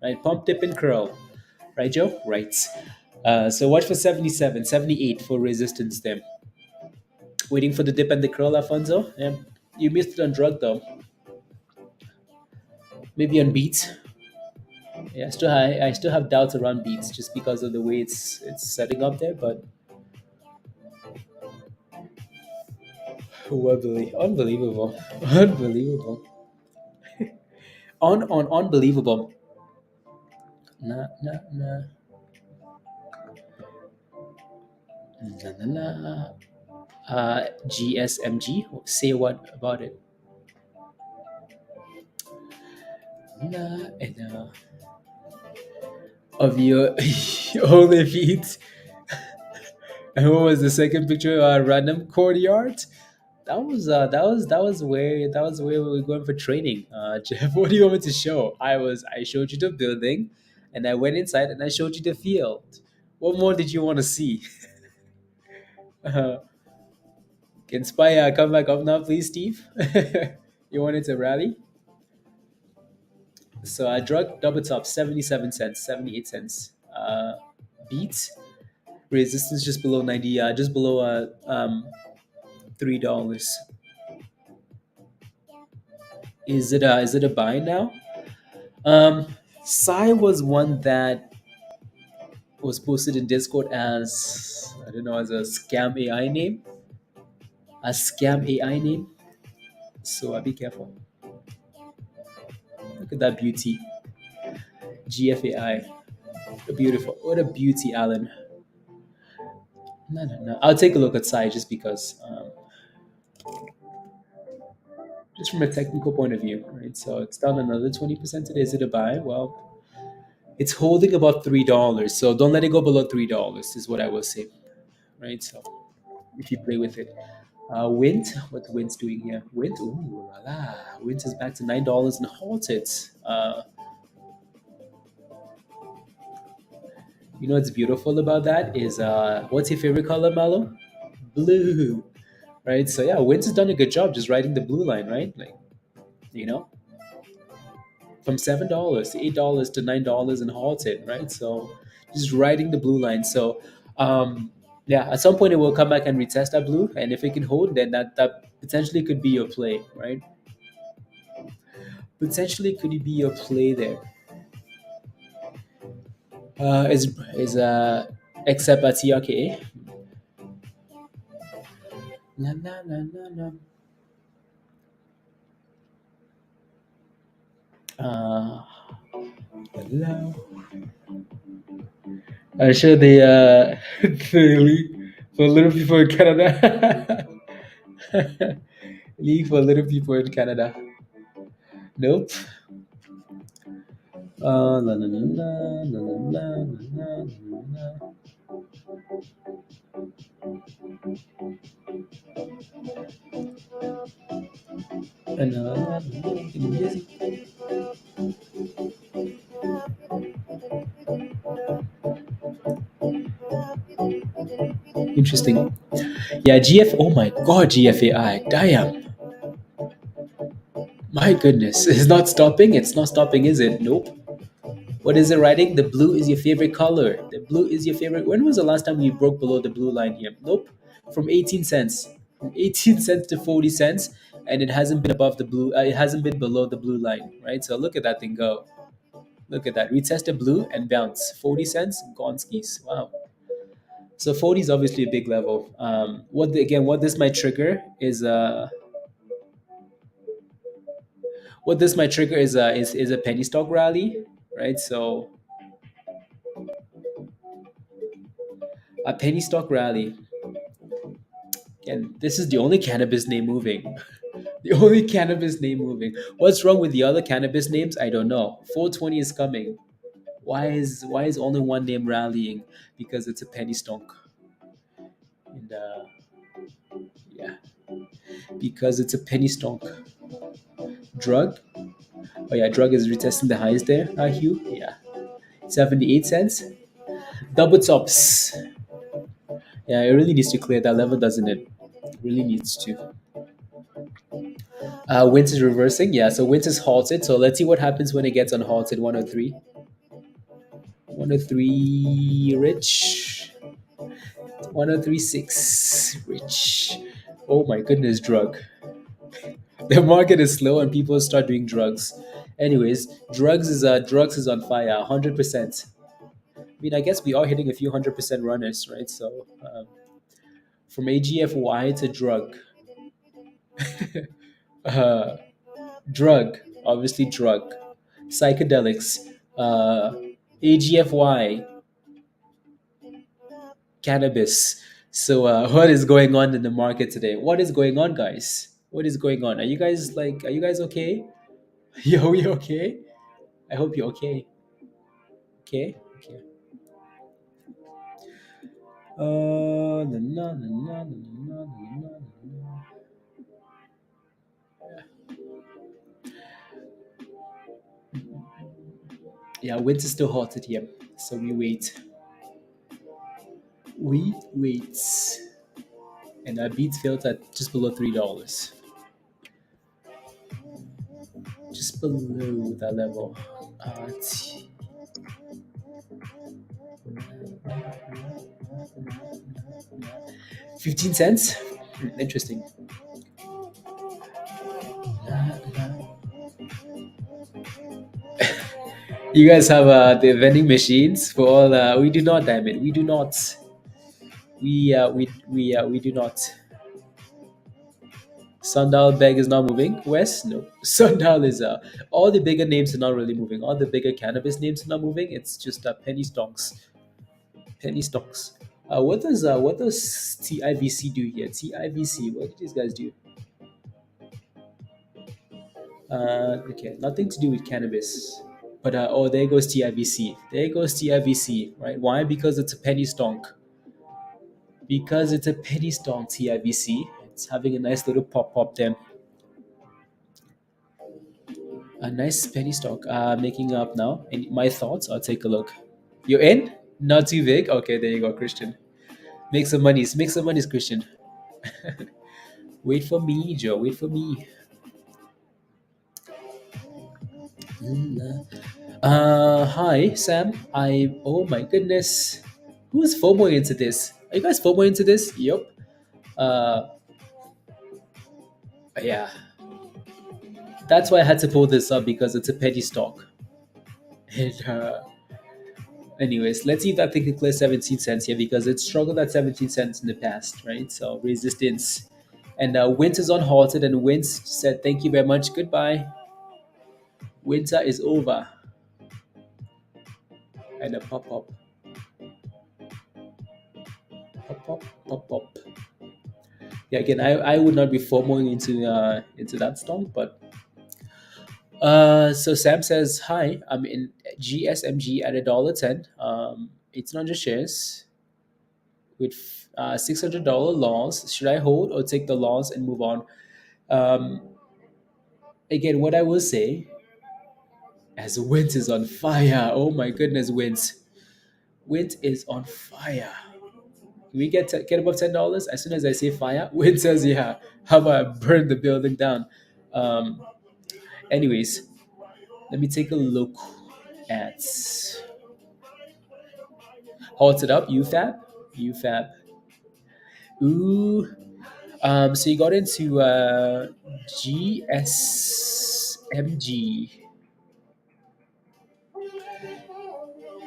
Right, pump, dip, and curl. Right, Joe? Right. So watch for 77, 78 for resistance there. Waiting for the dip and the curl, Alfonso. Yeah. You missed it on drug though. Maybe on beats. Yeah, I still have doubts around beats just because of the way it's setting up there. But unbelievable, unbelievable, unbelievable. Nah, nah, nah, nah, nah, nah. GSMG. Say what about it? Nah, and of your only feet. And what was the second picture? Random courtyard. That was where we were going for training. Jeff, what do you want me to show? I showed you the building, and I went inside and I showed you the field. What more did you want to see? Uh, can Spy come back up now, please, Steve? You wanted to rally? So I drug double top 77 cents, 78 cents. Beats resistance just below 90, just below $3. Is it a buy now? Um, Psy was one that was posted in Discord as I don't know as a scam AI name. So be careful. Look at that beauty, GFAI. Beautiful. What a beauty, Alan. No, no, no. I'll take a look at Psy just because, just from a technical point of view, right? So it's down another 20% today. Is it a buy? Well, it's holding about $3, so don't let it go below $3. Is what I will say, right? So if you play with it. Wind, what the Wind's doing here? Wind, ooh la la. Wind is back to $9 and halted. You know what's beautiful about that is what's your favorite color, Malo? Blue, right? So yeah, Wind has done a good job just riding the blue line, right? Like you know, from $7 to $8 to $9 and halted, right? So just riding the blue line. So yeah, at some point it will come back and retest that blue, and if it can hold, then that potentially could be your play, right? Potentially could be your play there. Is except at TRKA. Na, na, na, na, na. Uh, hello. I share the the for little people in Canada. League for little people in Canada. Nope. La, la, la, la, la, la, la, la, la. And, music. Interesting. Yeah, GF. Oh my God, GFAI. Damn. My goodness, it's not stopping. It's not stopping, is it? Nope. What is it writing? The blue is your favorite color. The blue is your favorite. When was the last time you broke below the blue line here? Nope. From 18 cents. From 18 cents to 40 cents. And it hasn't been above the blue. It hasn't been below the blue line, right? So look at that thing go. Look at that. Retested blue and bounce. 40 cents, gone skis. Wow. So 40 is obviously a big level. What this might trigger is what this might trigger is a penny stock rally, right? So a penny stock rally. And this is the only cannabis name moving. The only cannabis name moving. What's wrong with the other cannabis names? I don't know. 420 is coming. Why is only one name rallying? Because it's a penny stock. And yeah. because it's a penny stock. Drug. Oh yeah, drug is retesting the highs there. Hugh. Yeah, 78 cents. Double tops. Yeah, it really needs to clear that level, doesn't it? It really needs to. Wins is reversing. Yeah, so Wins is halted. So let's see what happens when it gets unhalted. 103. 103 rich. 1036 rich. Oh my goodness, drug. The market is slow and people start doing drugs. Anyways, drugs is on fire, 100%. I mean, I guess we are hitting a few 100% runners, right? So from AGFY to drug, uh, drug, obviously drug, psychedelics, uh, AGFY, cannabis. So what is going on in the market today? What is going on, guys? What is going on? Are you guys okay? Yo, we okay? I hope you're okay. Okay. Okay. Na, na, na, na, na, na, na, na. Yeah, winter's still hot at here, so we wait. We wait, and our beats filled at just below $3, just below that level. 15 cents. Interesting. You guys have the vending machines for all. We do not, damn it. We do not. We do not. Sundial Beg is not moving. West, no. Sundial is all the bigger names are not really moving. All the bigger cannabis names are not moving. It's just penny stocks. Penny stocks. What does TIVC do here? TIVC. What do these guys do? Okay, nothing to do with cannabis. But oh, there goes TIVC. There goes TIVC. Right? Why? Because it's a penny stock. Because it's a penny stock. TIVC. It's having a nice little pop there. A nice penny stock. Making up now. And my thoughts. I'll take a look. You're in? Not too big. Okay, there you go, Christian. Make some monies. Make some monies, Christian. Wait for me, Joe. Wait for me. Hi, Sam. Oh my goodness. Who's FOMO into this? Are you guys FOMO into this? Yup. Uh, yeah. That's why I had to pull this up because it's a penny stock. And anyways, let's see if that thing can clear 17 cents here because it struggled at 17 cents in the past, right? So resistance. And winter's unhalted, and Winds said, "Thank you very much. Goodbye. Winter is over." And a pop up, pop up, pop up. Yeah, again, I would not be FOMOing into that stock, but so Sam says, "Hi, I'm in GSMG at $1.10. 1,800 shares with $600 loss. Should I hold or take the loss and move on?" Um, Again, what I will say, as Wind is on fire. Oh my goodness, Wind is on fire. We get above $10 as soon as I say fire. Wind says, "Yeah, how about I burn the building down?" Um, anyways, let me take a look at halted up UFAB. Ooh. So you got into GSMG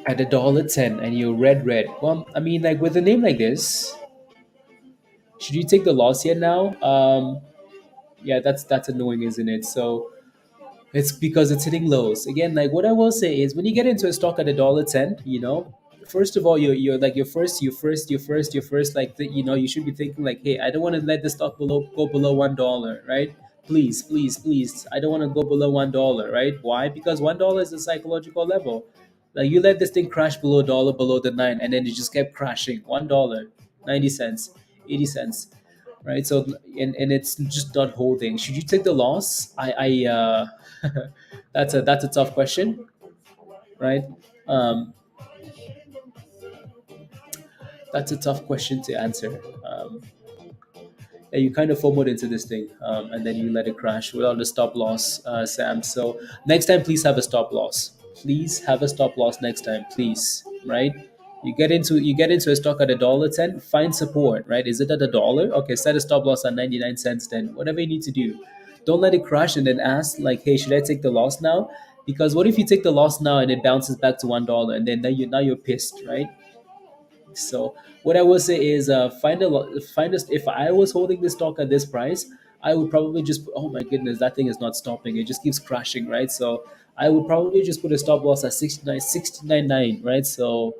at $1.10, and you're red. Well, I mean, like with a name like this, should you take the loss here now? Yeah, that's annoying, isn't it? So it's because it's hitting lows. Again, like what I will say is when you get into a stock at $1.10, first of all, you're like your first, like you should be thinking like, hey, I don't want to let the stock go below $1, right? Please, I don't want to go below $1, right? Why? Because $1 is a psychological level. Like you let this thing crash below a dollar, below the nine, and then it just kept crashing. $1, 90 cents, 80 cents. right? So and it's just not holding. Should you take the loss? That's a tough question, right? Um, that's a tough question to answer. You kind of FOMOed into this thing, and then you let it crash without a stop loss, Sam. So next time, please have a stop loss. Please have a stop loss next time, please. Right? You get into a stock at $1.10. Find support. Right? Is it at $1? Okay, set a stop loss at 99 cents. Then whatever you need to do, don't let it crash and then ask like, hey, should I take the loss now? Because what if you take the loss now and it bounces back to $1 and then now you're pissed, right? So what I will say is find us. If I was holding this stock at this price, I would probably just oh my goodness, that thing is not stopping. It just keeps crashing, right? So I would probably just put a stop loss at 69.9, right? So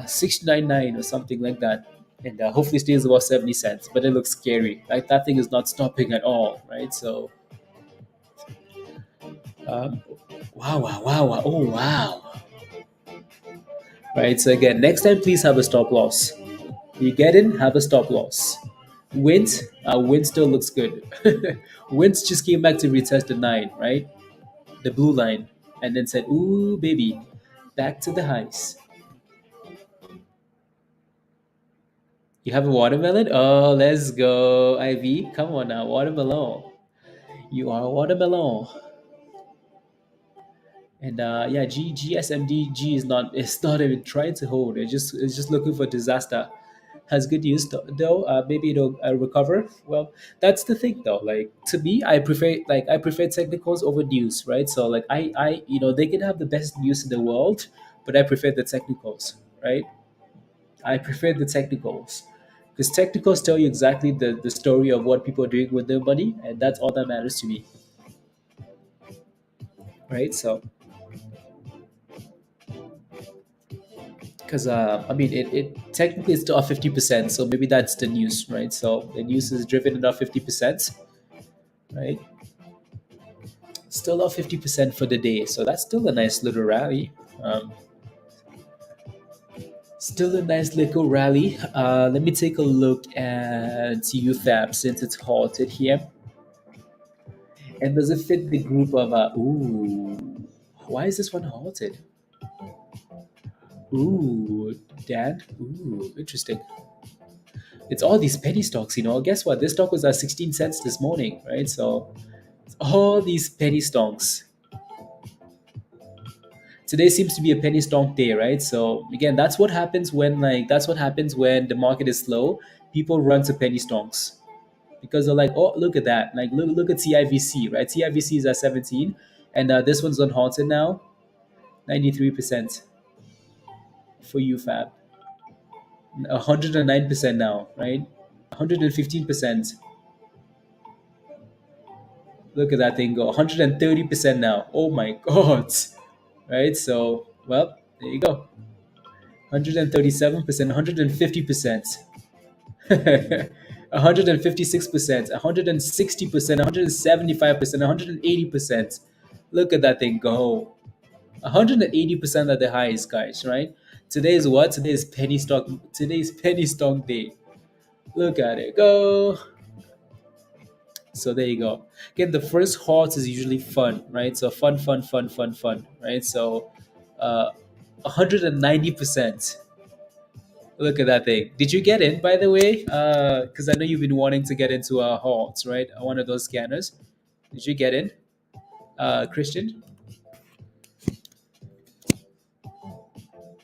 699 or something like that, and hopefully stays above 70 cents. But it looks scary. Like that thing is not stopping at all, right? So um, wow, wow, wow, wow, oh wow, right? So again, next time please have a stop loss. You get in, have a stop loss. Wind still looks good. Winds just came back to retest the nine, right? The blue line, and then said, "Ooh, baby, back to the highs." You have a watermelon? Oh, let's go, Ivy. Come on now, watermelon. You are a watermelon. And yeah, GSMG is not it's not even trying to hold. It's just looking for disaster. Has good news though. Maybe it'll recover. Well, that's the thing though. Like to me, I prefer technicals over news, right? So like they can have the best news in the world, but I prefer the technicals, right? I prefer the technicals because technicals tell you exactly the story of what people are doing with their money, and that's all that matters to me, right? So because I mean it technically it's still off 50%, so maybe that's the news, right? So the news is driven at 50%, right? Still off 50% for the day, so that's still a nice little rally. um, Still a nice little rally. Let me take a look at UFAB since it's halted here, and does it fit the group of ooh, why is this one halted? Ooh, dad, ooh, interesting. It's all these penny stocks, guess what, this stock was at 16 cents this morning, right? So all these penny stocks. Today seems to be a penny stock day, right? So again, that's what happens when the market is slow. People run to penny stocks because they're like, oh, look at that. Like look at TIVC, right? TIVC is at 17, and this one's on haunted now, 93% for UFAB, 109% now, right? 115%. Look at that thing go, 130% now. Oh my god. Right? So, well, there you go. 137%, 150%, 156%, 160%, 175%, 180%. Look at that thing go. 180% at the highest, guys, right? Today is what? Today is penny stock. Today's penny stock day. Look at it go. So there you go. Again, the first halt is usually fun, right? So fun, fun, fun, fun, fun, right? So 190%. Look at that thing. Did you get in, by the way? Because I know you've been wanting to get into halts, right? One of those scanners. Did you get in, Christian?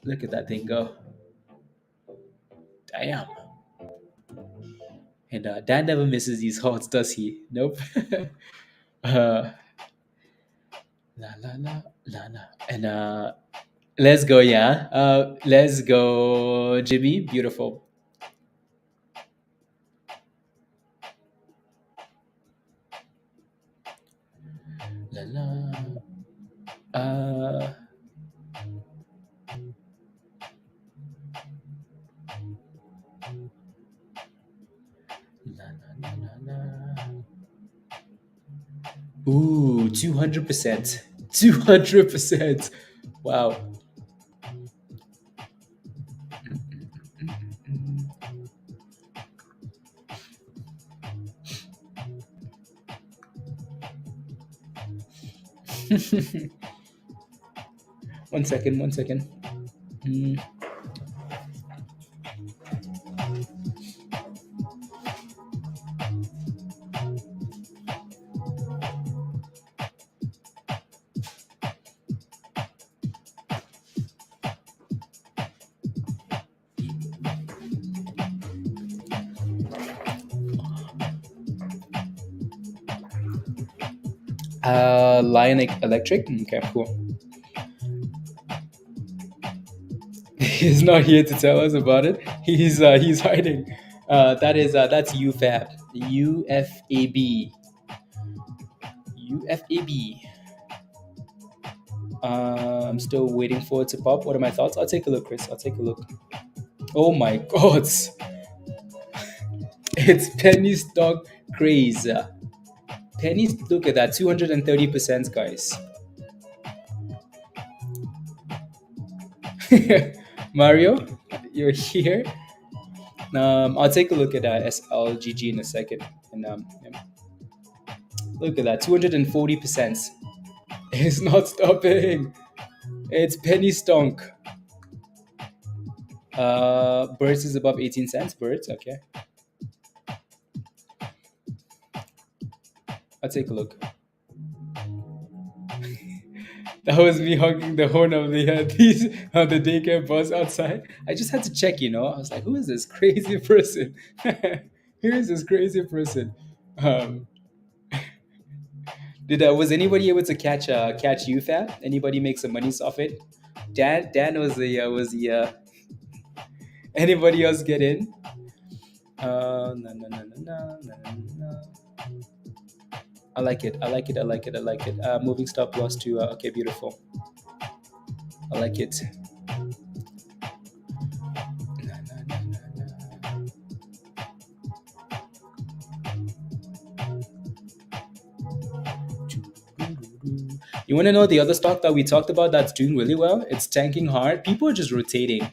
Look at that thing go. Damn. And Dan never misses these halts, does he? Nope. uh, la la la la la. And let's go, yeah. Let's go, Jimmy. Beautiful. La la. Uh, la la la la la. Ooh, 200%. 200%. Wow. One second, one second. Mm. Lion Electric. Okay, cool. He's not here to tell us about it. He's hiding. That's UFAB. UFAB. UFAB. I'm still waiting for it to pop. What are my thoughts? I'll take a look, Chris. I'll take a look. Oh my God. It's penny stock craze. Penny, look at that, 230%, guys. Mario, you're here. I'll take a look at SLGG in a second. And yeah. Look at that, 240%. It's not stopping. It's penny stonk. Birds is above 18 cents. Birds, okay. I'll take a look. That was me honking the horn of the daycare bus outside. I just had to check, I was like, who is this crazy person? Who is this crazy person? Um, did Was anybody able to catch UFAB? Anybody make some money off it? Dan was the anybody else get in? No, no, no, no, no, no, no. I like it. I like it. I like it. I like it. Moving stop loss to okay, beautiful. I like it. No, no, no, no, no. You want to know the other stock that we talked about that's doing really well? It's tanking hard. People are just rotating.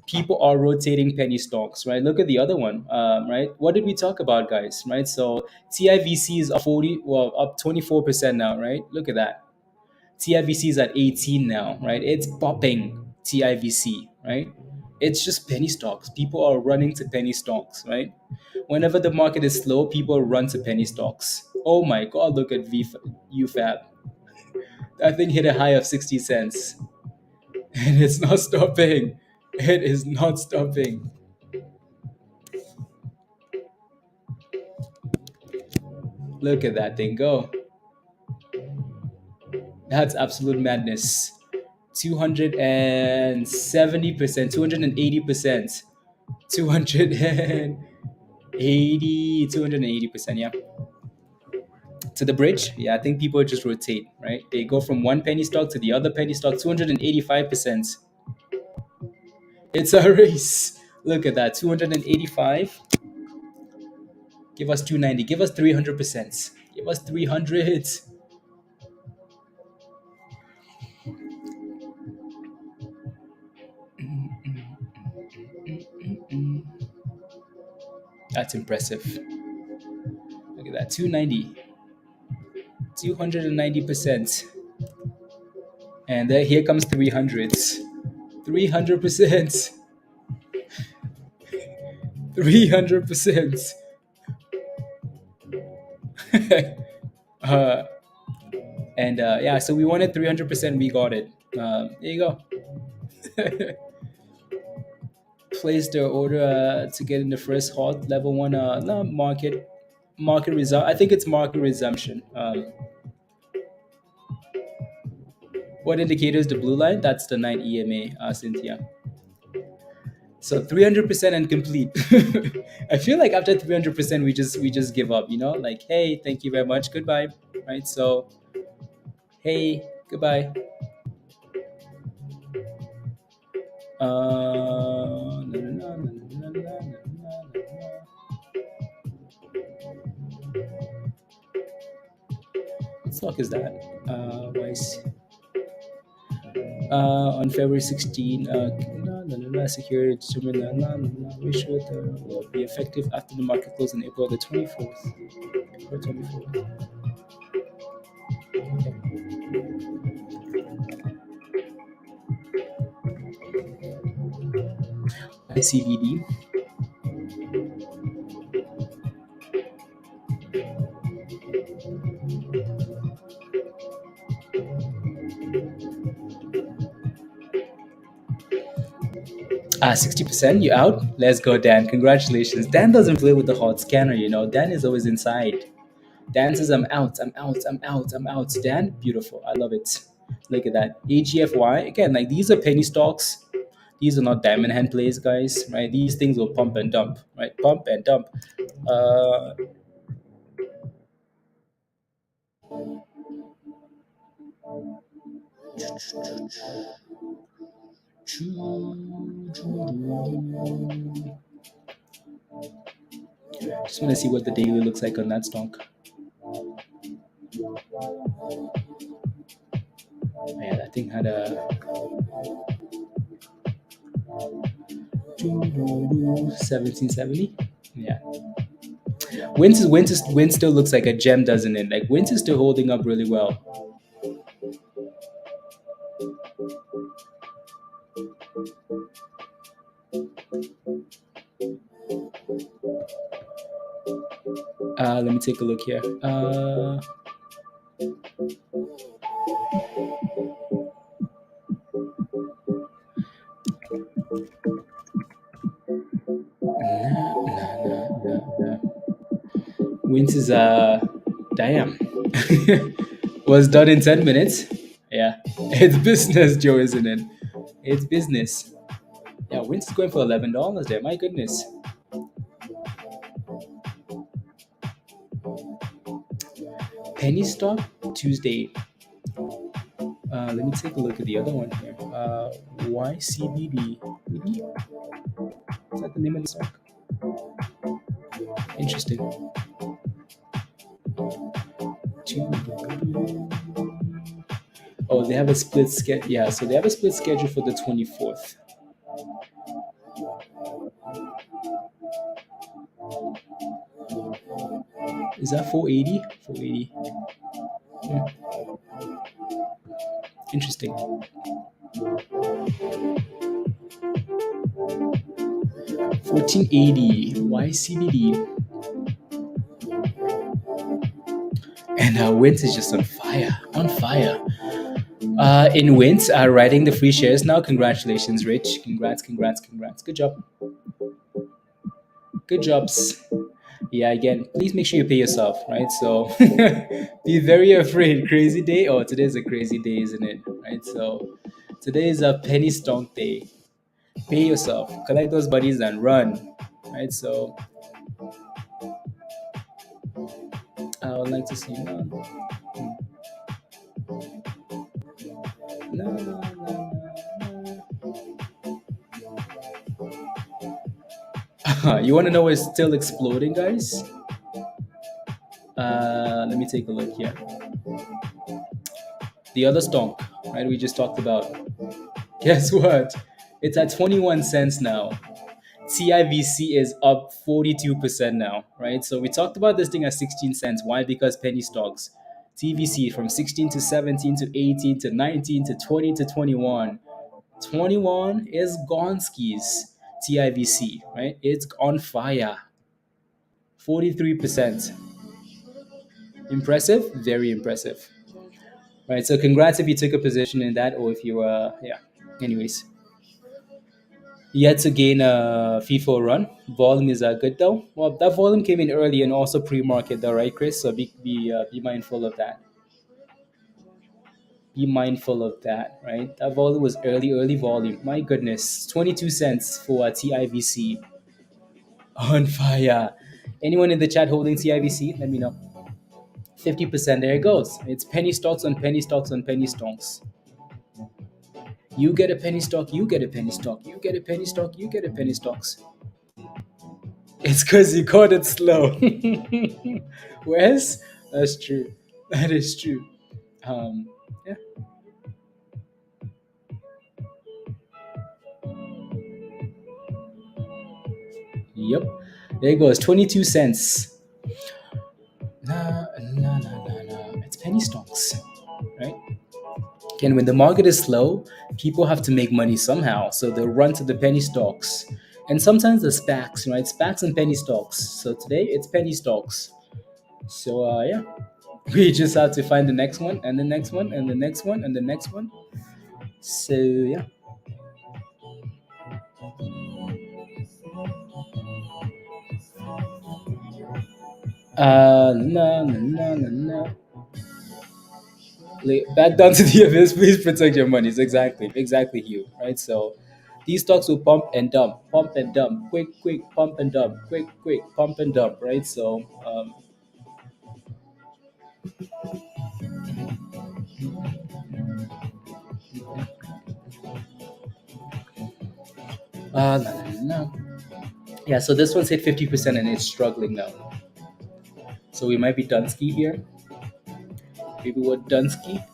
People are rotating penny stocks, right? Look at the other one, right? What did we talk about, guys? Right? So TIVC is up 24% now, right? Look at that. TIVC is at 18 now, right? It's popping TIVC, right? It's just penny stocks. People are running to penny stocks, right? Whenever the market is slow, people run to penny stocks. Oh my God, look at UFAB. That thing hit a high of 60 cents. And it's not stopping. It is not stopping. Look at that thing go. That's absolute madness. 270%, 280%, 280%, yeah. To the bridge, yeah, I think people just rotate, right? They go from one penny stock to the other penny stock, 285%. It's a race. Look at that, 285. Give us 290. Give us 300%. Give us 300. That's impressive. Look at that, 290. 290%. And then here comes 300s. 300%. 300%. Yeah, so we wanted 300%. We got it. There you go. Place the order to get in the first hot level one. No, market result. I think it's market resumption. What indicator is the blue line? That's the 9 EMA, Cynthia. So 300% and complete. I feel like after 300%, we just give up. Like, hey, thank you very much, goodbye. Right? So, hey, goodbye. What stock is that? On February 16, security determined ratio will be effective after the market closed on April the 24th. April 24th. Okay. CBD. Ah, 60%, you out? Let's go, Dan. Congratulations. Dan doesn't play with the hot scanner, you know. Dan is always inside. Dan says, I'm out, I'm out, I'm out, I'm out. Dan, beautiful. I love it. Look at that. AGFY. Again, like these are penny stocks. These are not diamond hand plays, guys, right? These things will pump and dump, right? Pump and dump. Uh, just want to see what the daily looks like on that stock. Oh, yeah, that thing had a 1770. Yeah. Win still looks like a gem, doesn't it? Like Wins is still holding up really well. Let me take a look here. Wins is damn. Was done in 10 minutes. Yeah. It's business, Joe, isn't it? It's business. Yeah, Wins is going for $11 there. My goodness. Penny stock Tuesday. Let me take a look at the other one here. YCBD. Is that the name of the stock? Interesting. Oh, they have a split schedule. Yeah, so they have a split schedule for the 24th. Is that 480? 480. Interesting. 1480 YCBD. And Wins is just on fire. On fire. In Wins, writing the free shares now. Congratulations, Rich. Congrats. Good job. Good jobs. Yeah, again, please make sure you pay yourself, right? So be very afraid. Crazy day. Oh, today's a crazy day, isn't it? Right? So today is a penny stock day. Pay yourself. Collect those buddies and run. Right? So I would like to see none. No. You want to know what's still exploding, guys? Let me take a look here. The other stock, right? We just talked about. Guess what? It's at 21 cents now. TIVC is up 42% now, right? So we talked about this thing at 16 cents. Why? Because penny stocks. TVC from 16 to 17 to 18 to 19 to 20 to 21. 21 is Gonski's TIVC, right? It's on fire. 43%. Impressive? Very impressive. Right, so congrats if you took a position in that or if you yeah. Anyways. Yet to gain a FIFO run. Volume is good though. Well, that volume came in early and also pre-market though, right, Chris? So be mindful of that. Be mindful of that, right? That volume was early volume. My goodness, 22 cents for TIVC. On fire. Anyone in the chat holding TIVC? Let me know. 50%. There it goes. It's penny stocks on penny stocks on penny stocks. You get a penny stock, you get a penny stock, you get a penny stock, you get a penny stocks. It's because you caught it slow. Wes? That's true. That is true. Yeah. Yep. There it goes. 22 cents. No. It's penny stocks, right? Again, when the market is slow, people have to make money somehow. So they'll run to the penny stocks. And sometimes the SPACs, right? SPACs and penny stocks. So today it's penny stocks. So yeah, we just have to find the next one and the next one and the next one and the next one. So yeah. No, no, no, no, no. Back down to the abyss. Please protect your monies. Exactly, exactly, Hugh. Right. So these stocks will pump and dump, quick, quick, pump and dump, quick, quick, pump and dump. Right. So no, no, no. Yeah. So this one's hit 50% and it's struggling now. So we might be Dunsky here. Maybe what Dunsky.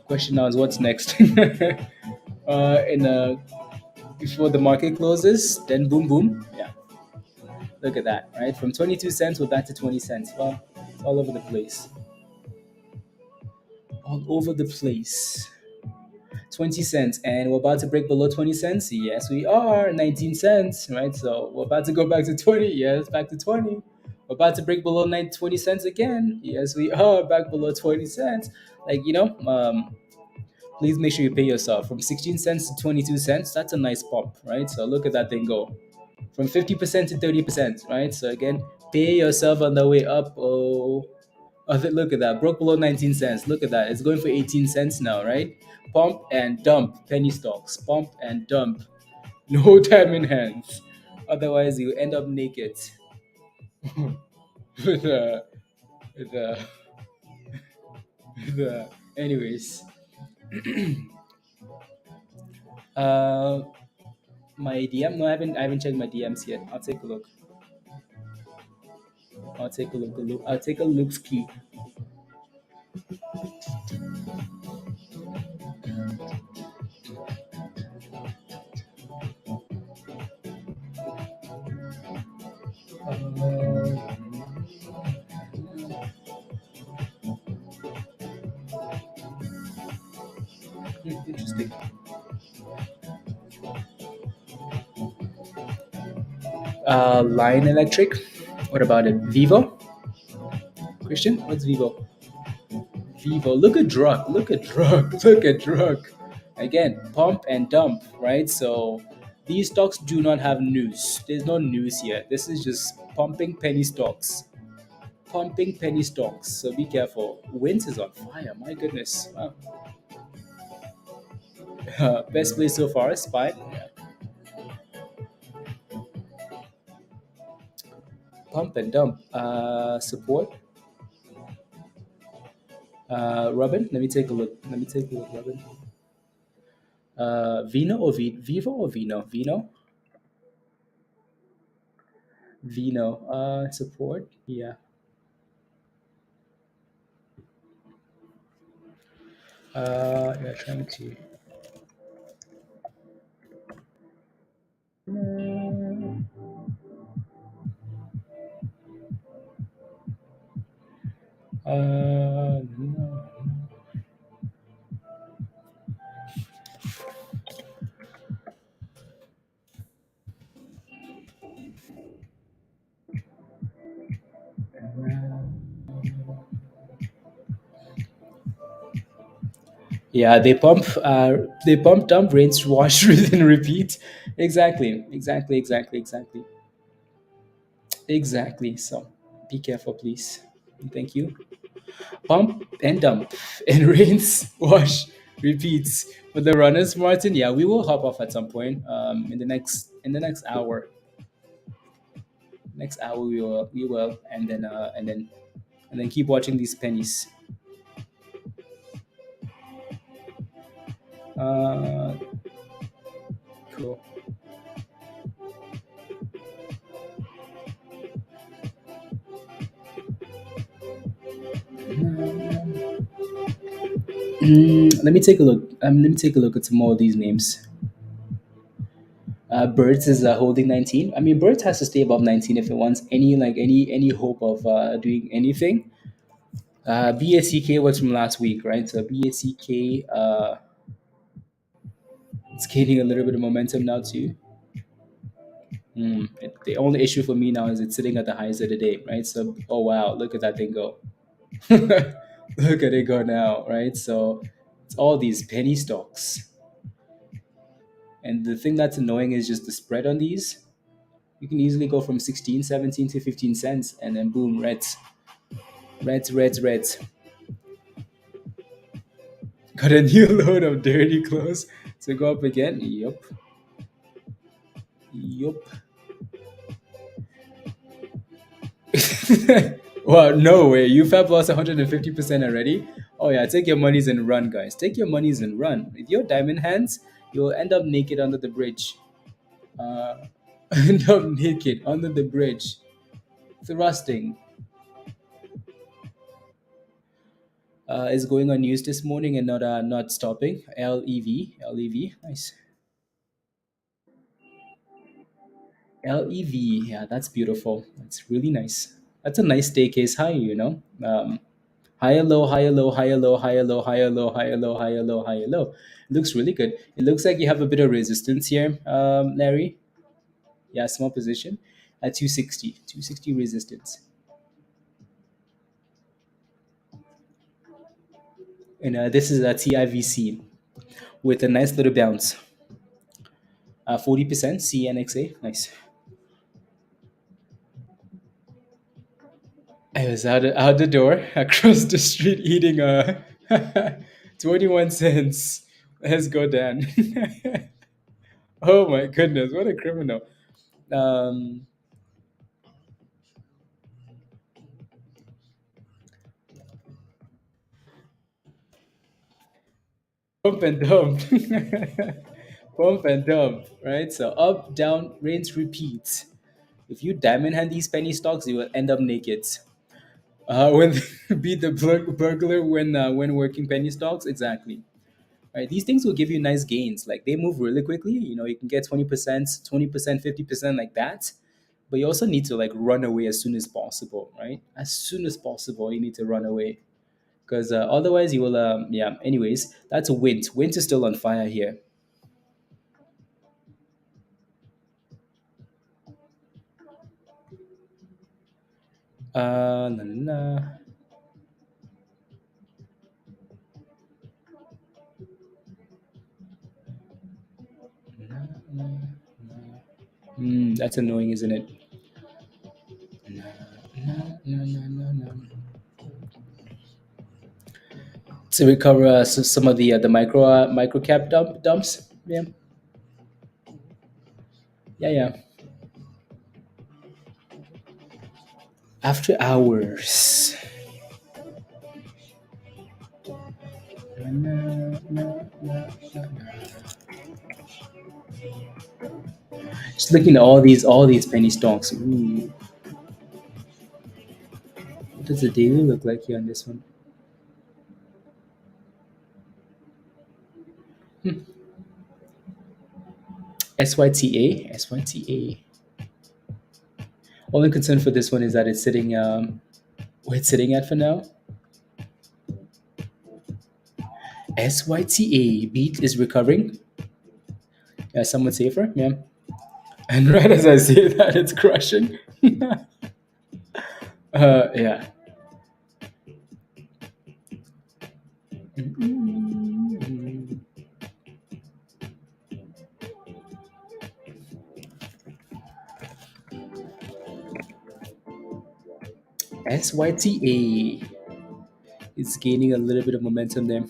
Question now is what's next. In before the market closes, then boom, boom. Yeah. Look at that, right? From 22 cents, we're back to 20 cents. Well, it's all over the place. All over the place. 20 cents, and we're about to break below 20 cents. Yes, we are. 19 cents, right? So we're about to go back to 20. Yes, back to 20. We're about to break below 20 cents again. Yes, we are back below 20 cents. Like, please make sure you pay yourself. From 16 cents to 22 cents, that's a nice pump, right? So look at that thing go. From 50% to 30%, right? So again, pay yourself on the way up. Look at that. Broke below 19 cents. Look at that. It's going for 18 cents now, right? Pump and dump penny stocks. Pump and dump. No time in hands. Otherwise, you end up naked. with, uh, with, uh, anyways, uh, my DM. No, I haven't checked my DMs yet. I'll take a look. I'll take a look. I'll take a look. Ski. Interesting. Line Electric. What about it? Vivo? Christian? What's Vivo? Vivo. Look at drug. Look at drug. Look at drug. Again, pump and dump, right? So these stocks do not have news. There's no news here. This is just pumping penny stocks. Pumping penny stocks. So be careful. Wind is on fire. My goodness. Wow. Best play so far, Spy. Yeah. Pump and dump. Support. Robin, let me take a look. Let me take a look, Robin. Vino or Vivo or Vino? Vino? Vino. Support. Yeah. Yeah, trying to. No. Yeah, they pump, dump, rinse, wash, rinse, and repeat. Exactly, exactly, exactly, exactly, exactly. So, be careful, please. Thank you. Pump and dump and rinse, wash, repeats. For the runners, Martin, yeah, we will hop off at some point. In the next hour, we will, and then keep watching these pennies. Uh, cool. Let me take a look. Let me take a look at some more of these names. Birds is holding 19. I mean, Birds has to stay above 19 if it wants any hope of doing anything. BACK was from last week, right? So BACK. It's gaining a little bit of momentum now too. The only issue for me now is it's sitting at the highs of the day, right? So, oh wow, look at that thing go. Look at it go now, right? So, it's all these penny stocks. And the thing that's annoying is just the spread on these. You can easily go from 16, 17 to 15 cents, and then boom, reds, reds, reds, reds. Got a new load of dirty clothes to go up again. Yup, yup. Well, no way. You have lost 150% already. Oh yeah, take your monies and run, guys. Take your monies and run. With your diamond hands, you'll end up naked under the bridge. Uh, end up naked under the bridge, thrusting. Is going on news this morning and not stopping. LEV, LEV, nice. LEV, yeah, that's beautiful. That's really nice. That's a nice staircase high, you know. Higher low, higher low, higher low, higher low, higher low, higher low, higher low, higher low. It looks really good. It looks like you have a bit of resistance here, Larry. Yeah, small position at 260, 260 resistance. And this is a TIVC with a nice little bounce. 40% CNXA, nice. I was out the door across the street eating 21 cents. Let's go, Dan. Oh my goodness, what a criminal. Um, Pump and dump. Pump and dump, right? So up, down, rinse, repeat. If you diamond hand these penny stocks, you will end up naked. When beat the burglar when working penny stocks, exactly. Right, these things will give you nice gains. Like they move really quickly. You know, you can get 20%, 20%, 50% like that. But you also need to like run away as soon as possible, right? As soon as possible, you need to run away because otherwise you will. Yeah. Anyways, that's a wind. Wind is still on fire here. Na, na, na. That's annoying, isn't it? Na, na, na, na, na, na. To recover some of the micro cap dumps. Yeah, yeah, yeah. After hours. Na, na, na, na, na. Just looking at all these penny stocks. Ooh, what does the daily look like here on this one? SYTA, SYTA. Only concern for this one is that it's sitting where it's sitting at for now. SYTA beat is recovering. Yeah, somewhat safer. Yeah. And right as I say that, it's crushing. Yeah. SYTA is gaining a little bit of momentum there.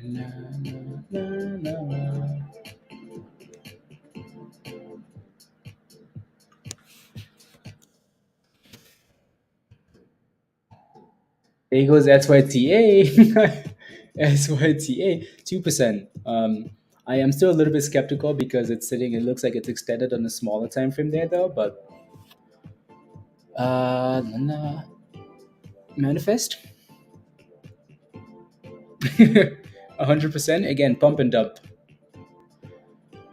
Na, na, na, na. There goes SYTA. SYTA, 2%. I am still a little bit skeptical because it's sitting, it looks like it's extended on a smaller time frame there though, but nah, manifest. 100%. Again, pump and dump.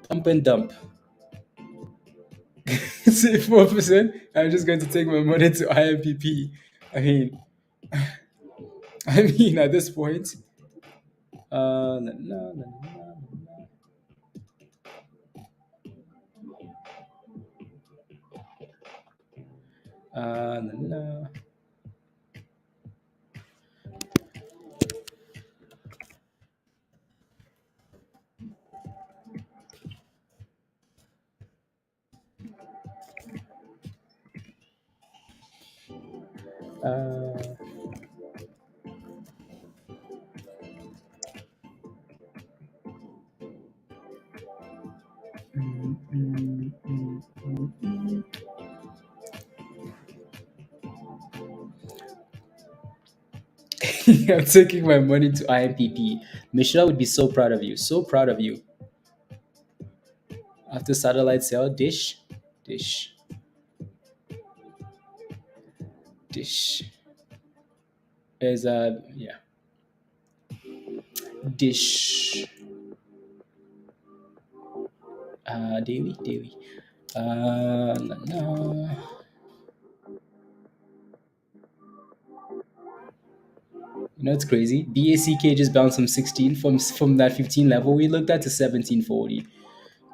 Pump and dump. Say 4%. I'm just going to take my money to IMPP. I mean, I mean, at this point, La, la, la, la, la, la. Uh, mm, mm, mm, mm, mm. I'm taking my money to IMPP. Michelle would be so proud of you. So proud of you. After satellite cell, dish, dish. Is yeah, dish. Daily. No. You know it's crazy. BACK just bounced from 16 from that 15 level we looked at to 1740.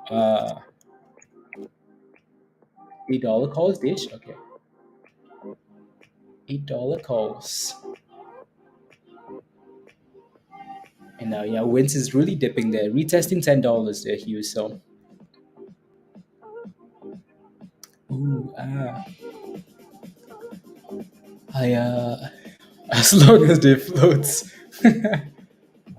Uh, $8 calls dish. Okay, $8 calls. And now yeah, Wins is really dipping there, retesting $10 there, Hugh. So ooh I as long as they float.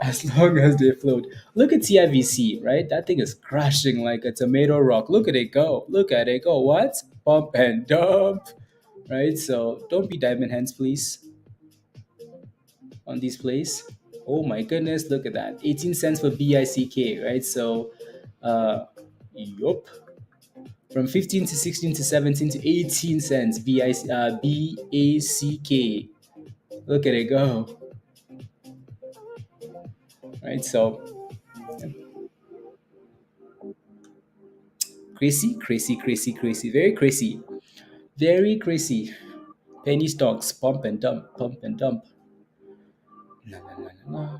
As long as they float. Look at TIVC, right? That thing is crashing like a tomato rock. Look at it go. Look at it go. What? Pump and dump. Right? So don't be diamond hands, please, on these plays. Oh my goodness, look at that. 18 cents for BICK, right? So, yup. From 15 to 16 to 17 to 18 cents, BACK. Look at it go. Right? So, crazy. Very crazy. Very crazy. Penny stocks, pump and dump, pump and dump. Na, na, na, na, na.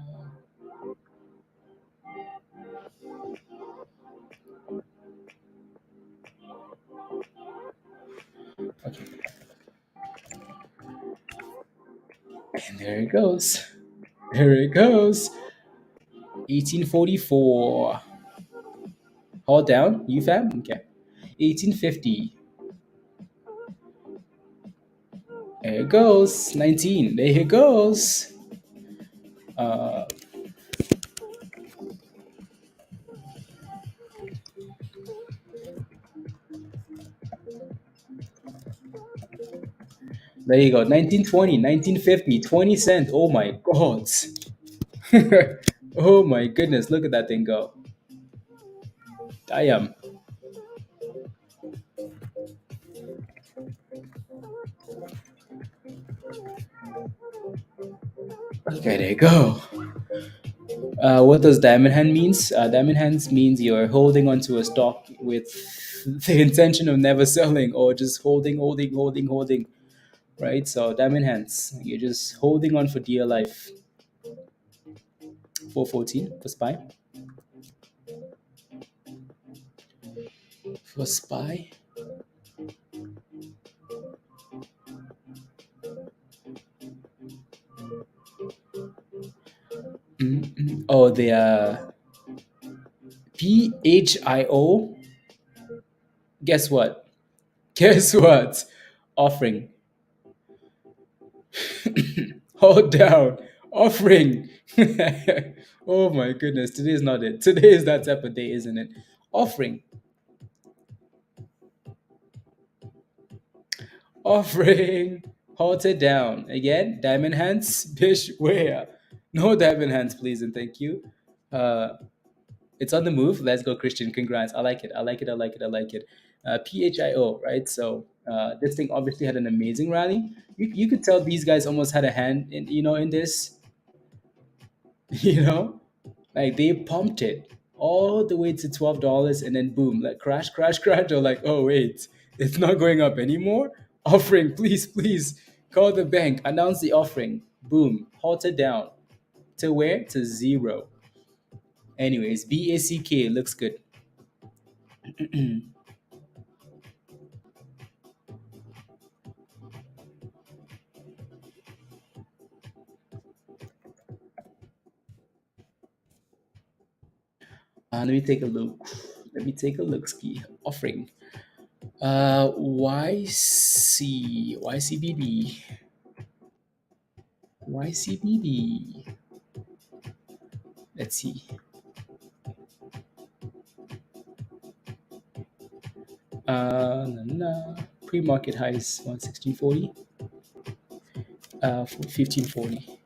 Okay, and there it goes. There it goes. 1844. Hold down, you fam? Okay. 1850. There it goes. 19. There it goes. Uh, there you go. 1920, 1950, 20 cents. Oh my god. Oh my goodness. Look at that thing go. Damn. Okay, there you go. What does diamond hand means? Diamond hands means you're holding onto a stock with the intention of never selling or just holding, right? So diamond hands, you're just holding on for dear life. 414 for spy. For spy. Oh, the PHIO. Guess what? Guess what? Offering. Hold down. Offering. Oh my goodness. Today is not it. Today is that type of day, isn't it? Offering. Offering. Hold it down. Again, diamond hands. Bish, where? No diamond hands, please and thank you. Uh, it's on the move. Let's go, Christian. Congrats. I like it. PHIO, right? So this thing obviously had an amazing rally. You could tell these guys almost had a hand in in this. You know, like they pumped it all the way to $12, and then boom, like crash. They're like, oh wait, it's not going up anymore. Offering, please, call the bank, announce the offering. Boom, halted down to where? To zero. Anyways, BACK looks good. Let me take a look. Let me take a look. Ski offering. YCBB. YCBB. Let's see. Pre-market highs 116.40. 1540.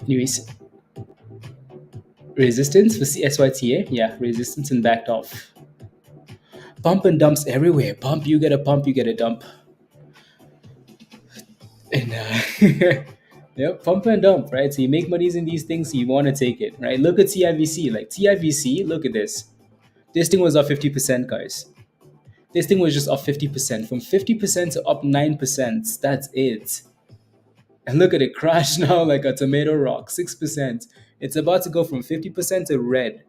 Anyways, resistance for SYTA. Yeah, resistance and backed off. Pump and dumps everywhere. Pump, you get a pump, you get a dump. And yep, pump and dump, right? So you make monies in these things, so you want to take it, right? Look at TIVC. Like TIVC, look at this. This thing was up 50%, guys. This thing was just up 50%. From 50% to up 9%. That's it. And look at it crash now like a tomato rock, 6%. It's about to go from 50% to red.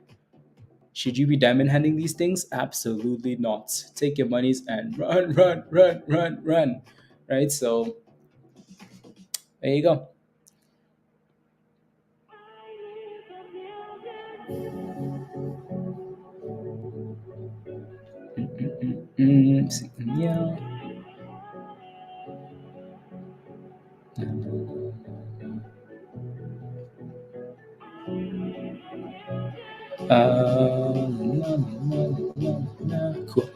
Should you be diamond handing these things? Absolutely not. Take your monies and run, run, run, run, run. Right? So there you go. Yeah. Cool.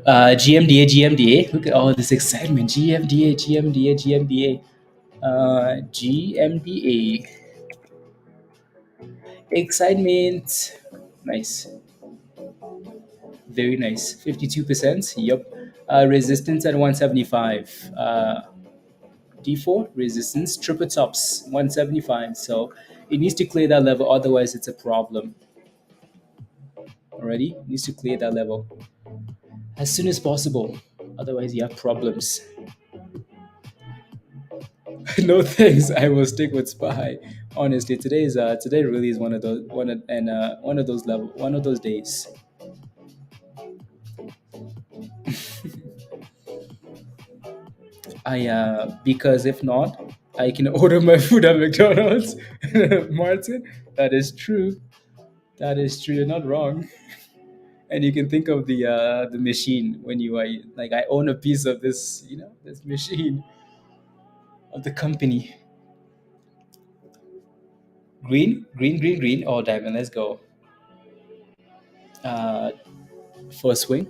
GMDA, GMDA. Look at all this excitement. GMDA, GMDA, GMDA. GMDA. Excitement. Nice. Very nice. 52%. Yep. Resistance at 175. D4 resistance, triple tops 175. So it needs to clear that level, otherwise it's a problem. Already it needs to clear that level as soon as possible. Otherwise you have problems. No thanks. I will stick with Spy. Honestly, today really is one of those days. I Because if not, I can order my food at McDonald's. Martin, that is true. That is true. You're not wrong. And you can think of the machine when you are like, I own a piece of this, this machine of the company. Green, green, green, green. Oh, diamond. Let's go. Uh, First swing.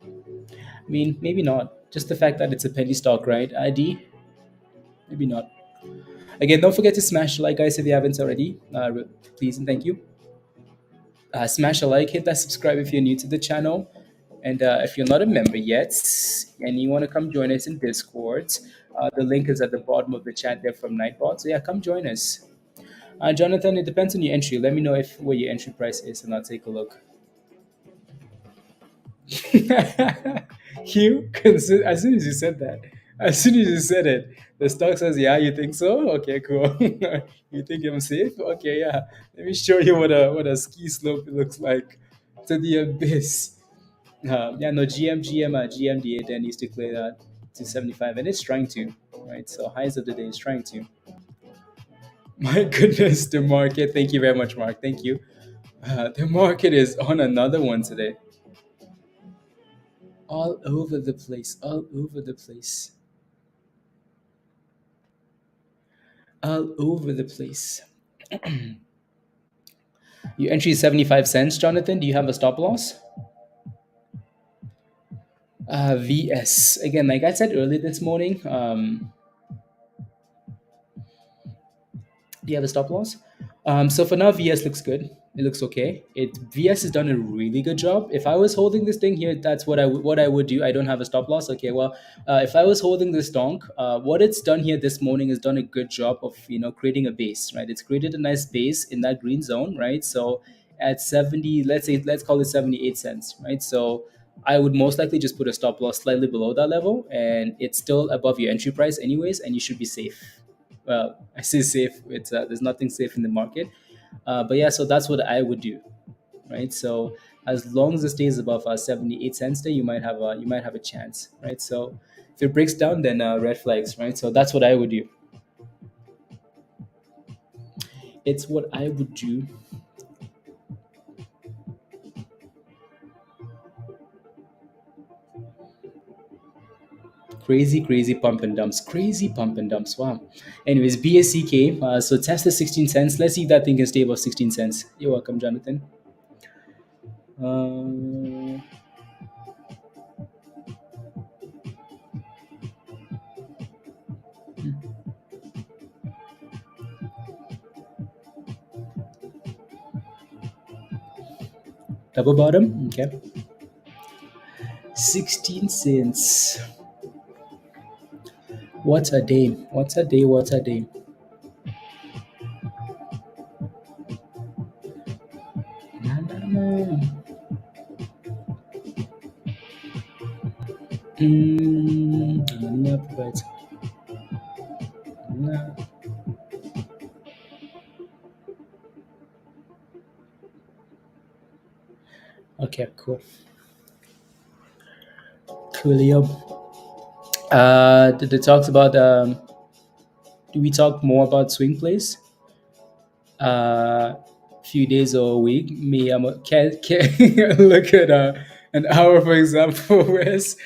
I mean, maybe not. Just the fact that it's a penny stock, right? ID. Maybe not. Again, don't forget to smash the like, guys, if you haven't already. Please and thank you. Smash a like, hit that subscribe if you're new to the channel. And if you're not a member yet and you want to come join us in Discord, the link is at the bottom of the chat there from Nightbot. So yeah, come join us. Jonathan, it depends on your entry. Let me know if where your entry price is, and I'll take a look. Hugh, as soon as you said that, as soon as you said it, the stock says, "Yeah, you think so? Okay, cool. You think I'm safe? Okay, yeah. Let me show you what a ski slope looks like to the abyss." Yeah, no, GMDA then needs to clear that to 75, and it's trying to, right? So highs of the day is trying to. My goodness, the market. Thank you very much, Mark. Thank you. The market is on another one today. All over the place. All over the place. All over the place. Your entry is 75 cents, Jonathan. Do you have a stop loss? VS. Again, like I said earlier this morning, do you have a stop loss? So for now, VS looks good. It looks okay. It VS has done a really good job. If I was holding this thing here, that's what I would do. I don't have a stop loss. Okay, well, if I was holding this donk, what it's done here this morning has done a good job of creating a base, right? It's created a nice base in that green zone, right? So at 70, let's call it 78 cents, right? So I would most likely just put a stop loss slightly below that level, and it's still above your entry price, anyways, and you should be safe. Well, I say safe. It's there's nothing safe in the market, but yeah, so that's what I would do, right? So as long as it stays above 78 cents, there you might have a chance, right? So if it breaks down, then red flags, right? So that's what I would do. It's what I would do. Crazy pump and dumps, crazy pump and dumps. Wow. Anyways, BSC came. So test the 16 cents. Let's see if that thing can stay above 16 cents. You're welcome, Jonathan. Uh, Double bottom. Okay. 16 cents. What's a day? What's a day? What's a day? Na, na, na. No, but no. Okay, cool. Coolio. Did it talks about do we talk more about swing plays? Few days or a week. Me, can look at an hour, for example, Wes.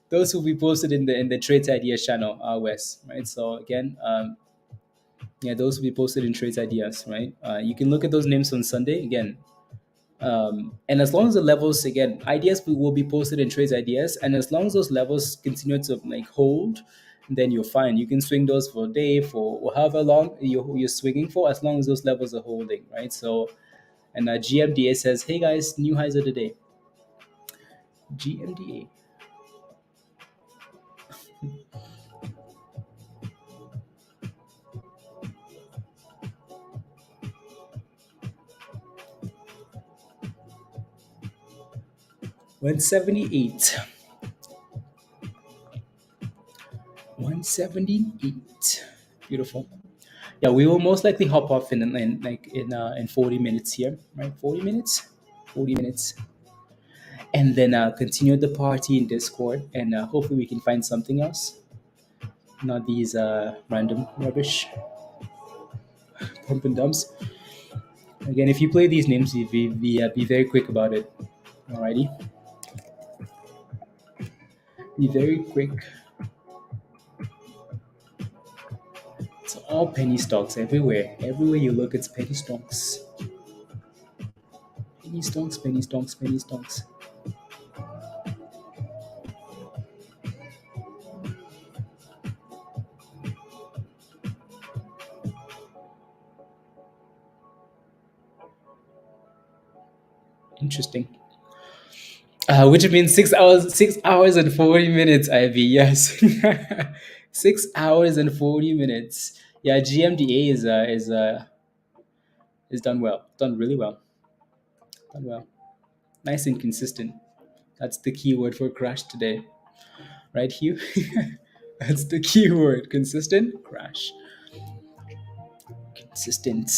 Those will be posted in the Trades Ideas channel, Wes, right? So again, yeah, those will be posted in Trades Ideas, right? You can look at those names on Sunday again. And as long as the levels, again, ideas will be posted in Trades Ideas, and as long as those levels continue to like hold, then you're fine. You can swing those for a day, for however long you're swinging for, as long as those levels are holding, right? So, and GMDA says, hey guys, new highs of the day. GMDA. 178. 178. Beautiful. Yeah, we will most likely hop off in 40 minutes here, right? 40 minutes, 40 minutes, and then continue the party in Discord, and hopefully we can find something else, not these random rubbish pump and dumps. Again, if you play these names, be very quick about it. Alrighty, be very quick. It's all penny stocks everywhere. Everywhere you look, it's penny stocks. Penny stocks, penny stocks, penny stocks. Interesting. Which means 6 hours, 6 hours and 40 minutes. Ivy, yes, 6 hours and 40 minutes. Yeah, GMDA is done well, done really well, done well. Nice and consistent. That's the key word for crash today, right, Hugh? That's the key word. Consistent crash. Consistent.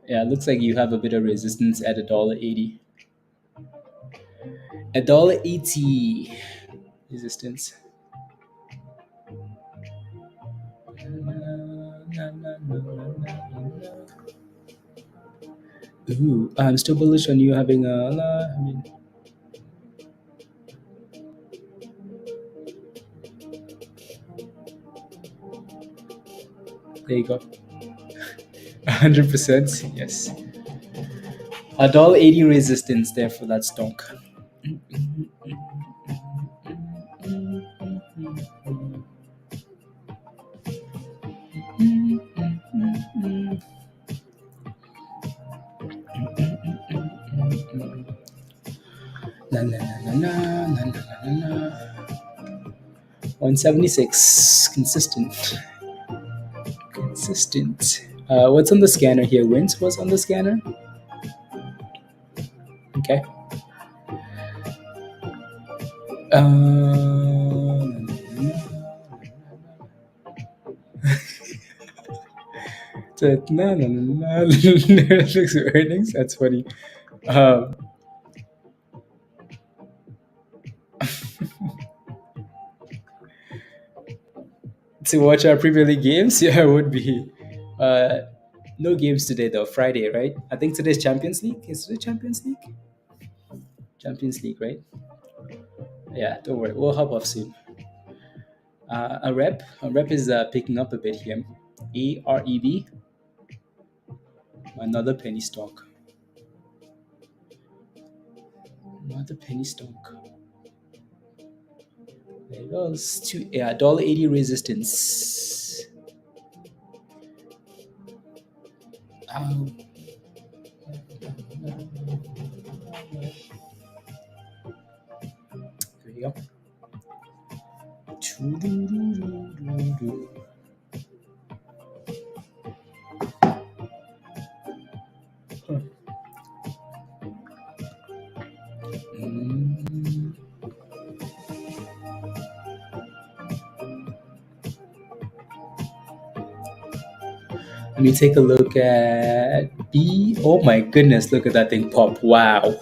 Yeah, it looks like you have a bit of resistance at $1.80. $1.80 resistance. Ooh, I'm still bullish on you having I mean, there you go. 100%. Yes. $1.80 resistance there for that stock. Na, na, na, na, na, na, na, na, na. 176. Consistent. Consistent. What's on the scanner here? Wins was on the scanner. Okay. No, no, no, no. Netflix earnings. That's funny. Um, to watch our Premier League games, yeah, it would be. Uh, no games today though. Friday, right? I think today's Champions League. Is it Champions League? Champions League, right? Yeah, don't worry. We'll hop off soon. A rep is picking up a bit here. AREB, another penny stock. Another penny stock. There it goes. $1.80 resistance. Um, there you go. Mm. Let me take a look at B. Oh my goodness, look at that thing pop. Wow.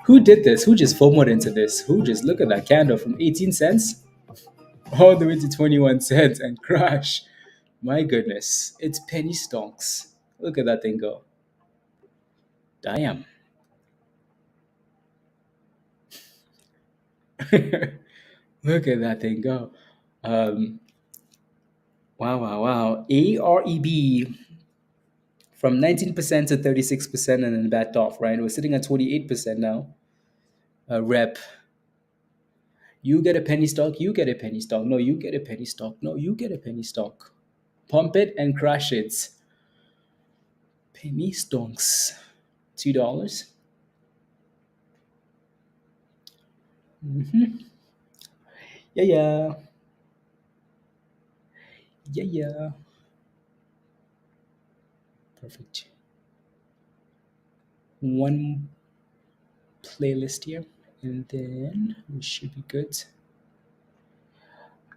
Who did this? Who just FOMOed into this? Who just look at that candle from 18 cents all the way to 21 cents and crash? My goodness. It's penny stonks. Look at that thing go. Damn. Look at that thing go. Um, wow, wow, wow. AREB from 19% to 36% and then backed off, right? We're sitting at 28% now. Rep. You get a penny stock, you get a penny stock. No, you get a penny stock. No, you get a penny stock. Pump it and crash it. Penny stonks. $2. Mm-hmm. Yeah, yeah. Yeah, yeah. Perfect. One playlist here, and then we should be good.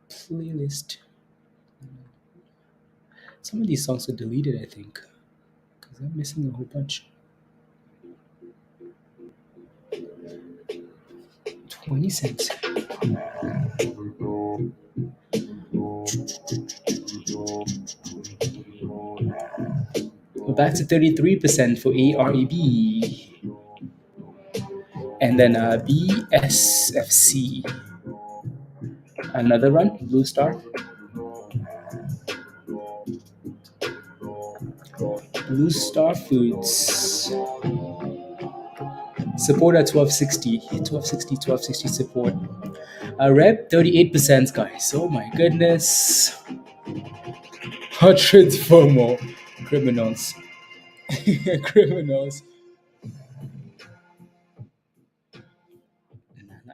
Playlist. Some of these songs are deleted, I think, because I'm missing a whole bunch. 20 cents. We're back to 33% for AREB. And then BSFC. Another run, Blue Star. Blue Star Foods. Support at 1260. 1260, 1260 support. Rep 38%, guys. Oh my goodness. Hundreds for more. Criminals. Criminals.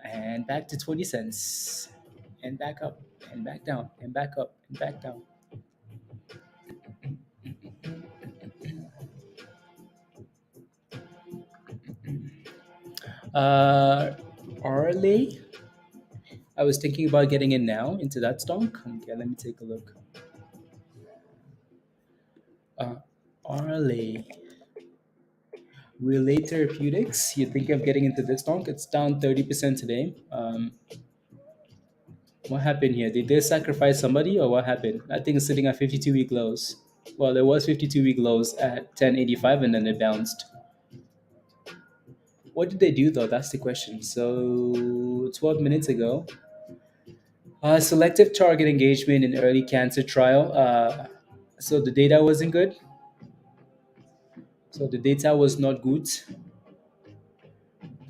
And back to 20 cents. And back up. And back down. And back up. And back down. Arley. I was thinking about getting in now into that stock. Okay, let me take a look. Arley. Relay Therapeutics. You think of getting into this stock? It's down 30% today. What happened here? Did they sacrifice somebody or what happened? I think it's sitting at 52-week lows. Well, there was 52-week lows at 1085 and then it bounced. What did they do though? That's the question. So 12 minutes ago, selective target engagement in early cancer trial. So the data wasn't good. So the data was not good.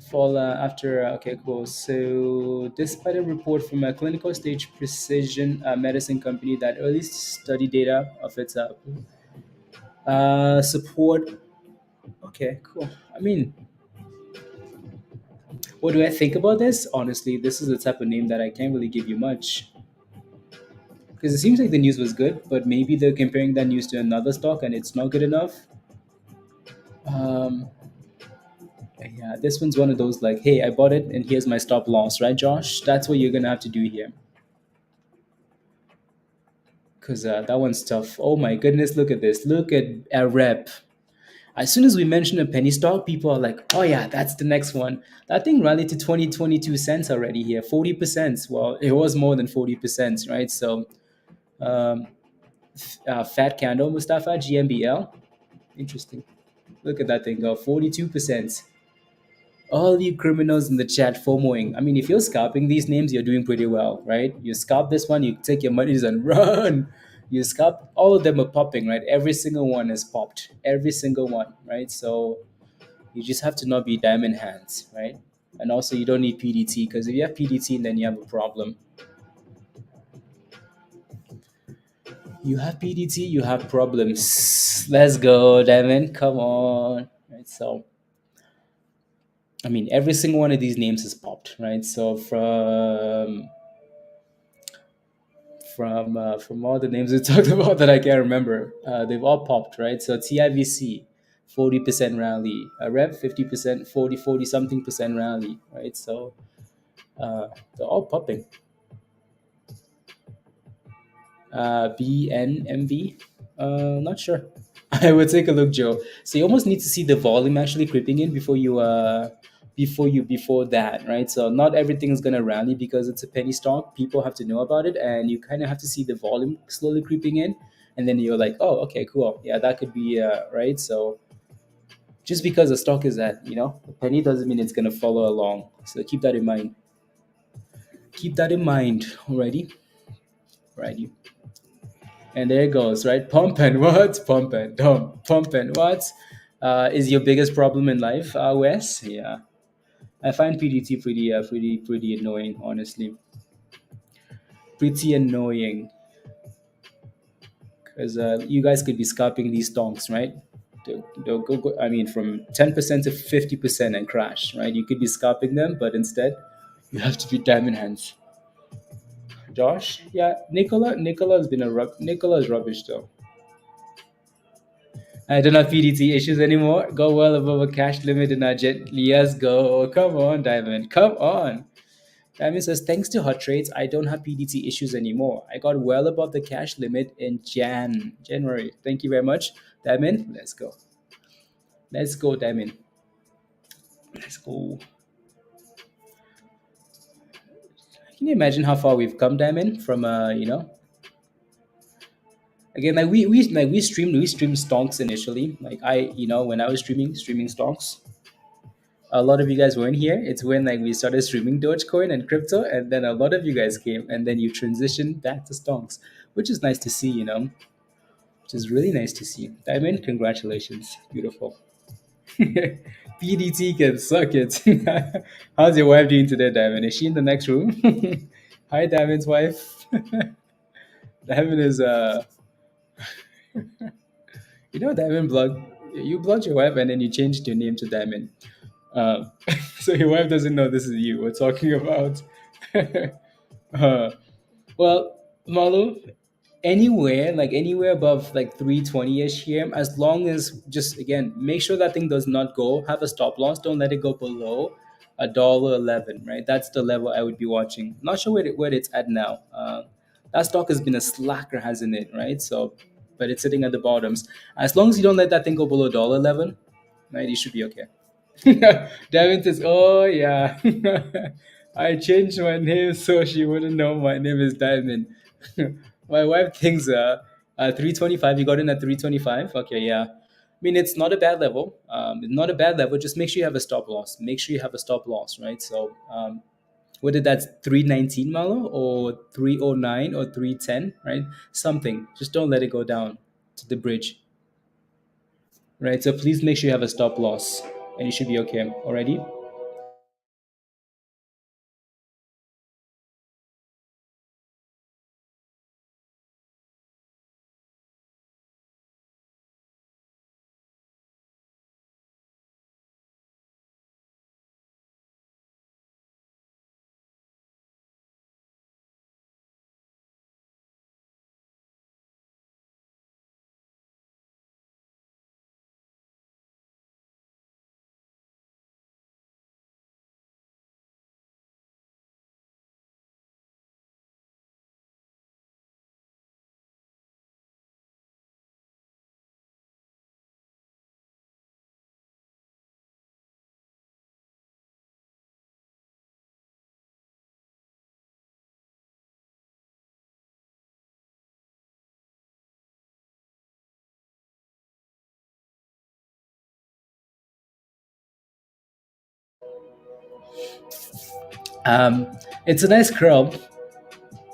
Fall after okay, cool. So despite a report from a clinical stage precision medicine company that early study data of its support. Okay, cool. I mean, What do I think about this? Honestly, this is the type of name that I can't really give you much because it seems like the news was good, but maybe they're comparing that news to another stock and it's not good enough. Um, yeah, this one's one of those like, hey, I bought it and here's my stop loss, right, Josh? That's what you're gonna have to do here because that one's tough. Oh my goodness, look at this. Look at a rep. As soon as we mention a penny stock, people are like, oh yeah, that's the next one. That thing rallied to 20, 22 cents already here, 40%. Well, it was more than 40%, right? So, um, fat candle, Mustafa, GMBL. Interesting. Look at that thing go, 42%. All you criminals in the chat FOMOing. I mean, if you're scalping these names, you're doing pretty well, right? You scalp this one, you take your monies and run. You scalp, all of them are popping, right? Every single one is popped. Every single one, right? So you just have to not be diamond hands, right? And also, you don't need PDT because if you have PDT, then you have a problem. You have PDT, you have problems. Let's go, diamond. Come on, right? So I mean, every single one of these names is popped, right? So from all the names we talked about that I can't remember, they've all popped, right? So TIVC, 40% rally, a Rev 50%, 40 something percent rally, right? So they're all popping. BNMV, not sure. I would take a look, Joe. So you almost need to see the volume actually creeping in before that, right? So not everything is gonna rally because it's a penny stock. People have to know about it, and you kind of have to see the volume slowly creeping in, and then you're like, oh, okay, cool, yeah, that could be right. So just because the stock is at a penny doesn't mean it's gonna follow along. So keep that in mind. Keep that in mind. Alrighty, alrighty. And there it goes, right? Pump and what? Pump and dump. Pump and what? Is your biggest problem in life, Wes? Yeah, I find PDT pretty annoying, honestly. Pretty annoying because you guys could be scalping these stonks, right? They'll go. I mean, from 10% to 50% and crash, right? You could be scalping them, but instead, you have to be diamond hands. Josh, yeah, Nicola's been Nicola's rubbish though. I don't have PDT issues anymore. Go well above a cash limit in our jet. Let's go. Come on, Diamond. Come on. Diamond says, thanks to hot trades, I don't have PDT issues anymore. I got well above the cash limit in January. Thank you very much. Diamond, let's go. Let's go, Diamond. Let's go. Can you imagine how far we've come, Diamond? From again, like we streamed stonks initially. Like when I was streaming stonks, a lot of you guys weren't here. It's when like we started streaming Dogecoin and crypto, and then a lot of you guys came, and then you transitioned back to stonks, which is nice to see, which is really nice to see. Diamond, congratulations, beautiful. PDT can suck it. How's your wife doing today, Diamond? Is she in the next room? Hi, Diamond's wife. Diamond is Diamond blocked. You blocked your wife, and then you changed your name to Diamond. Uh, so your wife doesn't know this is you. We're talking about. uh, well, Malu, anywhere above like 320ish here, as long as just again make sure that thing does not go. Have a stop loss. Don't let it go below $1.11. Right, that's the level I would be watching. Not sure where it's at now. That stock has been a slacker, hasn't it? Right, so but it's sitting at the bottoms. As long as you don't let that thing go below $1.11, right, you should be okay. Devin says, "Oh yeah, I changed my name so she wouldn't know my name is Diamond." My wife thinks 325. You got in at 325. Okay, yeah. I mean, it's not a bad level. Not a bad level. Just make sure you have a stop loss. Make sure you have a stop loss, right? So, whether that's 319 Malo or 309 or 310, right? Something. Just don't let it go down to the bridge, right? So please make sure you have a stop loss, and you should be okay. Already. Um, it's a nice curl.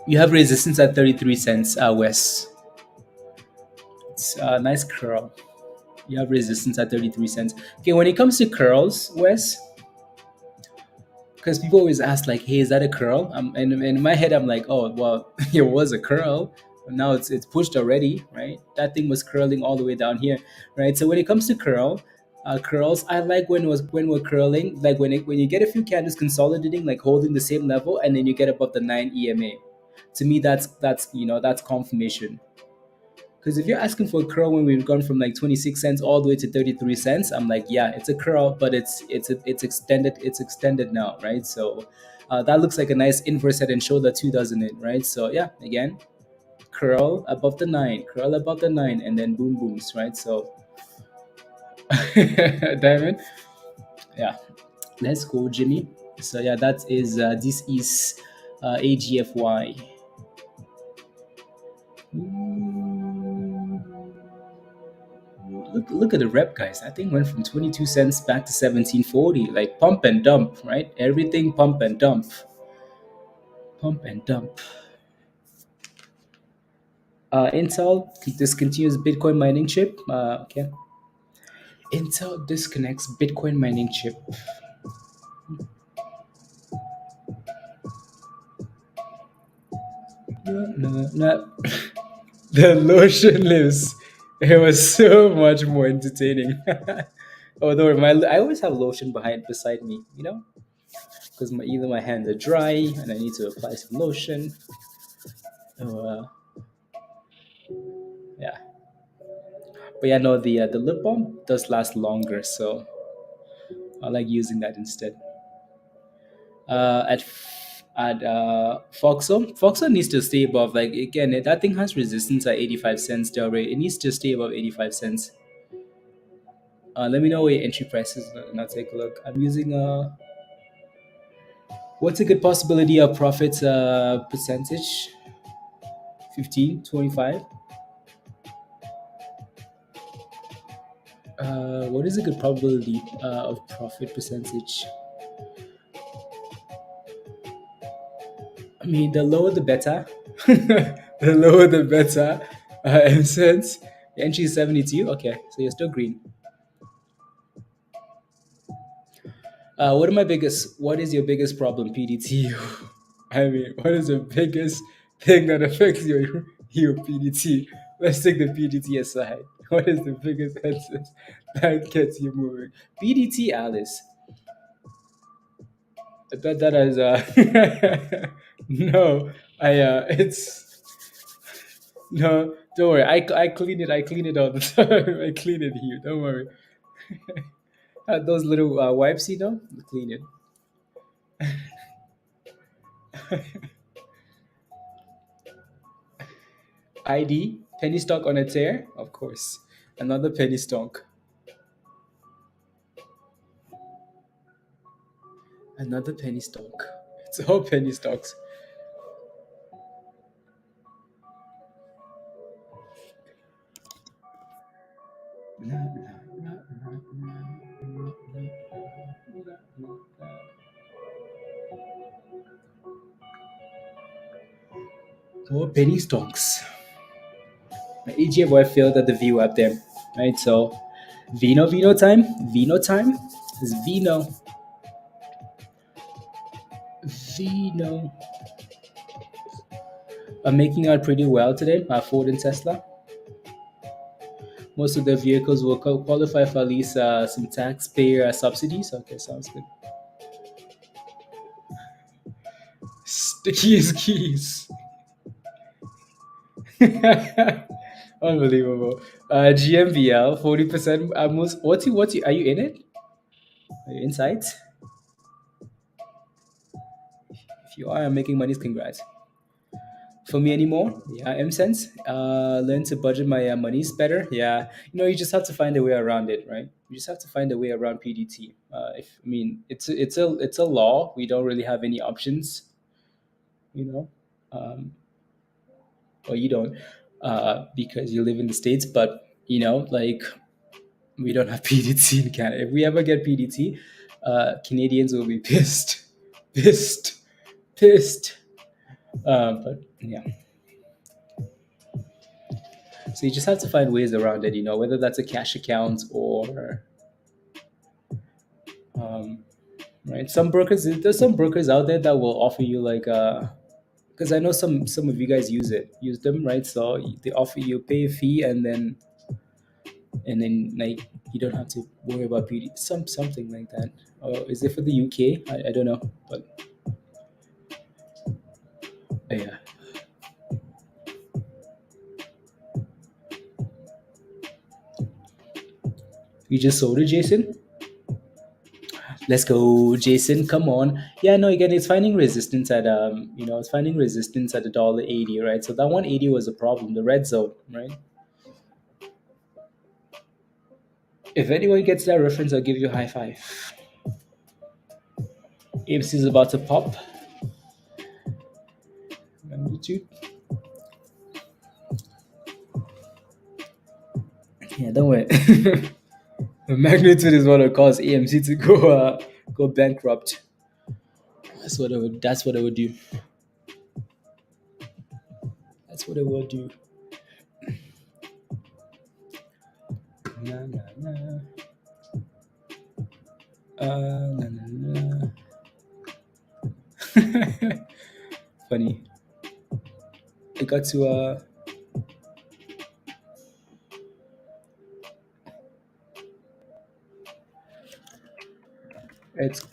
You have resistance at 33 cents, Wes. It's a nice curl. You have resistance at 33 cents. Okay, when it comes to curls, Wes, because people always ask like, "Hey, is that a curl?" And in my head, I'm like, "Oh, well, it was a curl. Now it's pushed already, right? That thing was curling all the way down here, right?" So when it comes to curls, I like when we're curling, like when you get a few candles consolidating, like holding the same level, and then you get above the 9 EMA. To me, that's confirmation. Because if you're asking for a curl when we've gone from like 26 cents all the way to 33 cents, I'm like, yeah, it's a curl, but it's extended. It's extended now, right? So that looks like a nice inverse head and shoulder too, doesn't it? Right? So yeah, again, curl above the 9, curl above the 9, and then boom booms, right? So diamond, yeah. Let's go, Jimmy. So yeah, this is AGFY. Look at the rep, guys. That thing went from 22 cents back to 17.40. Like pump and dump, right? Everything pump and dump. Pump and dump. Intel discontinues Bitcoin mining chip. Okay. Intel disconnects Bitcoin mining chip. No, no, no. The lotion lives. It was so much more entertaining. Although I always have lotion beside me, because either my hands are dry and I need to apply some lotion. Uh, yeah, but yeah, no, the lip balm does last longer, so I like using that instead. At FOXO needs to stay above. Like again, that thing has resistance at 85 cents still, right? It needs to stay above 85 cents. Let me know what your entry price is, and I'll take a look. I'm using what's a good possibility of profit percentage? 15, 25. What is a good probability of profit percentage? I mean, the lower the better. The lower the better. In sense, the entry is 72. Okay, so you're still green. What is your biggest problem, PDT? I mean, what is the biggest thing that affects your PDT? Let's take the PDT aside. What is the biggest headset that gets you moving? PDT, Alice. I bet that is no. It's no. Don't worry. I clean it. I clean it all the time. I clean it here. Don't worry. Those little wipes, clean it. ID, penny stock on a tear, of course. Another penny stock. Another penny stock. It's all penny stocks. More penny stocks. My AGFY failed at the view up there. Right, so Vino time. Vino time is Vino. Vino. Are making out pretty well today. Ford and Tesla. Most of the vehicles will qualify for at least some taxpayer subsidies. Okay, sounds good. Sticky as keys. Unbelievable. GMBL 40%. Are you in it? Are you inside? If you are, I'm making money. Congrats. For me anymore, yeah, M sense. Learn to budget my monies better. Yeah, you just have to find a way around it, right? You just have to find a way around PDT. If I mean, it's a law. We don't really have any options, you know. Um, or you don't, because you live in the states. But like we don't have PDT in Canada. If we ever get PDT, Canadians will be pissed. Pissed, pissed. But yeah, so you just have to find ways around it. Whether that's a cash account or um, right. There's some brokers out there that will offer you like because I know some of you guys use them, right? So they offer you pay a fee and then like you don't have to worry about beauty, something like that. Or is it for the UK? I don't know, but yeah. You just sold it, Jason. Let's go, Jason. Come on. Yeah, no. Again, it's finding resistance at $1.80, right? So that 180 was a problem. The red zone, right? If anyone gets that reference, I'll give you a high five. AMC is about to pop. Magnitude. Yeah, don't worry. The magnitude is what will cause AMC to go bankrupt. That's what I would do. That's what I would do. Na, na, na. Na, na, na. Funny. I got to it's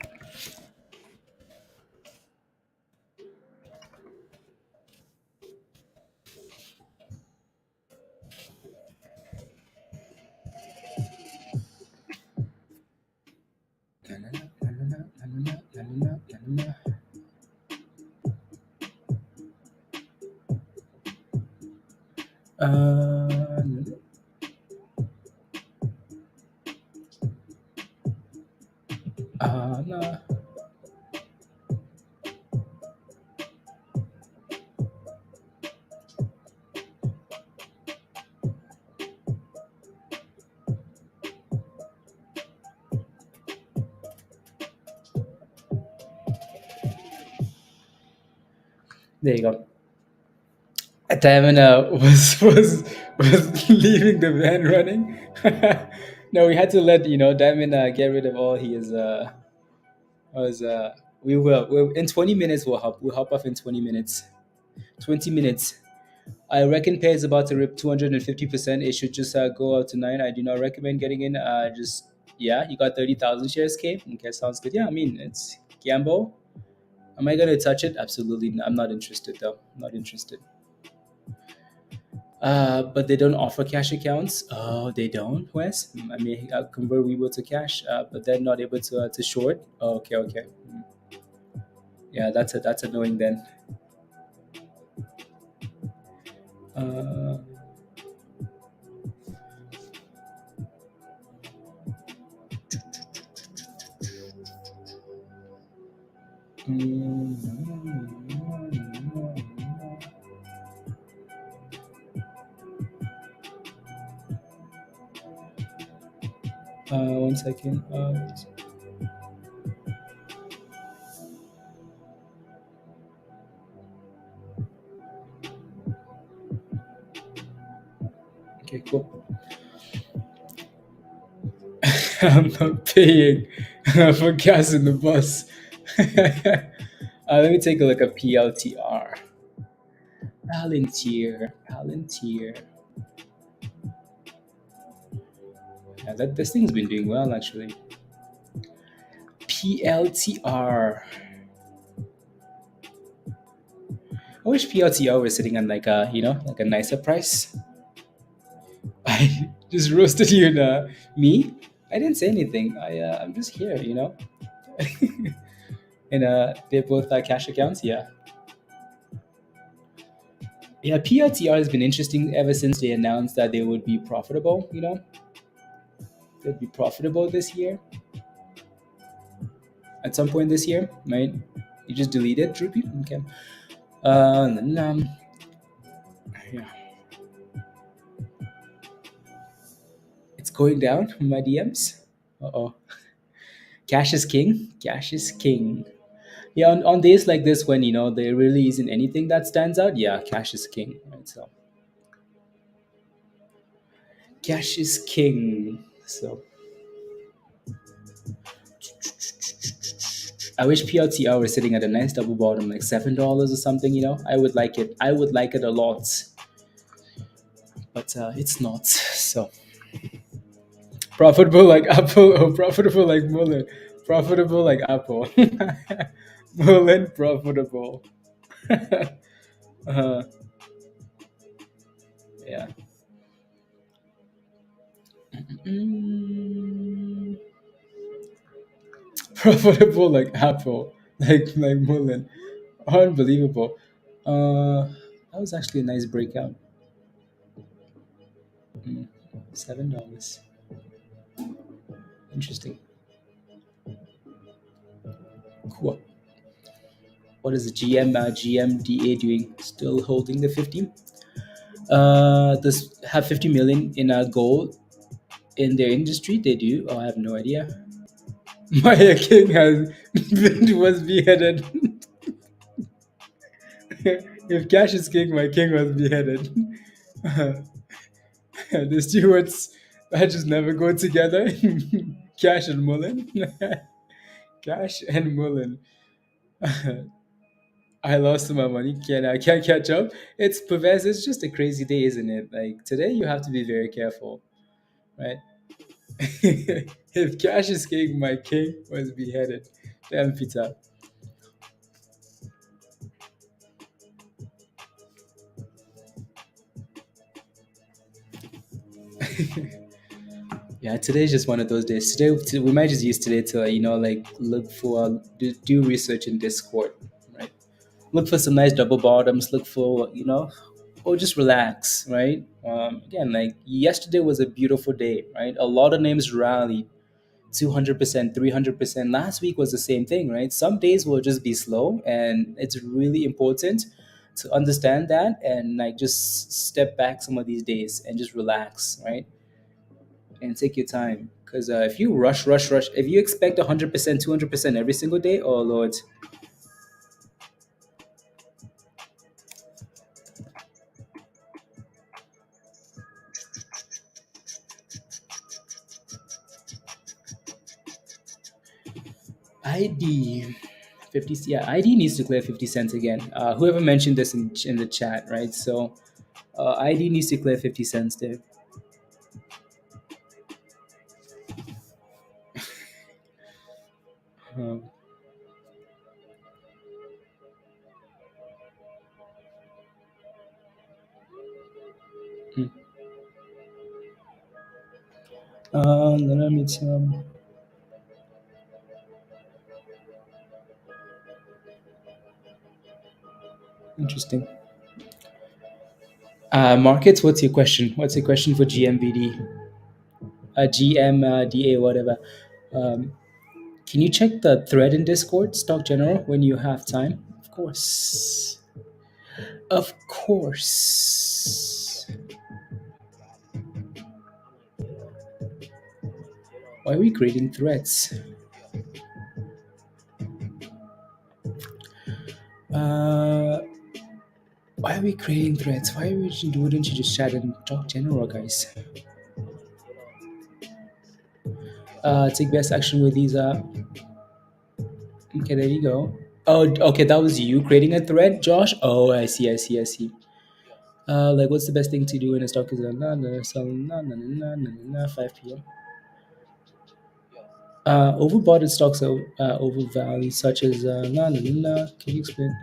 na, na, na, na, na, na, na, na, na, na, na, na. Uh, no. There you go. Diamond was leaving the van running. No, we had to let Diamond get rid of all his was we will in 20 minutes we'll hop off in 20 minutes. 20 minutes. I reckon pay is about to rip 250%. It should just go up to 9. I do not recommend getting in. Just yeah, you got 30,000 shares, K. Okay, sounds good. Yeah, I mean it's gamble. Am I gonna touch it? Absolutely. I'm not interested though. Not interested. But they don't offer cash accounts. Oh, they don't, Wes. I mean, convert Weibo to cash, but they're not able to short. Oh, okay, okay. Yeah, that's annoying then. Uh, one second. Okay, cool. I'm not paying for gas in the bus. Let me take a look at PLTR. Palantir. Palantir. Yeah, this thing's been doing well actually. PLTR. I wish PLTR was sitting on like a nicer price. I just roasted you, me. I didn't say anything. I'm just here. And they're both cash accounts. Yeah, yeah. PLTR has been interesting ever since they announced that they would be profitable. They'd be profitable this year. At some point this year, right? You just delete it, Droopy. Okay. Then, yeah, it's going down my DMs. Uh oh. Cash is king. Cash is king. Yeah, on days like this when there really isn't anything that stands out, yeah, cash is king, right? So cash is king. So I wish PLTR were sitting at a nice double bottom, like $7 or something. I would like it. I would like it a lot, but it's not. So profitable like Apple or profitable like Mullen? Profitable like Apple. Mullen profitable. uh, yeah. Mm, profitable like Apple, like Mullen. Unbelievable. That was actually a nice breakout. Mm, $7. Interesting. Cool. What is the GMDA doing? Still holding the 50? Does have 50 million in a gold in their industry? They do. Oh, I have no idea. Maya King has was beheaded. If cash is king, my king was beheaded. The stewards that just never go together. Cash and Mullen. Cash and Mullen. I lost my money. I can't catch up. It's perverse. It's just a crazy day, isn't it? Like today, you have to be very careful, right? If cash is king, my king was beheaded. Damn, Peter. Yeah, today's just one of those days. We might just use today to like look for do research in Discord, right? Look for some nice double bottoms. Look for or just relax, right? Again, like yesterday was a beautiful day, right? A lot of names rallied 200%, 300%. Last week was the same thing, right? Some days will just be slow, and it's really important to understand that and like just step back some of these days and just relax, right? And take your time. Because if you rush, if you expect 100%, 200% every single day, oh Lord. ID 50, yeah, ID needs to clear 50 cents again. Whoever mentioned this in the chat, right? So ID needs to clear 50 cents there. Um, hmm. Let me tell. Interesting. Markets, what's your question? What's your question for GMBD? GMDA, whatever. Um, can you check the thread in Discord, Stock General, when you have time? Of course. Of course. Why are we creating threads? Uh, why are we creating threads? Wouldn't you just chat and talk general, guys? Take best action with these. Okay, there you go. Oh, okay, that was you creating a thread, Josh. Oh, I see. Like, what's the best thing to do in a stock is sell 5 p.m. Overbought in stocks are overvalued, such as Can you explain?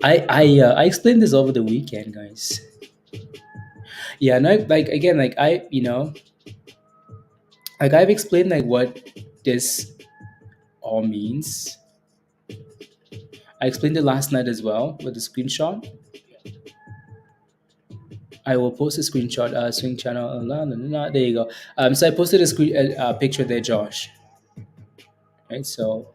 I explained this over the weekend, guys. Yeah, no, like again, like like I've explained like what this all means. I explained it last night as well with the screenshot. I will post a screenshot, swing channel. There you go. So I posted a picture there, Josh. Right. So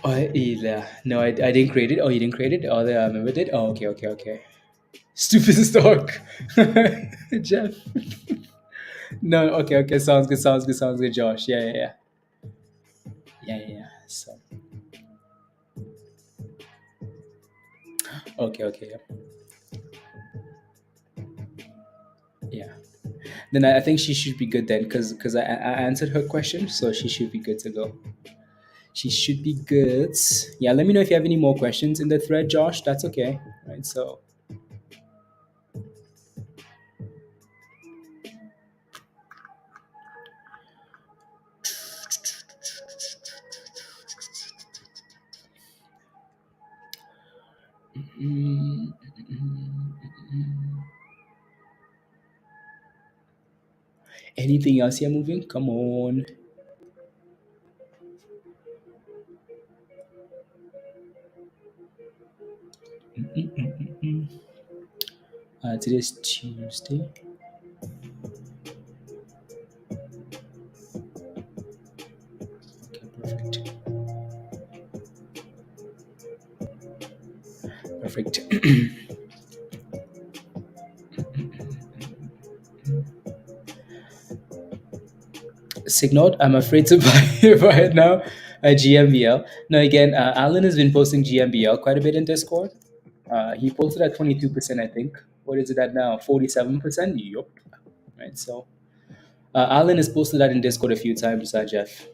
Oh, yeah. No, I didn't create it. Oh, you didn't create it? Oh, the member did? Oh, okay, okay, okay. Stupid stock. Jeff. No, okay, okay. Sounds good, sounds good, sounds good, Josh. Yeah, yeah, yeah. Yeah, yeah, yeah. So, okay, okay, yeah. Yeah. Then I think she should be good then because I answered her question, so she should be good to go. She should be good. Yeah, let me know if you have any more questions in the thread, Josh. That's okay. Right. So, mm, anything else here moving? Come on. Today's Tuesday. Okay, perfect. Perfect. Signaled, I'm afraid to buy it now. GMBL. No, again, Alan has been posting GMBL quite a bit in Discord. He posted at 22%, I think. What is it at now? 47%? Yup. Right. So, Alan has posted that in Discord a few times, Jeff.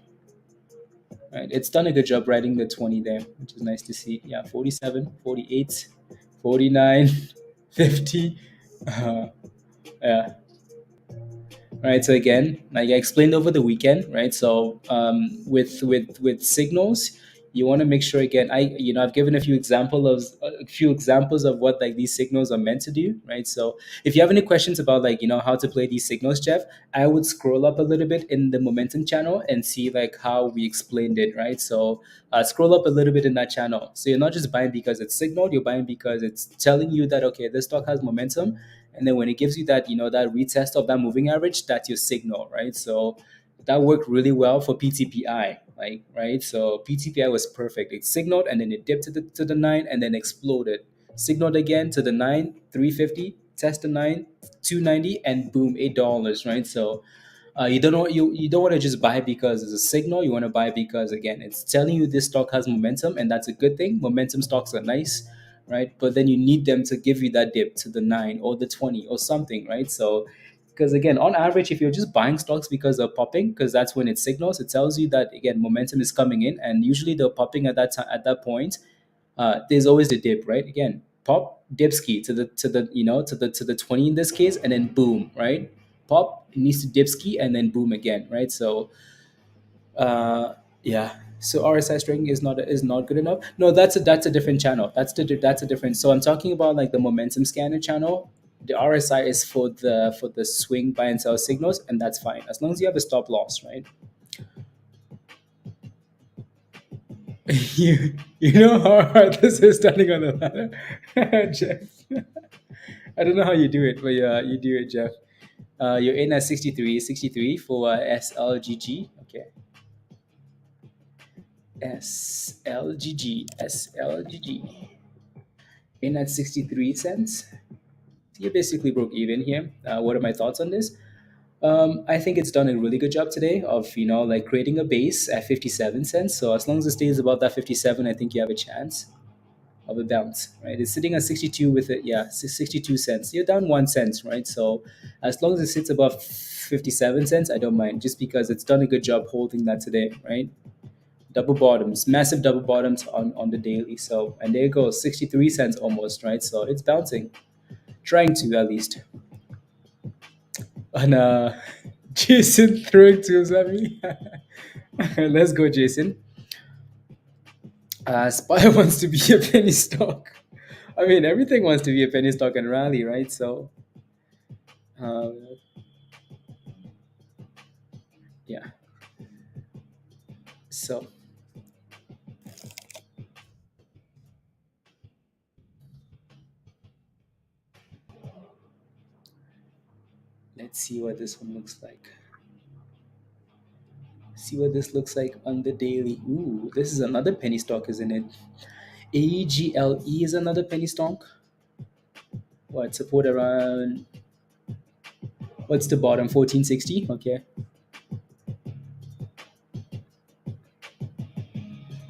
Right. It's done a good job writing the 20 there, which is nice to see. Yeah, 47, 48, 49, 50. Yeah. Right, so again, like I explained over the weekend, right? So with signals, you want to make sure, again, I've given a few examples of what like these signals are meant to do, right? So if you have any questions about like how to play these signals, Jeff, I would scroll up a little bit in the momentum channel and see like how we explained it, right? So scroll up a little bit in that channel. So you're not just buying because it's signaled, you're buying because it's telling you that okay, this stock has momentum, and then when it gives you that that retest of that moving average, that's your signal, right? So that worked really well for PTPI, like, right? So PTPI was perfect. It signaled and then it dipped to the 9 and then exploded. Signaled again to the 9, 350, test the 9, 290, and boom, $8, right? So you don't want to just buy because it's a signal. You want to buy because again, it's telling you this stock has momentum, and that's a good thing. Momentum stocks are nice, right? But then you need them to give you that dip to the 9 or the 20 or something, right? So because again, on average, if you're just buying stocks because they're popping, because that's when it signals, it tells you that again momentum is coming in, and usually they're popping at that time at that point. There's always the dip, right? Again, pop dipski to the 20 in this case, and then boom, right? Pop, it needs to dipski and then boom again, right? So uh, yeah. So RSI string is not good enough. No, that's a different channel. That's a different. So I'm talking about like the momentum scanner channel. The RSI is for the swing buy and sell signals, and that's fine as long as you have a stop loss, right? You know how hard this is standing on the ladder, Jeff. I don't know how you do it, but yeah, you do it, Jeff. You're in at 63 for SLGG. Okay, SLGG. In at 63 cents. You basically broke even here. What are my thoughts on this? I think it's done a really good job today of like creating a base at 57 cents. So as long as it stays above that 57, I think you have a chance of a bounce, right? It's sitting at 62 with it, yeah, 62 cents. You're down 1 cent, right? So as long as it sits above 57 cents, I don't mind, just because it's done a good job holding that today, right? Double bottoms, massive double bottoms on the daily. So and there you go, 63 cents almost, right? So it's bouncing, trying to at least. And Jason throwing tools at me. Let's go, Jason. Spy wants to be a penny stock. I mean, everything wants to be a penny stock and rally, right? So, um, yeah. So let's see what this one looks like. see what this looks like on the daily. Ooh, this is another penny stock, isn't it? AGLE is another penny stock. What support around? What's the bottom? 1460. Okay,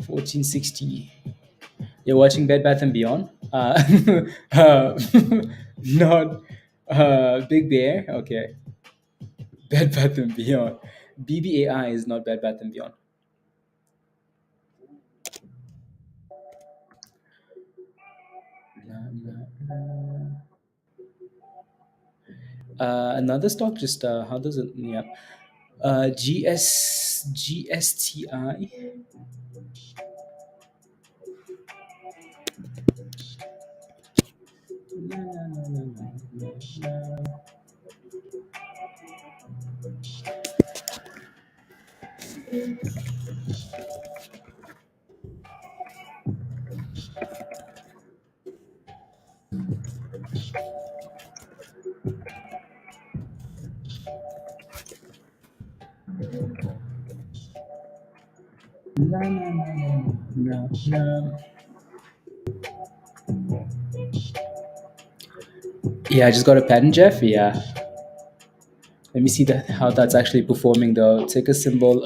1460. You're watching Bed Bath and Beyond. Uh, not Big Bear. Okay, Bed Bath and Beyond. BBAI is not Bed Bath and Beyond. Another stock. Just how does it? Yeah. GSTI. Yeah, I just got a patent, Jeff. Yeah. Let me see how that's actually performing though. Ticker symbol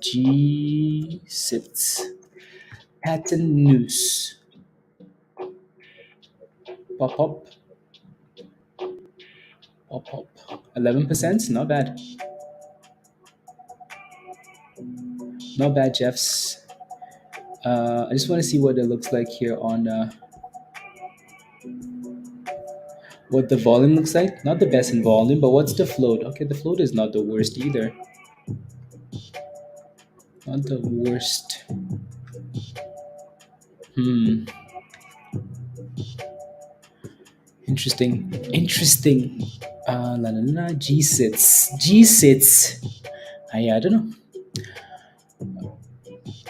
G sits. Patent news. Pop up. Pop up. 11%. Not bad. Not bad, Jeffs. I just want to see what it looks like here on what the volume looks like. Not the best in volume, but what's the float? Okay, the float is not the worst either. Not the worst. Hmm. Interesting. Interesting. La la la. G sits. G sits. I don't know.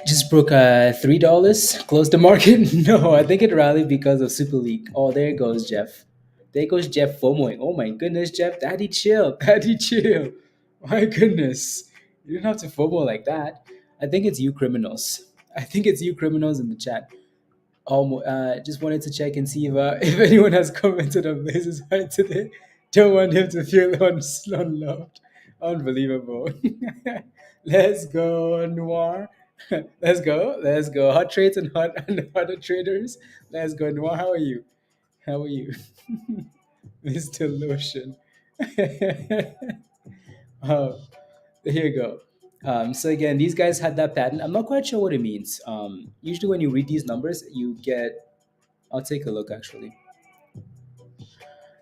Just broke $3. Closed the market. No, I think it rallied because of Super League. Oh, there goes Jeff. There goes Jeff FOMOing. Oh my goodness, Jeff. Daddy chill. Daddy chill. My goodness. You don't have to FOMO like that. I think it's you criminals. I think it's you criminals in the chat. Just wanted to check and see if if anyone has commented on Blazer's fight today. Don't want him to feel unloved. Unbelievable. Let's go, Noir. Let's go. Let's go. Hot trades and harder traders. Let's go, Noir. How are you? How are you? Mr. Lotion. Oh, here you go. So again, these guys had that patent. I'm not quite sure what it means. Usually, when you read these numbers, you get. I'll take a look actually.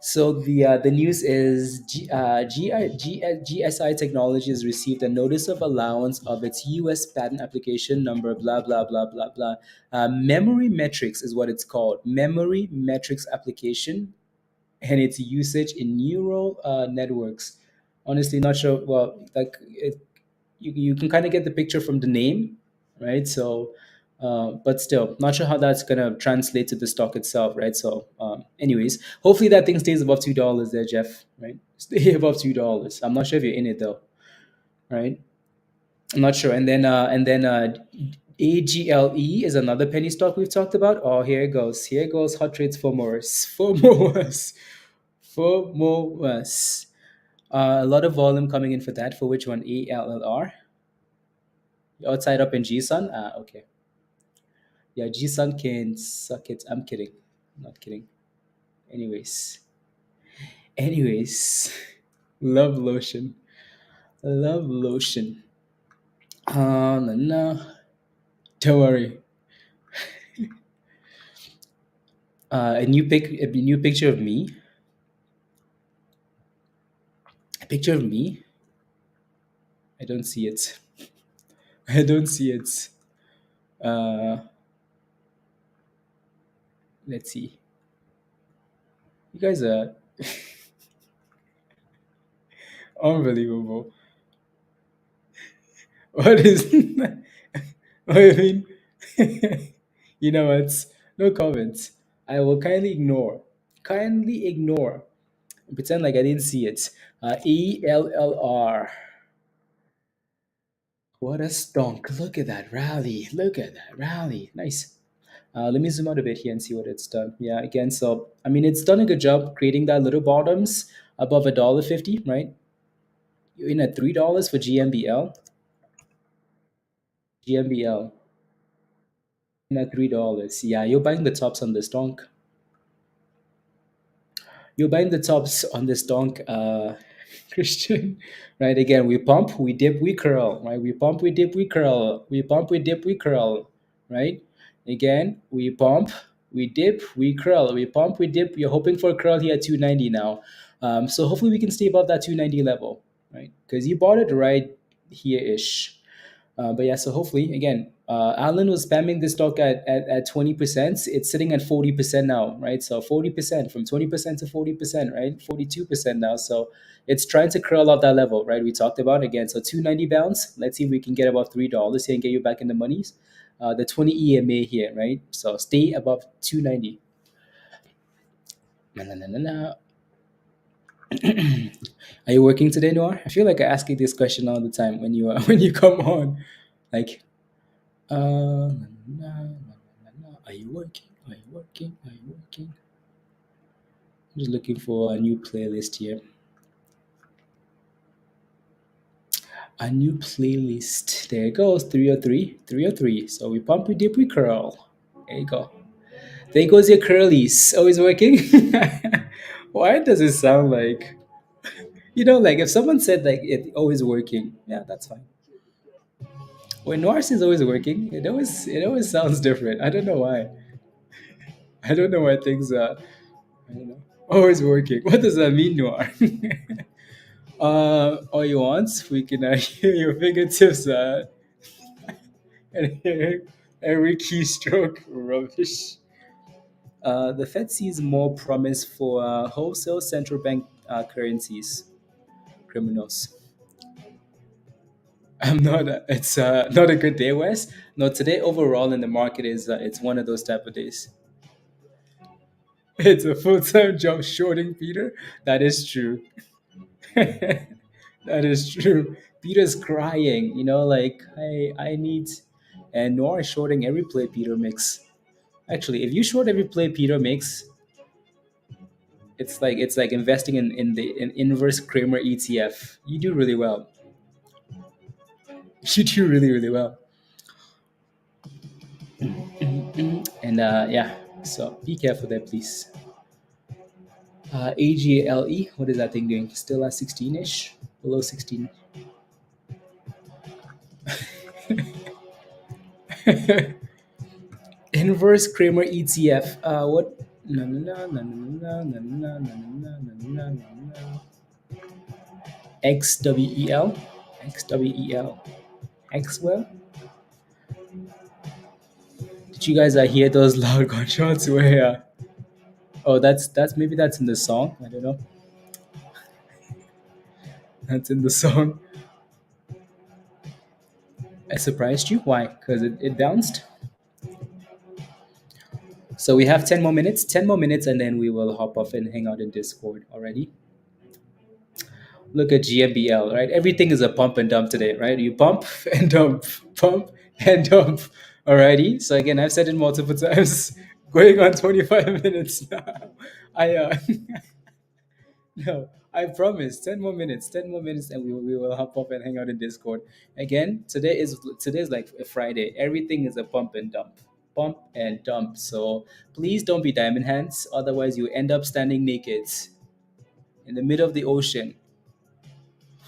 So the news is GSI Technologies received a notice of allowance of its U.S. patent application number blah blah blah blah blah. Memory metrics is what it's called. Memory metrics application and its usage in neural networks. Honestly, not sure. Well, like you can kind of get the picture from the name, right? So, but still, not sure how that's gonna translate to the stock itself, right? So, anyways, hopefully that thing stays above $2 there, Jeff. Right? Stay above $2. I'm not sure if you're in it though, right? I'm not sure. And then AGLE is another penny stock we've talked about. Oh, here it goes. Here it goes. Hot trades for more. For more. For more. A lot of volume coming in for that. For which one? ALLR. Outside up in GSUN? Ah, okay. Yeah, GSUN can suck it. I'm kidding. Not kidding. Anyways. Anyways. Love lotion. Love lotion. No, no. Don't worry. A new picture of me. A picture of me. I don't see it. I don't see it. Uh, let's see. You guys are unbelievable. What is? I mean, you know what? No comments. I will kindly ignore. Kindly ignore. Pretend like I didn't see it. ELLR. What a stonk. Look at that rally. Look at that rally. Nice. Let me zoom out a bit here and see what it's done. Yeah, again, so I mean, it's done a good job creating that little bottoms above $1.50, right? You're in at $3 for GMBL. GMBL in at $3. Yeah, you're buying the tops on this donk. You're buying the tops on this donk, Christian. Right? Again, we pump, we dip, we curl. Right? We pump, we dip, we curl. We pump, we dip, we curl. Right? Again, we pump, we dip, we curl. We pump, we dip. You're hoping for a curl here at 290 now. So hopefully we can stay above that 290 level, right? Because you bought it right here ish. But yeah, so hopefully, again, Alan was spamming this stock at 20%. It's sitting at 40% now, right? So 40% from 20% to 40%, right? 42% now. So it's trying to curl up that level, right? We talked about again. So 290 bounce. Let's see if we can get above $3 here and get you back in the monies. The 20 EMA here, right? So stay above 290. Na, na, na, na, na. Are you working today, Noir? I feel like I ask you this question all the time when you when you come on. Like, na, na, na. Are you working? Are you working? Are you working? I'm just looking for a new playlist here. A new playlist. There it goes. 303. 303. So we pump, we dip, we curl. There you go. There goes your curlies. Always working? Why does it sound like, like if someone said like it always working, yeah, that's fine. When Noir is always working, it always sounds different. I don't know why. I don't know why things are, I don't know, always working. What does that mean, Noir? All you want, we can hear your fingertips and hear every keystroke rubbish. The Fed sees more promise for wholesale central bank currencies. Criminals. I'm not. It's not a good day, Wes. No, today overall in the market is it's one of those type of days. It's a full time job shorting Peter. That is true. That is true. Peter's crying. Like I need, and Noir is shorting every play Peter makes. Actually, if you short every play Peter makes, it's like investing in the inverse Kramer ETF. You do really well. You do really really well. And yeah, so be careful there, please. AGLE, what is that thing doing? Still at 16-ish, below 16. Inverse Kramer ETF. What? No, no, no, no, no, no, no, no, no, no, no, no, no. XWEL, XWEL, Xwell. Did you guys hear those loud gunshots? Where? Oh, that's maybe that's in the song. I don't know. That's in the song. I surprised you. Why? Because it bounced. So we have 10 more minutes, 10 more minutes, and then we will hop off and hang out in Discord already. Look at GMBL, right? Everything is a pump and dump today, right? You pump and dump. Alrighty. So again, I've said it multiple times. Going on 25 minutes now. I No, I promise. 10 more minutes. 10 more minutes, and we will hop off and hang out in Discord. Again, today is like a Friday. Everything is a pump and dump. So please don't be diamond hands. Otherwise, you end up standing naked in the middle of the ocean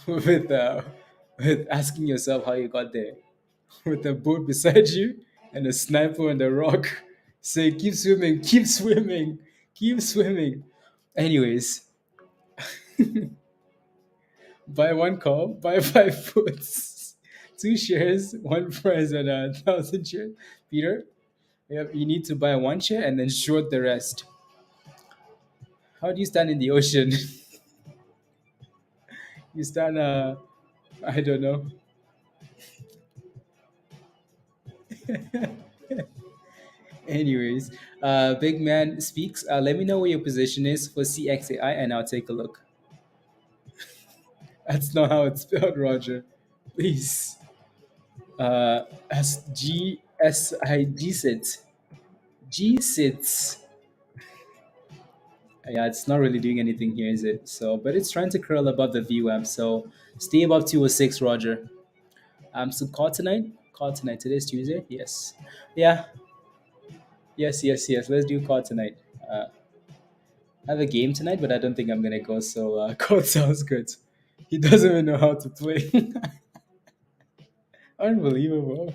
with with asking yourself how you got there, with a boat beside you and a sniper on the rock, say keep swimming, keep swimming, keep swimming. Anyways, buy one call, buy five puts, two shares, one price, and 1,000 shares. Peter, you need to buy one share and then short the rest. How do you stand in the ocean? You stand, I don't know. Anyways, big man speaks. Let me know where your position is for CXAI, and I'll take a look. That's not how it's spelled, Roger. Please. as GSI GSIT. GSITs. Yeah, it's not really doing anything here, is it? So, but it's trying to curl above the VWAP. So stay above 206, Roger. So call tonight. Call tonight. Today's Tuesday. Yes. Yeah. Yes. Yes. Yes. Let's do call tonight. Uh, I have a game tonight, but I don't think I'm gonna go. So call sounds good. He doesn't even know how to play. Unbelievable.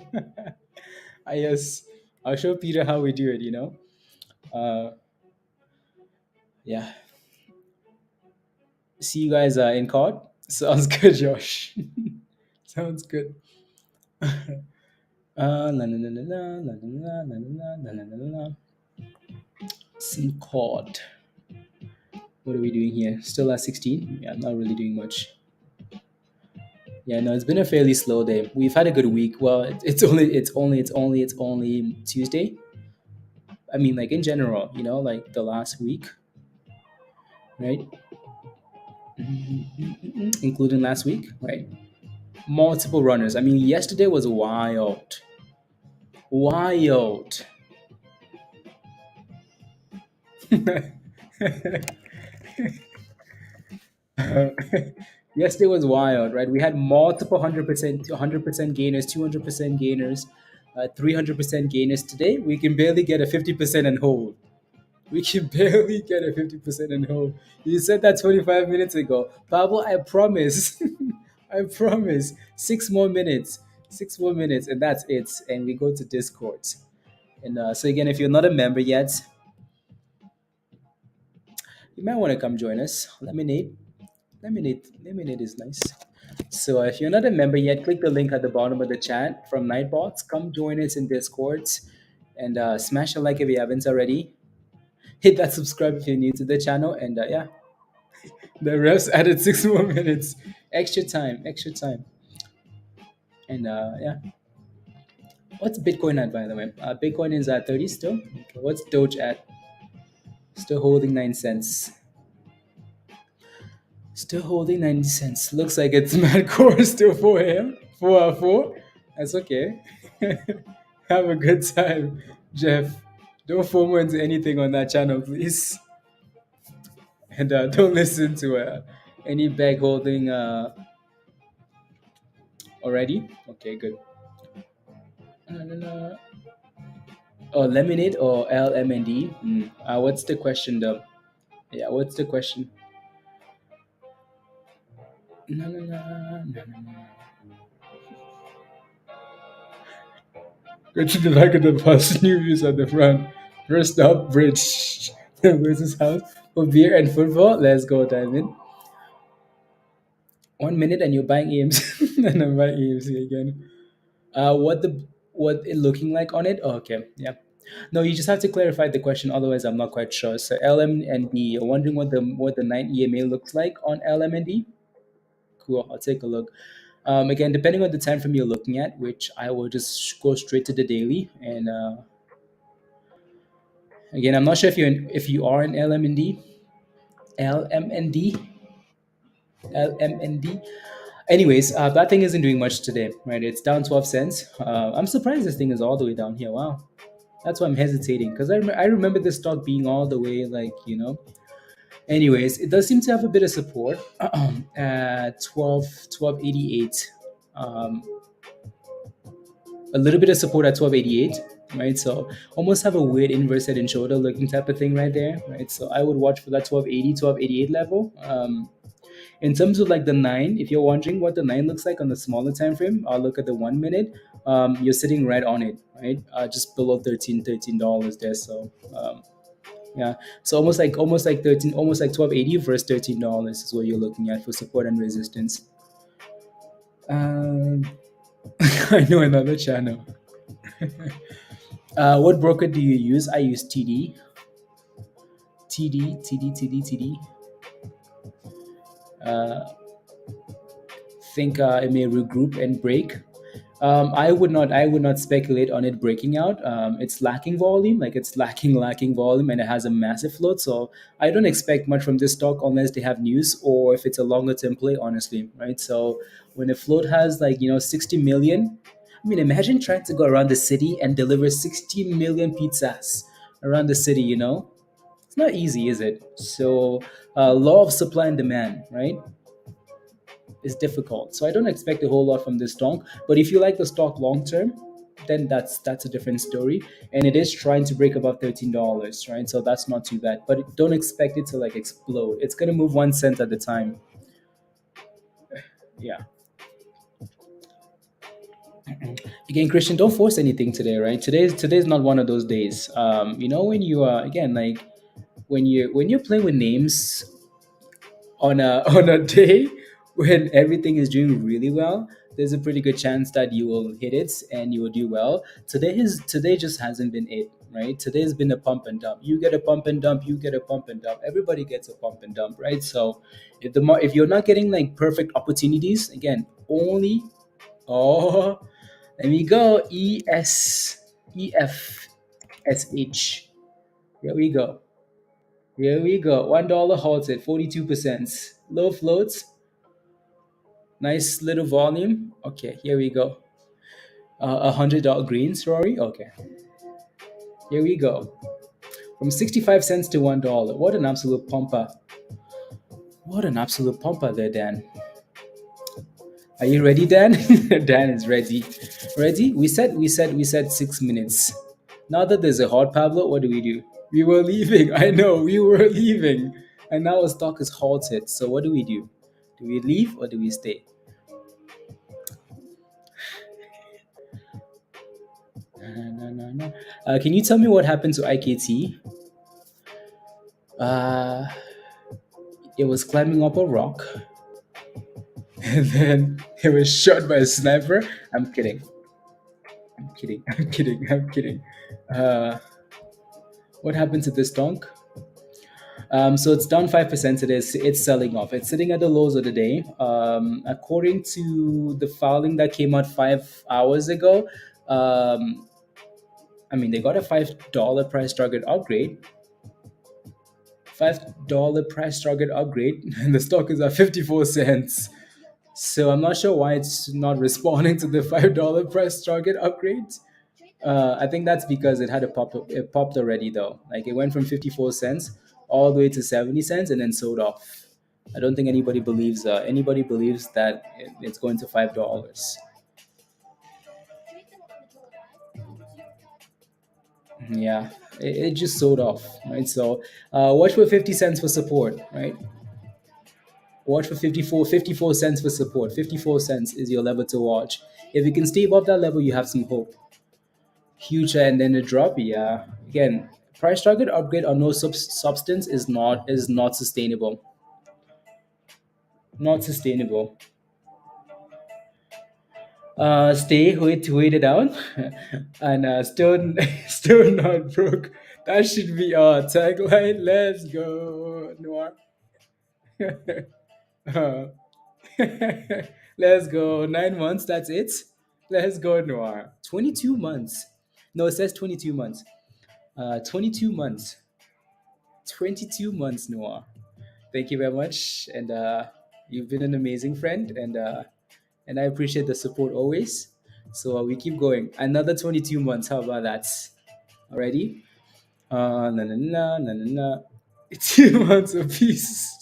Yes. I'll show Peter how we do it. Uh, yeah. See you guys in court. Sounds good, Josh. Sounds good. La, la, la, la, la, la, la, la, la, la, la, la, la, la. Sim chord. What are we doing here? Still at 16? Yeah, not really doing much. Yeah, no, it's been a fairly slow day. We've had a good week. Well, it's only Tuesday. I mean, like in general, like the last week, right? Including last week, right? Multiple runners. I mean, yesterday was wild. Wild. Yesterday was wild, right? We had multiple 100% gainers, 200% gainers, 300% gainers. Today, we can barely get a 50% and hold. We can barely get a 50% and hold. You said that 25 minutes ago. Pablo, I promise. I promise. 6 more minutes. 6 more minutes, and that's it. And we go to Discord. And so, again, if you're not a member yet, you might want to come join us. Lemonade is nice. So if you're not a member yet, click the link at the bottom of the chat from Nightbox. Come join us in Discords and smash a like if you haven't already. Hit that subscribe if you're new to the channel. And yeah, the refs added 6 more minutes. Extra time, extra time. And yeah. What's Bitcoin at, by the way? Bitcoin is at 30 still. Okay, what's Doge at? Still holding 9 cents. Still holding 90 cents. Looks like it's mad core still 4 a.m. 4 That's okay. Have a good time, Jeff. Don't FOMO into anything on that channel, please. And don't listen to any bag holding already. Okay, good. Oh, lemonade or LMND? What's the question, though? Yeah, what's the question? No, no, no, no, no, no. Go to the back of the bus, new views at the front. First stop, bridge. Versus house for beer and football. Let's go, Diamond. 1 minute and you're buying EMs. And I'm buying EMC again. What it looking like on it? Oh, okay, yeah. No, you just have to clarify the question. Otherwise, I'm not quite sure. So LM and D. You're wondering what the 9 EMA looks like on LM and D? Cool. I'll take a look. Again, depending on the time frame you're looking at, which I will just go straight to the daily. And again, I'm not sure if you are in LMND, LMND, LMND. Anyways, that thing isn't doing much today, right? It's down 12 cents. I'm surprised this thing is all the way down here. Wow. That's why I'm hesitating because I remember this stock being all the way Anyways, it does seem to have a bit of support at 1288. Um, a little bit of support at 1288, right? So almost have a weird inverse head and shoulder looking type of thing right there, right? So I would watch for that 1280, 1288 level. In terms of like the 9, if you're wondering what the 9 looks like on the smaller time frame, I'll look at the 1 minute. You're sitting right on it, right? Just below $13 there. So yeah, so almost like 13, almost like 1280 versus $13 is what you're looking at for support and resistance. Um, I know another channel. What broker do you use? I use TD. TD. Think it may regroup and break. I would not speculate on it breaking out. It's lacking volume, like it's lacking volume, and it has a massive float. So I don't expect much from this stock unless they have news or if it's a longer term play. Honestly, right? So when a float has 60 million, I mean, imagine trying to go around the city and deliver 60 million pizzas around the city, you know? It's not easy, is it? So, law of supply and demand, right, is difficult. So I don't expect a whole lot from this stock. But if you like the stock long term, then that's a different story. And it is trying to break above $13, right? So that's not too bad. But don't expect it to like explode. It's gonna move 1 cent at a time. Yeah. Again, Christian, don't force anything today, right? Today's not one of those days. When you are again like when you're playing with names on a on a day when everything is doing really well, there's a pretty good chance that you will hit it and you will do well. Today just hasn't been it, right? Today's been a pump and dump. You get a pump and dump, you get a pump and dump. Everybody gets a pump and dump, right? So if you're not getting like perfect opportunities, again, only oh let me go EFSH. Here we go. Here we go. $1 halted, 42%. Low floats, nice little volume. Okay, here we go. $100 greens, Rory. Okay, here we go. From 65 cents to $1. What an absolute pumper. What an absolute pumper there, Dan. Are you ready, Dan? Dan is ready. Ready? We said 6 minutes. Now that there's a hot Pablo, what do? We were leaving. I know we were leaving, and now our stock is halted. So what do? Do we leave or do we stay? No, no, no. Can you tell me what happened to IKT? Uh, it was climbing up a rock, and then it was shot by a sniper. I'm kidding. I'm kidding. I'm kidding. I'm kidding. Uh, what happened to this donk? So it's down 5% today. It's selling off. It's sitting at the lows of the day. According to the filing that came out 5 hours ago, I mean, they got a $5 price target upgrade. $5 price target upgrade, and the stock is at 54 cents. So I'm not sure why it's not responding to the $5 price target upgrade. I think that's because it had a pop. It popped already though. Like it went from 54 cents all the way to 70 cents and then sold off. I don't think anybody believes that it's going to $5. Yeah, it just sold off, right? So watch for 50 cents for support, right? Watch for 54 cents for support. 54 cents is your level to watch. If you can stay above that level, you have some hope. Huge and then a drop, yeah. Again, price target upgrade or no substance is not sustainable. Not sustainable. Wait it out, and still still not broke. That should be our tagline. Let's go, Noir. Uh, Let's go. 9 months. That's it. Let's go, Noir. 22 months. No, it says 22 months. 22 months. 22 months, Noah. Thank you very much. And you've been an amazing friend. And I appreciate the support always. So we keep going. Another 22 months. How about that? Already? Na na na na na na. 2 months of peace.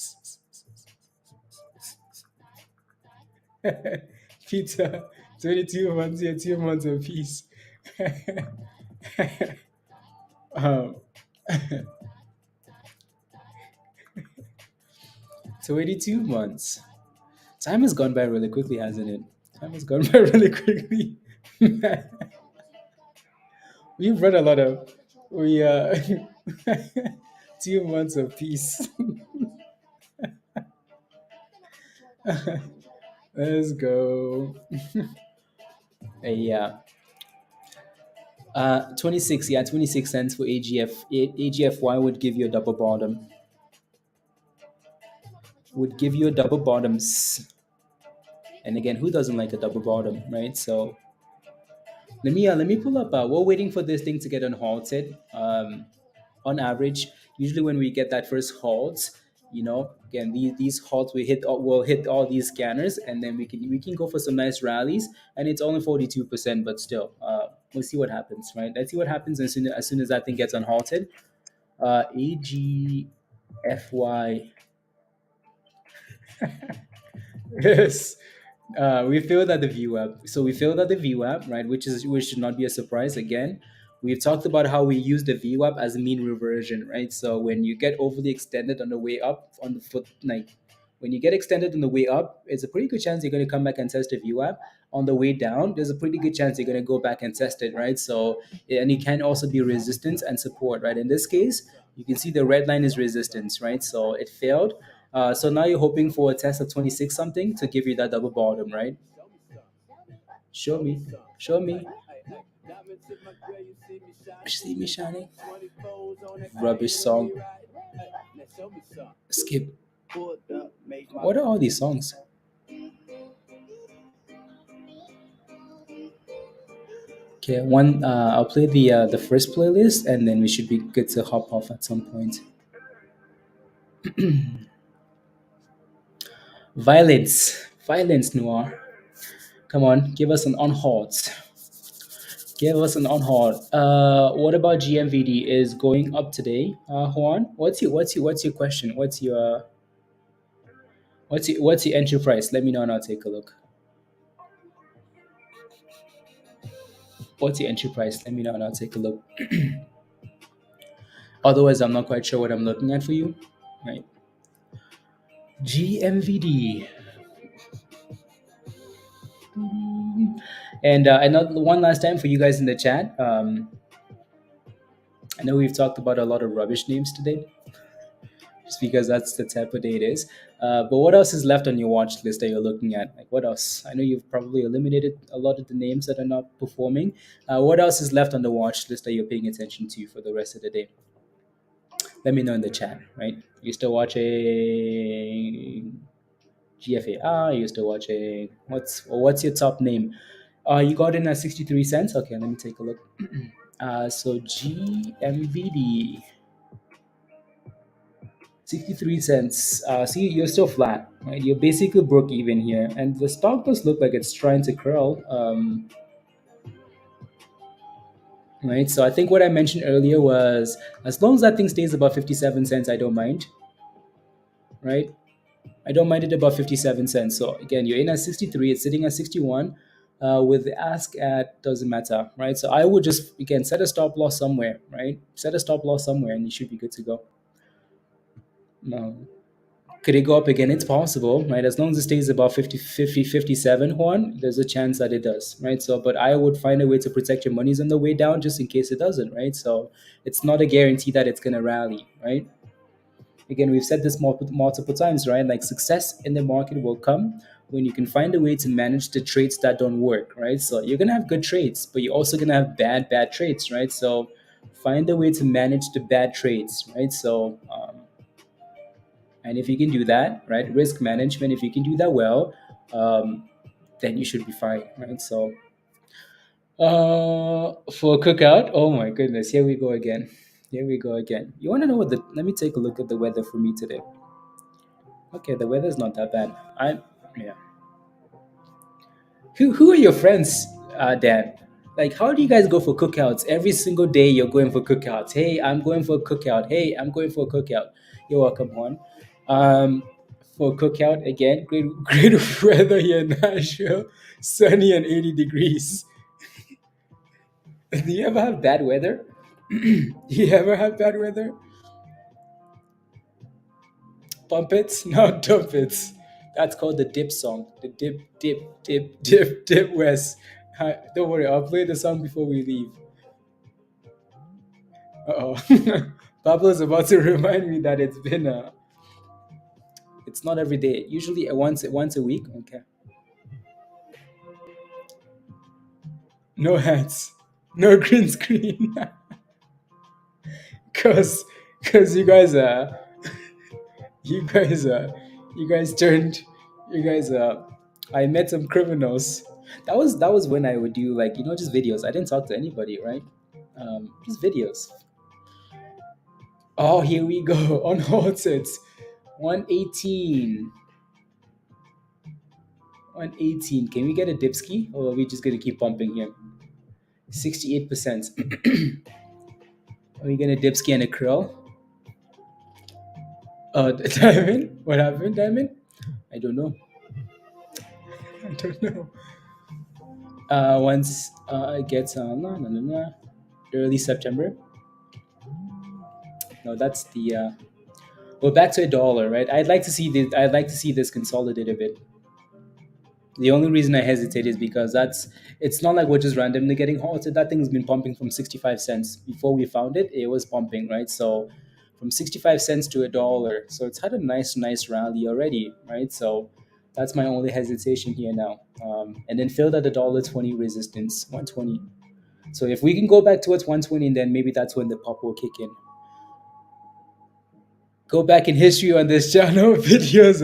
Peter, 22 months here, 2 months of peace. um, 22 months. Time has gone by really quickly, hasn't it? Time has gone by really quickly. We've read a lot of we 2 months of peace. Let's go. Yeah. 26, yeah, 26 cents for AGF. AGFY would give you a double bottom. Would give you a double bottoms. And again, who doesn't like a double bottom, right? So let me pull up. We're waiting for this thing to get unhalted. On average, usually when we get that first halt, Again, these halts will hit all these scanners, and then we can go for some nice rallies. And it's only 42%, but still, we'll see what happens, right? Let's see what happens as soon as that thing gets unhalted. AGFY. Yes. We failed at the view app. So we failed at the view app, right? Which should not be a surprise. Again, we've talked about how we use the view app as a mean reversion, right? So when you get overly extended on the way up on the foot, like when you get extended on the way up, it's a pretty good chance you're going to come back and test the view app. On the way down, there's a pretty good chance you're going to go back and test it, right? So, and it can also be resistance and support, right? In this case, you can see the red line is resistance, right? So it failed. So now you're hoping for a test of 26 something to give you that double bottom, right? Show me. Show me. See me shining. Rubbish song. Skip. What are all these songs? Okay, one. I'll play the first playlist, and then we should be good to hop off at some point. Violence, Noir. Come on, give us an on halt. Give us an on halt. What about GMVD is going up today? Juan, what's your question? What's your entry price? Let me know and I'll take a look. What's your entry price? Let me know and I'll take a look. Otherwise, I'm not quite sure what I'm looking at for you. Right. GMVD. And another one last time for you guys in the chat. I know we've talked about a lot of rubbish names today, just because that's the type of day it is. But what else is left on your watch list that you're looking at? Like what else? I know you've probably eliminated a lot of the names that are not performing. What else is left on the watch list that you're paying attention to for the rest of the day? Let me know in the chat. Right? You still watching GFAI? You still watching what's your top name? You got in at 63 cents. Okay, let me take a look. So GMVD. 63 cents. See, you're still flat, right? You're basically broke even here. And the stock does look like it's trying to curl, right? So I think what I mentioned earlier was as long as that thing stays above 57 cents, I don't mind, right? I don't mind it above 57 cents. So again, you're in at 63, it's sitting at 61. With the ask at doesn't matter, right? So I would just, again, set a stop loss somewhere, right? Set a stop loss somewhere and you should be good to go. No. Could it go up again? It's possible, right? As long as it stays above 50, 50, 57, Juan, there's a chance that it does, right? So, but I would find a way to protect your monies on the way down just in case it doesn't, right? So it's not a guarantee that it's going to rally, right? Again, we've said this multiple times, right? Like success in the market will come when you can find a way to manage the trades that don't work, right? So you're going to have good trades, but you're also going to have bad trades, right? So find a way to manage the bad trades, right? So, and if you can do that, right, risk management, if you can do that well, then you should be fine, right? So, for cookout, oh my goodness, here we go again. Here we go again. You want to know what the? Let me take a look at the weather for me today. Okay, the weather's not that bad. Yeah. Who are your friends, Dan? Like, how do you guys go for cookouts? Every single day you're going for cookouts. Hey, I'm going for a cookout. Hey, I'm going for a cookout. You're welcome, Juan. For cookout again, great weather here in Nashville, sunny and 80 degrees. Do you ever have bad weather? Do you ever have bad weather? Pumpets? No, trumpets. That's called the dip song. The dip west. Don't worry, I'll play the song before we leave. Uh-oh. Pablo's about to remind me that it's not every day. Usually once a week. Okay. No hats. No green screen. Cause you guys turned you guys I met some criminals. That was when I would do, like, just videos. I didn't talk to anybody, right? Just videos. Oh, here we go. Unhalted. 118. 118. Can we get a dipski? Or are we just gonna keep pumping here? 68%. Are we gonna dipski and a krill? Diamond? What happened, Diamond? I don't know. I don't know. Once it gets no, no, no, no. Early September. No, that's the well, back to a dollar, right? I'd like to see this. I'd like to see this consolidate a bit. The only reason I hesitate is because that's it's not like we're just randomly getting halted. That thing's been pumping from 65 cents before we found it. It was pumping, right? So from 65 cents to a dollar. So it's had a nice rally already, right? So that's my only hesitation here now. And then filled at the $1.20 resistance, 120. So if we can go back towards 120, then maybe that's when the pop will kick in. Go back in history on this channel. Videos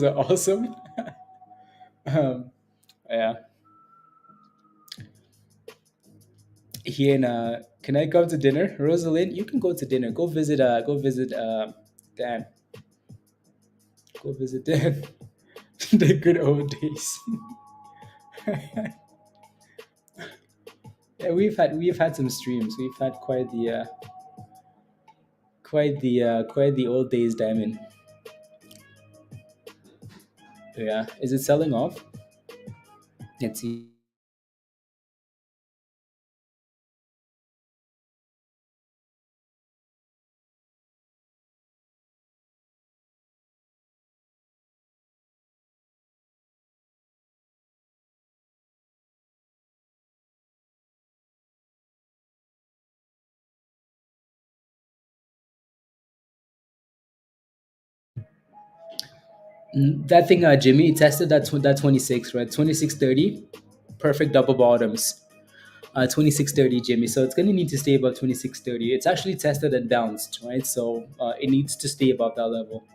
are awesome. Yeah. Here in can I come to dinner? Rosalind, you can go to dinner. Go visit Dan. Go visit Dan. The good old days. Yeah, we've had some streams. We've had quite the old days, Diamond. Yeah. Is it selling off? Let's see. That thing, Jimmy, it tested that 26, right? 2630, perfect double bottoms. 2630, Jimmy. So it's going to need to stay above 2630. It's actually tested and bounced, right? So it needs to stay above that level.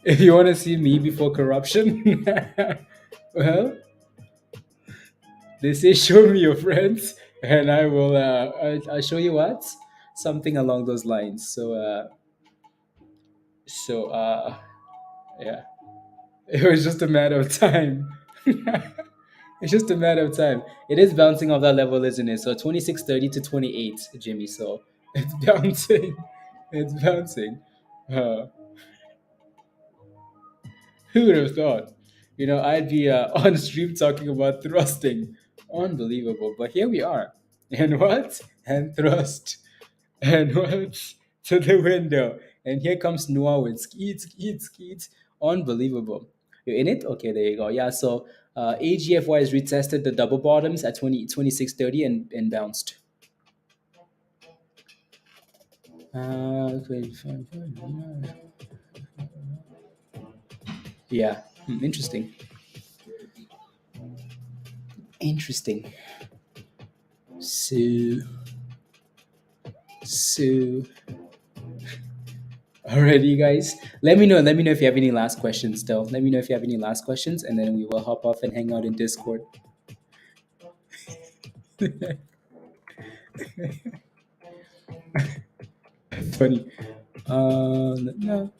If you want to see me before corruption, well, they say show me your friends, and I will. I'll show you what something along those lines. So yeah, it was just a matter of time. It's just a matter of time. It is bouncing off that level, isn't it? So 2630 to 28, Jimmy. So it's bouncing. It's bouncing. Uh, who would have thought? I'd be on stream talking about thrusting. Unbelievable. But here we are. And what? And thrust. And what? To the window. And here comes Noah with skeet, skeet, skeet. Unbelievable. You're in it? Okay, there you go. Yeah, so AGFY has retested the double bottoms at 2630 and bounced. 25. Yeah, interesting. Interesting. So, so, alrighty, guys. Let me know. Let me know if you have any last questions. Still, let me know if you have any last questions, and then we will hop off and hang out in Discord. Funny. No.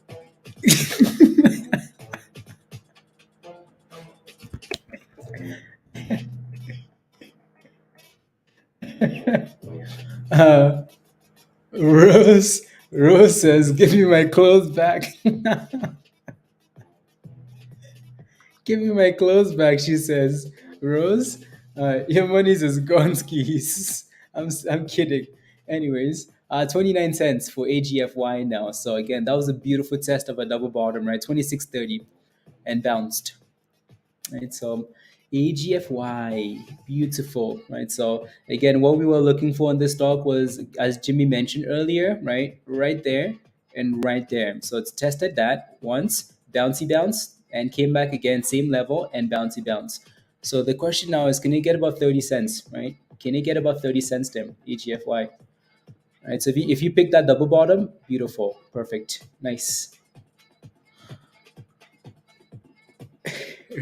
uh, Rose says, "Give me my clothes back." Give me my clothes back, she says. Rose, your money's as gone skis. I'm kidding. Anyways, 29 cents for AGFY now. So again, that was a beautiful test of a double bottom, right? 2630 and bounced. Right, so AGFY, beautiful, right? So again, what we were looking for in this stock was, as Jimmy mentioned earlier, right there and right there. So it's tested that once, bouncy bounce, and came back again, same level and bouncy bounce. So the question now is, can it get about 30 cents, right? Can it get about 30 cents then, AGFY? Right, so if you pick that double bottom, beautiful, perfect, nice.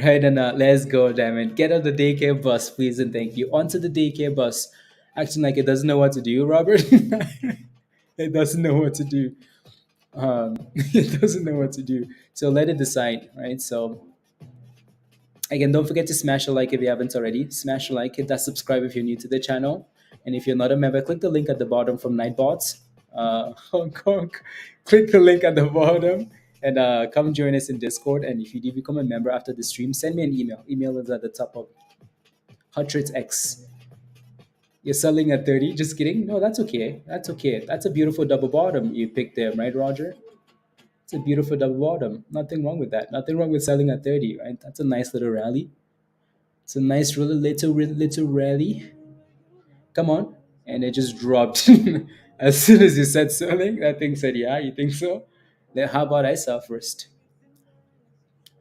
Right, and let's go, Diamond. Get on the daycare bus, please, and thank you. Onto the daycare bus. Acting like it doesn't know what to do, Robert. It doesn't know what to do. It doesn't know what to do. So let it decide, right? So again, don't forget to smash a like if you haven't already. Smash a like, hit that subscribe if you're new to the channel. And if you're not a member, click the link at the bottom from Nightbots, Hong Kong. Click the link at the bottom and come join us in Discord. And if you do become a member after the stream, send me an email. Email is at the top of Hot Trades X. You're selling at 30? Just kidding. No, that's okay. That's okay. That's a beautiful double bottom you picked there, right, Roger? It's a beautiful double bottom. Nothing wrong with that. Nothing wrong with selling at 30, right? That's a nice little rally. It's a nice little rally. Come on. And it just dropped. As soon as you said selling, that thing said, yeah, you think so? Then how about I sell first?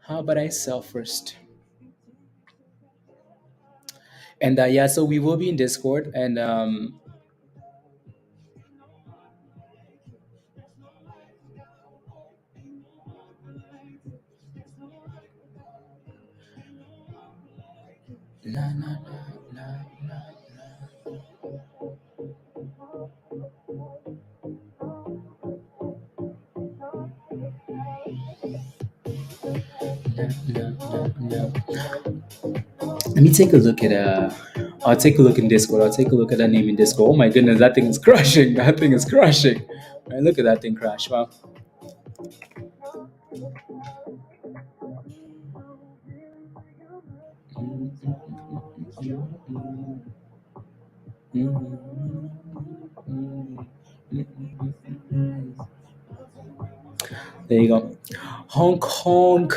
How about I sell first? And yeah, so we will be in Discord. And na, na, na, na, na, na, na, na. Let me take a look at I'll take a look in Discord. I'll take a look at that name in Discord. Oh my goodness, that thing is crushing. That thing is crushing. Right, look at that thing crash. Wow. There you go. Hong Kong.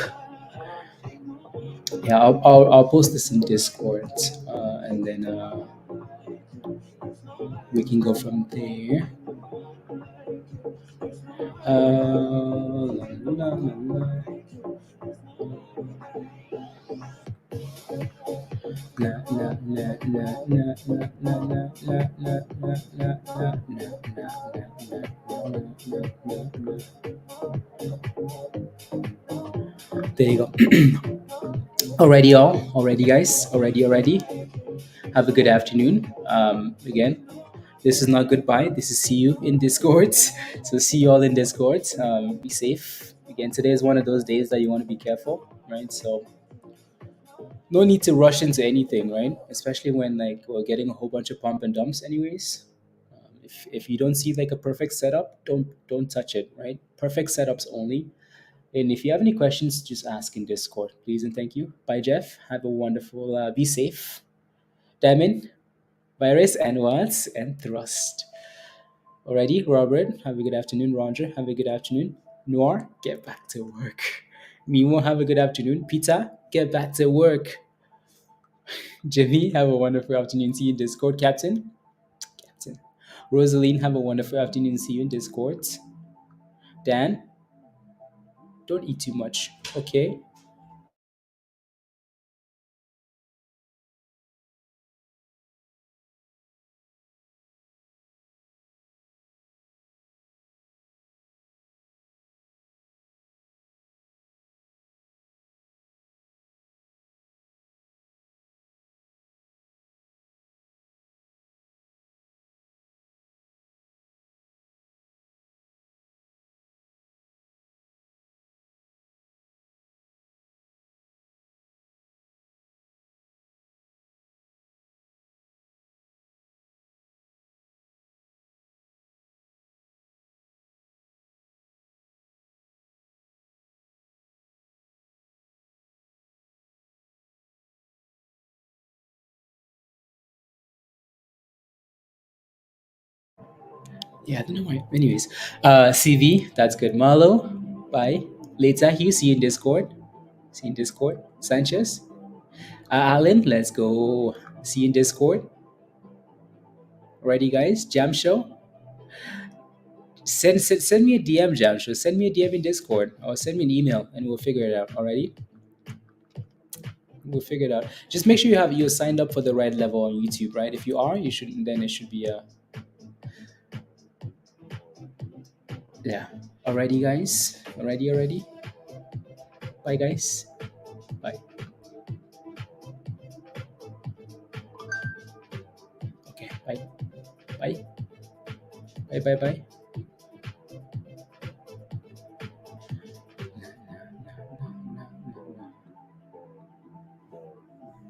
Yeah, I'll post this in Discord, and then we can go from there. La, la, la, la. Na, na, na, na, na, na, na, na, na, na, na, na, na, na. There you go. Alrighty, y'all. Already, guys. Already. Have a good afternoon. Again, this is not goodbye. This is see you in Discord. So see you all in Discord. Be safe. Again, today is one of those days that you want to be careful, right? So no need to rush into anything, right? Especially when like we're getting a whole bunch of pump and dumps, anyways. If you don't see like a perfect setup, don't touch it, right? Perfect setups only. And if you have any questions, just ask in Discord, please and thank you. Bye, Jeff. Have a wonderful. Be safe. Diamond, virus, and what? And thrust. Alrighty, Robert. Have a good afternoon. Roger. Have a good afternoon. Noir, get back to work. Mimo, have a good afternoon. Peter, get back to work. Jimmy, have a wonderful afternoon. See you in Discord. Captain. Rosaline, have a wonderful afternoon. See you in Discord. Dan, don't eat too much. Okay. Yeah, I don't know why. Anyways, CV, that's good. Marlo, bye. Later, Hugh, see you in Discord. See you in Discord. Sanchez, Alan, let's go. See you in Discord. Ready, guys? Jam show. Send me a DM, Jam show. Send me a DM in Discord or send me an email and we'll figure it out. Alrighty, we'll figure it out. Just make sure you're signed up for the right level on YouTube, right? If you are, you should. Then it should be a yeah. Alrighty, guys. Already. Bye, guys. Bye. Okay. Bye. Bye. Bye.